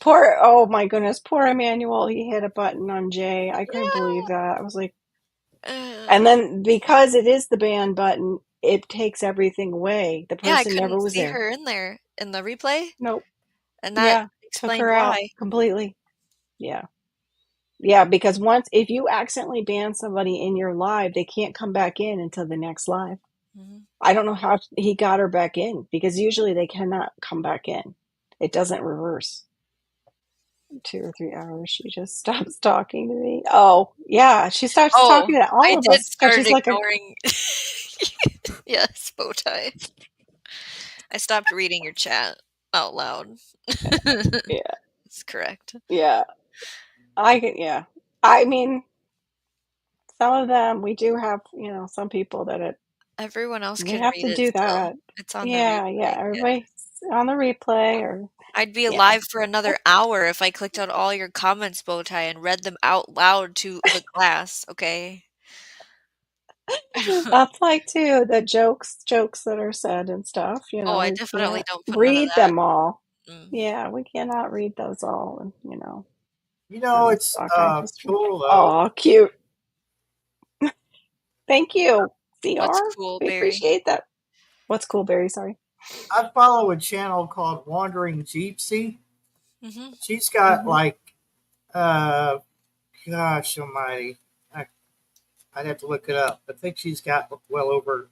Poor, oh my goodness, poor Emmanuel. He hit a button on Jay. I couldn't believe Yeah. that. I was like, Uh, and then because it is the ban button, it takes everything away. The yeah, I person never couldn't was see there. her in there in the replay, Nope. and that Yeah. Took explained her out why. completely. Yeah. Yeah, because once if you accidentally ban somebody in your live, they can't come back in until the next live. Mhm. I don't know how he got her back in because usually they cannot come back in. It doesn't reverse. 2 or 3 hours, she just stops talking to me. Oh, yeah, she starts Oh, talking to I all of did us because start she's like a ignoring. Yes, bow tie. I stopped reading your chat out loud. yeah, That's correct. yeah. Yeah. I mean, some of them we do have, some people that Everyone else we can have read to it do still. that. It's on the Yeah, yeah. replay. Yeah. Everybody's on the replay or I'd be yeah. alive for another hour if I clicked on all your comments, bow tie, and read them out loud to the class, okay? That's like too the jokes that are said and stuff. Oh, I We definitely can't don't put none of read that. them all. Mm. Yeah, we cannot read those all, and having It's stock history. cool though. Oh, cute. Thank you, What's CR. cool, We Barry? appreciate that. What's cool, Barry? Sorry. I follow a channel called Wandering Gypsy. Mhm. She's got Hmm. like, uh, gosh almighty, I'd have to look it up. I think she's got well over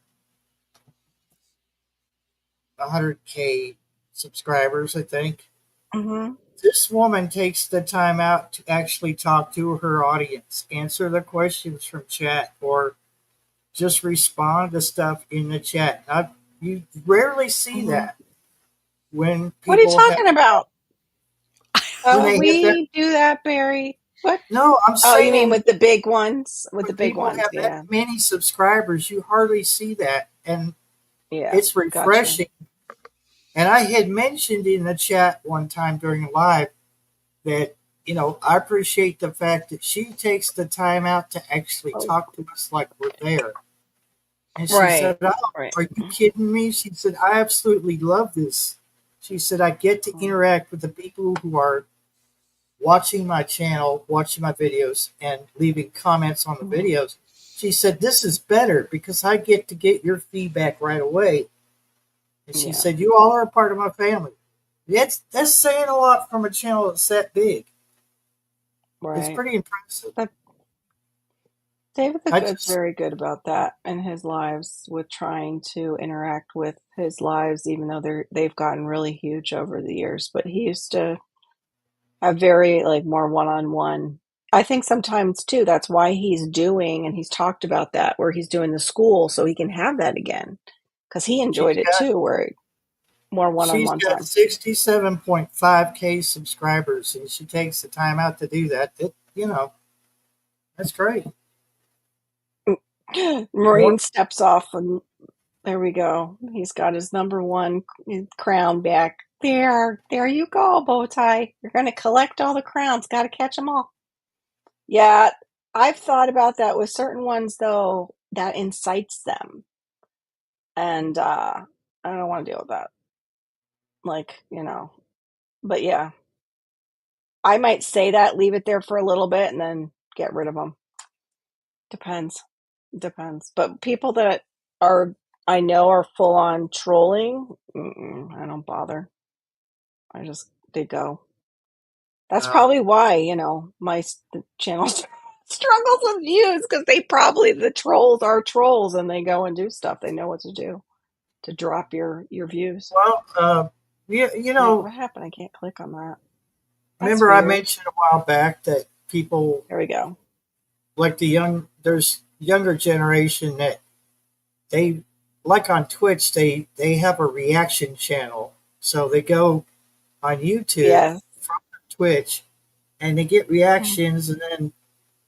100K subscribers. I think Hmm. this woman takes the time out to actually talk to her audience, answer the questions from chat, or just respond to stuff in the chat. You rarely see Hmm. that when What are you people have talking about? when Oh, they have that. we do that, Barry. What? No, I'm Oh, you mean saying with the big ones? With when the big people ones, have that yeah. many subscribers, you hardly see that, and Yeah. it's Gotcha. refreshing. And I had mentioned in the chat one time during a live that I appreciate the fact that she takes the time out to actually Oh, talk to us like we're there. And she right. said, "Oh, Right. are you kidding me?" She said, "I absolutely love this." She said, "I get to Mm-hmm. interact with the people who are watching my channel, watching my videos, and leaving comments on the Mm-hmm. videos." She said, "This is better because I get to get your feedback right away." And she Yeah. said, "You all are a part of my family." That's saying a lot from a channel that's that big. It's Right. pretty impressive. But David the I Good's just very good about that in his lives with trying to interact with his lives, even though they've gotten really huge over the years. But he used to have very like more one-on-one. I think sometimes too, that's why he's doing, and he's talked about that, where he's doing the school so he can have that again. Because he she's enjoyed it got too, where more she's one-on-one got time. 67.5K subscribers, and she takes the time out to do that. That's great. More Marine steps off and there we go. He's got his number one crown back. There you go, Bowtie. You're going to collect all the crowns. Got to catch them all. Yeah, I've thought about that with certain ones, though, that incites them. And I don't want to deal with that. Like, but yeah, I might say that, leave it there for a little bit, and then get rid of them. Depends. Depends. But people that are, I know, are full on trolling, I don't bother. They go. That's uh, probably why, my channel struggles with views because the trolls are trolls and they go and do stuff. They know what to do to drop your views. well, you Wait, know, what happened? I can't click on that. That's remember I weird. mentioned a while back that people There we go. like there's younger generation that they like on Twitch. They have a reaction channel, so they go on YouTube Yes. from Twitch and they get Mm. reactions, and then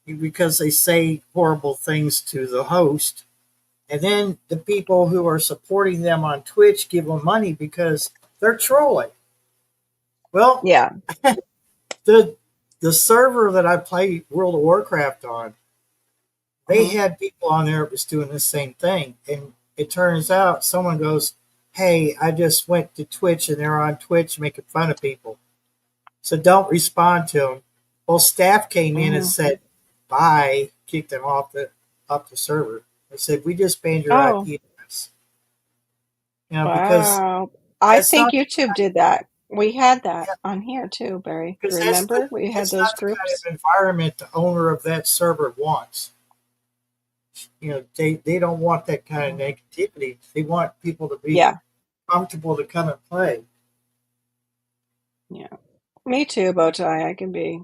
because they say horrible things to the host, and then the people who are supporting them on Twitch give them money because they're trolling. Well, Yeah. the the server that I play World of Warcraft on, they Mhm. had people on there that was doing the same thing, and it turns out someone goes, "Hey, I just went to Twitch and they're on Twitch making fun of people, so don't respond to them." Well, staff came in and Mhm. said, "Bye," kicked them off the server. They said, "We just banned your Oh, IP address." Because wow. I that's think not YouTube did that. We had that on here too, Barry. because Remember? We had that's those not the kind groups. of environment the owner of that server wants. They don't want that kind of negativity. They want people to be Yeah, comfortable to come and play. yeah. Me too, Bowtie. I can be,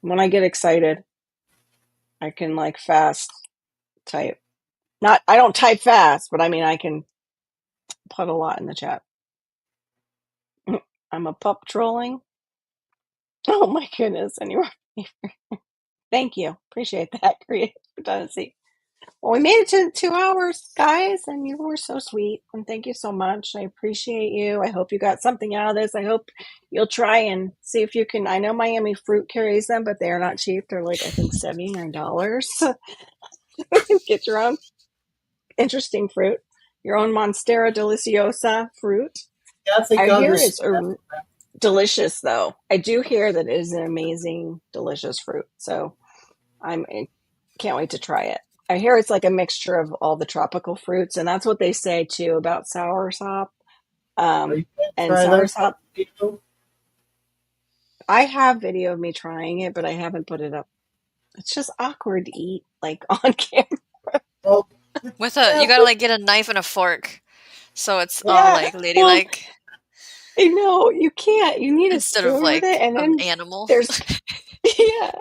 when I get excited, I can like fast type. Not, I don't type fast, but I mean, I can put a lot in the chat. I'm a pup trolling. Oh my goodness. Anyway, thank you. Appreciate that. Creative redundancy. Well, we made it to 2 hours, guys, and you were so sweet. And thank you so much. I appreciate you. I hope you got something out of this. I hope you'll try and see if you can. I know Miami Fruit carries them, but they are not cheap. They're like, I think, $79. Get your own interesting fruit, your own Monstera Deliciosa fruit. Yeah, I think I I'll hear just it's delicious, though. I do hear that it is an amazing, delicious fruit. So I can't wait to try it. I hear it's like a mixture of all the tropical fruits, and that's what they say too about soursop. are you going to And try those soursop, people? I have video of me trying it, but I haven't put it up. It's just awkward to eat like on camera. Well, With yeah, you gotta but like get a knife and a fork, so it's all Yeah, like well, ladylike I know you can't. You need a instead of spoon with it, like and an then animal. there's yeah.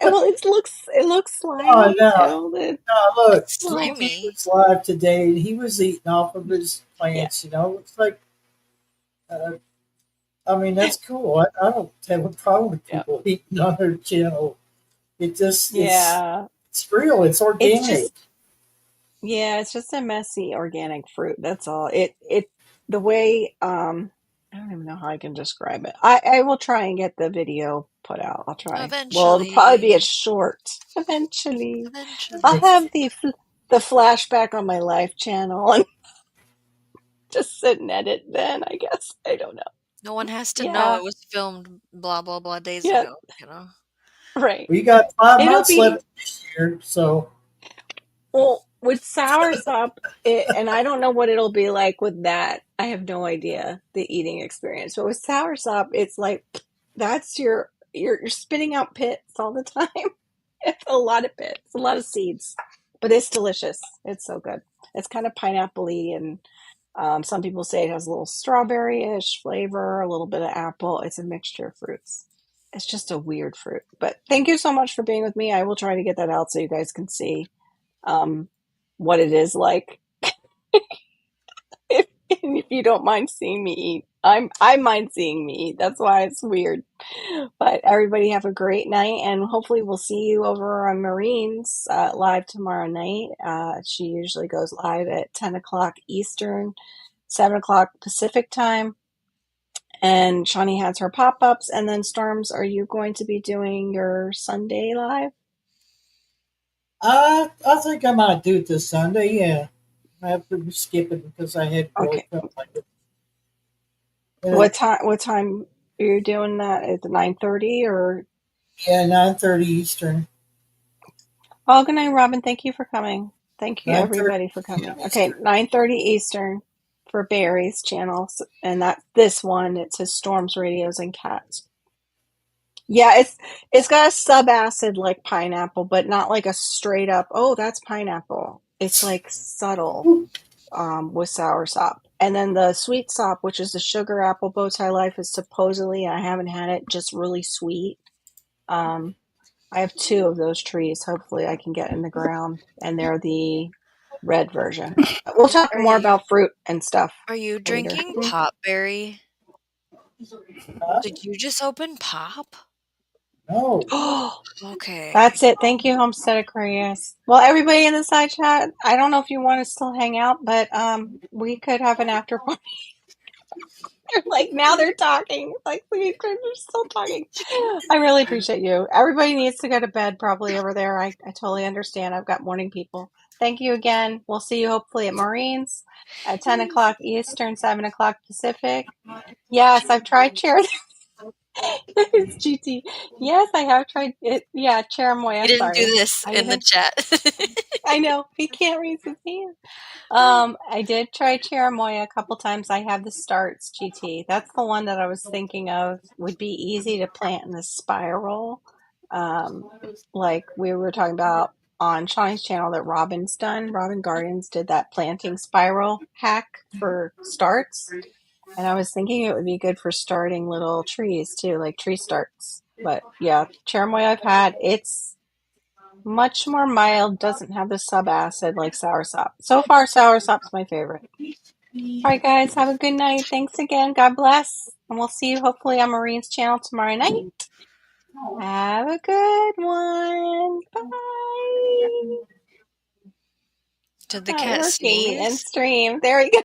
And well, it looks oh slimy no, too. no, look, VP Slimy. was live today, and he was eating off of his Yeah, plants. It's like, uh, I mean, that's cool. I don't have a problem with yeah, people eating on their channel. It just yeah. it's real. It's It's organic. just Yeah, it's just a messy organic fruit. That's all. The way I don't even know how I can describe it. I will try and get the video put out. I'll try. Well, it'll probably be a Eventually. short. Eventually, I'll Eventually. have the flashback on my life channel and just sit and edit. Then I guess I don't know. No one has to know Yeah, it was filmed blah blah blah days yeah, ago, you know? right. We got five It'll months be left this year, so Well, with soursop, and I don't know what it'll be like with that. I have no idea the eating experience. But with soursop, it's like that's you're spitting out pits all the time. It's a lot of pits, a lot of seeds, but it's delicious. It's so good. It's kind of pineapple-y, and some people say it has a little strawberry-ish flavor, a little bit of apple. It's a mixture of fruits. It's just a weird fruit. But thank you so much for being with me. I will try to get that out so you guys can see um, what it is like. If you don't mind seeing me eat, I mind seeing me eat. That's why it's weird. But everybody have a great night, and hopefully we'll see you over on Marine's live tomorrow night. She usually goes live at 10 o'clock Eastern, 7 o'clock Pacific time. And Shawnee has her pop ups. And then Storms, are you going to be doing your Sunday live? I think I might do it this Sunday. Yeah, I have to skip it because I had really Okay. felt like it. Uh, What time are you doing that? Is it 9:30 or? yeah, 9:30 Eastern. Oh, good night, Robin. Thank you for coming. Thank you, 9:30 everybody, for coming. p.m. Okay, Eastern. 9:30 Eastern for Barry's channel, and that this one it says Storms, Radios, and Cats. Yeah, it's got a sub acid like pineapple, but not like a straight up. Oh, that's pineapple. It's like subtle with sour sop, and then the sweet sop, which is the sugar apple bowtie life, is supposedly I haven't had it, just really sweet. Um, I have two of those trees. Hopefully, I can get in the ground, and they're the red version. We'll talk Are more you about fruit and stuff are you later. drinking Popberry? Huh? Did you just open Pop? No. Oh, Okay. that's it. Thank you, Homestead Aquarius. Well, everybody in the side chat, I don't know if you want to still hang out, but we could have an after party. Like now they're talking. Like they're still talking. I really appreciate you. Everybody needs to go to bed probably over there. I totally understand. I've got morning people. Thank you again. We'll see you hopefully at Marines at 10 o'clock Eastern, 7 o'clock Pacific. Yes, I've tried sharing It's GT. Yes, I have tried it. Yeah, He Cherimoya, didn't do sorry. this I in the have, chat. I know, he can't raise his hand. I did try Cherimoya a couple times. I have the Starts GT. That's the one that I was thinking of would be easy to plant in the spiral. Um, like we were talking about on Shawnee's channel that Robin's done. Robin Gardens did that planting spiral hack for starts. And I was thinking it would be good for starting little trees too, like tree starts. But yeah, cherimoya I've had, it's much more mild, doesn't have the sub acid like soursop. So far, soursop's my favorite. All right, guys, have a good night. Thanks again. God bless. And we'll see you hopefully on Marine's channel tomorrow night. Have a good one. Bye. Did the Not cat working the end sneeze? stream. There we go.